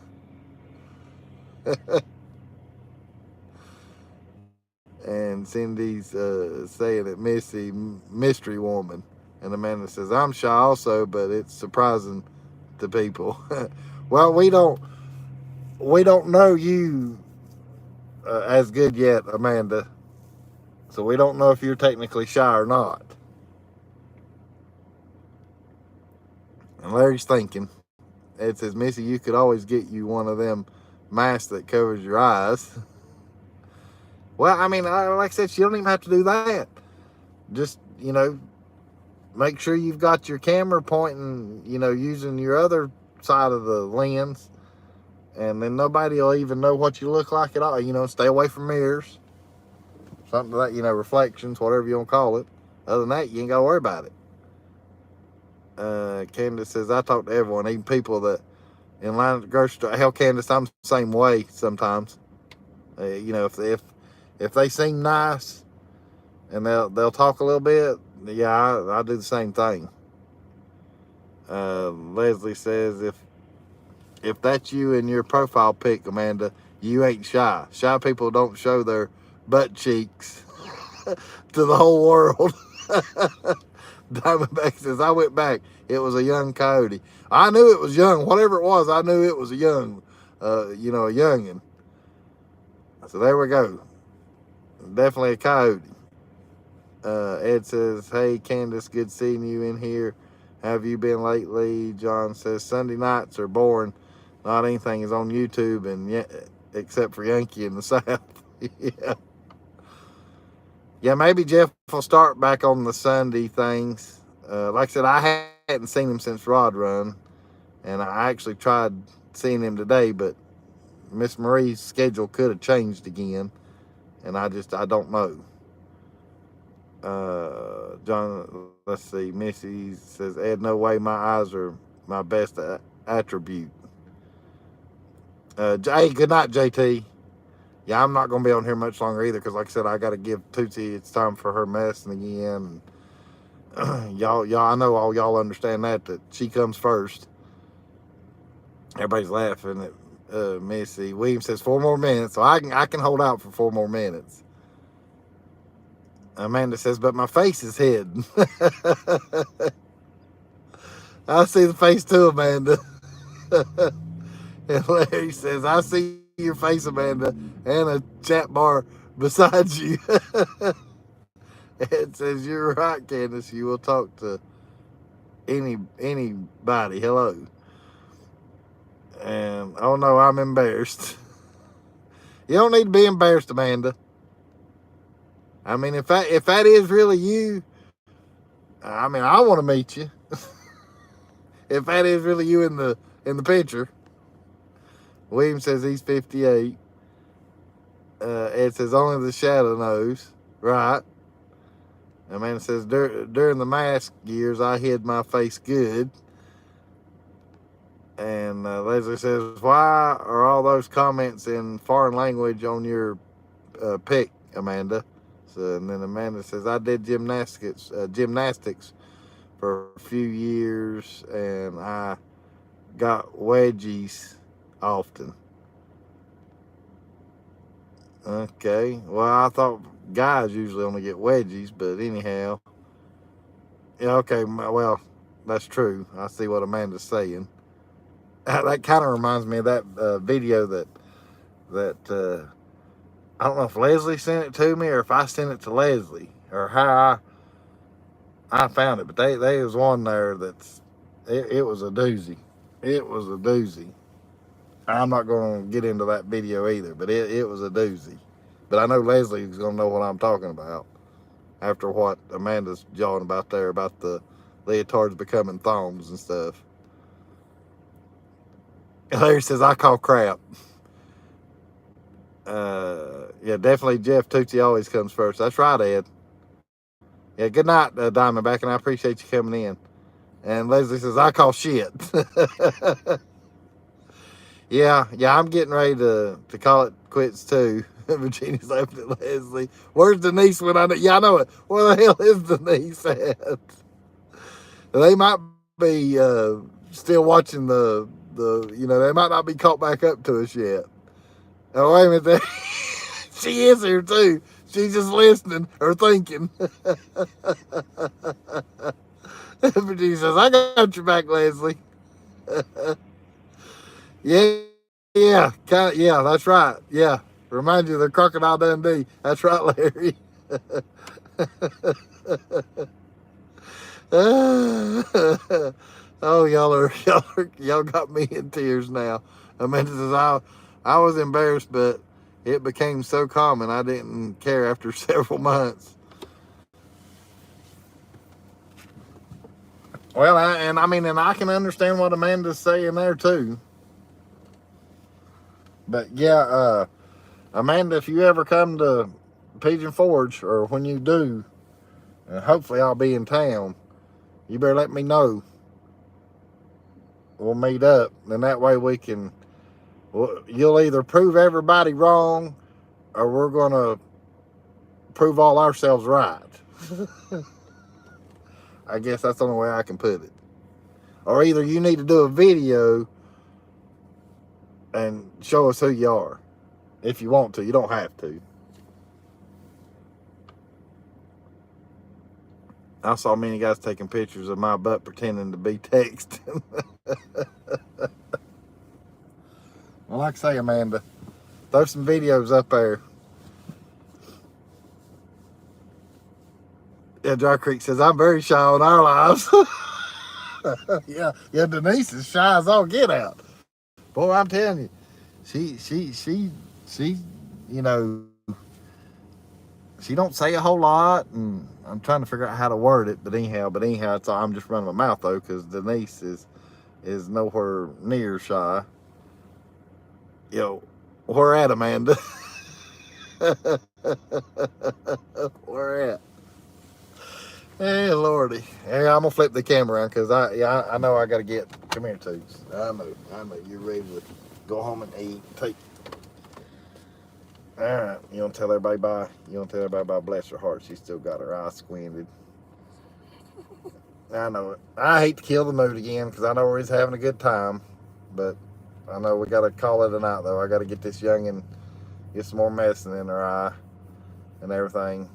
And Cindy's saying that Missy, mystery woman. And Amanda says, I'm shy also, but it's surprising to people. Well, we don't know you as good yet, Amanda. So we don't know if you're technically shy or not. And Larry's thinking. Ed says, Missy, you could always get you one of them masks that covers your eyes. Well, I mean, like I said, you don't even have to do that. Just, make sure you've got your camera pointing, using your other side of the lens. And then nobody will even know what you look like at all. Stay away from mirrors. Something like, reflections, whatever you want to call it. Other than that, you ain't got to worry about it. Candace says, I talk to everyone, even people that in line at the grocery store. Hell, Candace, I'm the same way sometimes. If they seem nice and they'll talk a little bit, yeah, I do the same thing. Leslie says, if that's you in your profile pic, Amanda, you ain't shy. Shy people don't show their butt cheeks to the whole world. Diamondback says, I went back. It was a young coyote. I knew it was young. Whatever it was, I knew it was a young, a youngin'. So there we go. Definitely a coyote. Ed says, hey, Candace, good seeing you in here. Have you been lately? John says, Sunday nights are boring. Not anything is on YouTube, and yet, except for Yankee in the South. Yeah. Yeah, maybe Jeff will start back on the Sunday things. Like I said, I hadn't seen him since Rod Run, and I actually tried seeing him today, but Miss Marie's schedule could have changed again, and I don't know. John, let's see, Missy says, Ed, no way, my eyes are my best attribute. Hey, good night, JT. Yeah, I'm not going to be on here much longer either, because like I said, I got to give Tootsie, it's time for her messing again. Y'all, I know all y'all understand that she comes first. Everybody's laughing at Missy. William says 4 more minutes, so I can hold out for 4 more minutes. Amanda says, but my face is hidden. I see the face too, Amanda. And Larry says, I see your face, Amanda, and a chat bar beside you. It says, you're right, Candace. You will talk to anybody. Hello. And, oh no, I'm embarrassed. You don't need to be embarrassed, Amanda. I mean, if that is really you, I mean, I want to meet you. If that is really you in the picture. William says he's 58. Ed says only the shadow knows. Right. Amanda says during the mask years, I hid my face good. And Leslie says, why are all those comments in foreign language on your pic, Amanda? So, and then Amanda says, I did gymnastics for a few years, and I got wedgies often. Okay, well, I thought guys usually only get wedgies, but anyhow. Yeah, okay, well, that's true. I see what Amanda's saying. That kind of reminds me of that video that that I don't know if Leslie sent it to me or if I sent it to Leslie or how I found it, but they was one there that's it was a doozy. It was a doozy. I'm not going to get into that video either, but it was a doozy. But I know Leslie's going to know what I'm talking about after what Amanda's jawing about there about the leotards becoming thongs and stuff. And Larry says, I call crap. Yeah, definitely Jeff Tootsie always comes first. That's right, Ed. Yeah, good night, Diamondback, and I appreciate you coming in. And Leslie says, I call shit. yeah, I'm getting ready to call it quits too. Virginia's laughing at Leslie. Where's Denise when I know? Yeah, I know it. Where the hell is Denise at? They might be still watching the they might not be caught back up to us yet. Oh, wait a minute. She is here too. She's just listening or thinking. Virginia says, I got your back, Leslie. Yeah, yeah, that's right. Yeah. Remind you of the Crocodile Dundee. That's right, Larry. Oh, y'all got me in tears now. Amanda says, I was embarrassed, but it became so common I didn't care after several months. Well, and I can understand what Amanda's saying there too. But yeah, Amanda, if you ever come to Pigeon Forge, or when you do, and hopefully I'll be in town, you better let me know. We'll meet up, and that way we can. You'll either prove everybody wrong, or we're gonna prove all ourselves right. I guess that's the only way I can put it. Or either you need to do a video and show us who you are. If you want to, you don't have to. I saw many guys taking pictures of my butt pretending to be texting. Well, like I say, Amanda, throw some videos up there. Yeah, Dry Creek says, I'm very shy on our lives. yeah, Denise is shy as all get out. Boy, I'm telling you, she, you know, she don't say a whole lot, and I'm trying to figure out how to word it, but anyhow, it's I'm just running my mouth though, because Denise is nowhere near shy. Yo, where at, Amanda? Where at? Hey, Lordy. Hey, I'm gonna flip the camera around because I know I gotta get. Come here, Toots. I know. You're ready to go home and eat. All right. You don't tell everybody bye. You don't tell everybody bye. Bless her heart. She's still got her eyes squinted. I know it. I hate to kill the mood again because I know we're just having a good time, but I know we gotta call it a night though. I gotta get this youngin', get some more medicine in her eye and everything.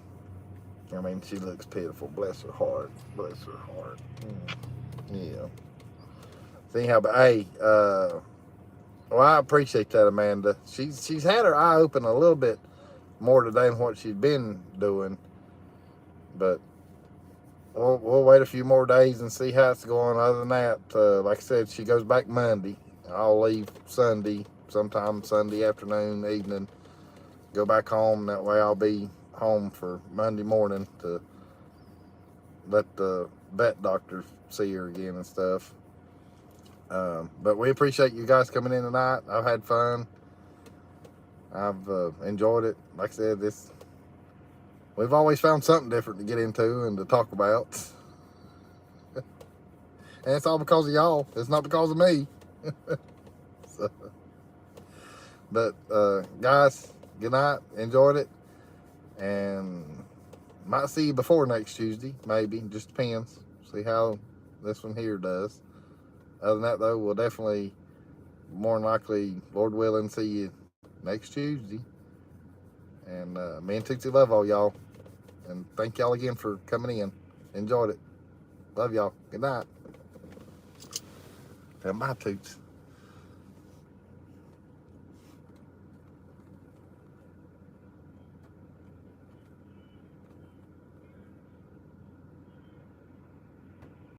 I mean, she looks pitiful. Bless her heart. Bless her heart. Yeah. See how, but hey, well, I appreciate that, Amanda. She's had her eye open a little bit more today than what she's been doing, but we'll wait a few more days and see how it's going. Other than that, like I said, she goes back Monday. I'll leave Sunday, sometime Sunday afternoon, evening, go back home. That way I'll be home for Monday morning to let the vet doctor see her again and stuff. But we appreciate you guys coming in tonight. I've had fun. I've enjoyed it. Like I said, we've always found something different to get into and to talk about. And it's all because of y'all. It's not because of me. So, but guys, good night. Enjoyed it. And might see you before next Tuesday, maybe. Just depends. See how this one here does. Other than that, though, we'll definitely, more than likely, Lord willing, see you next Tuesday. And me and Tootsie love all y'all. And thank y'all again for coming in. Enjoyed it. Love y'all. Good night. Tell my Toots.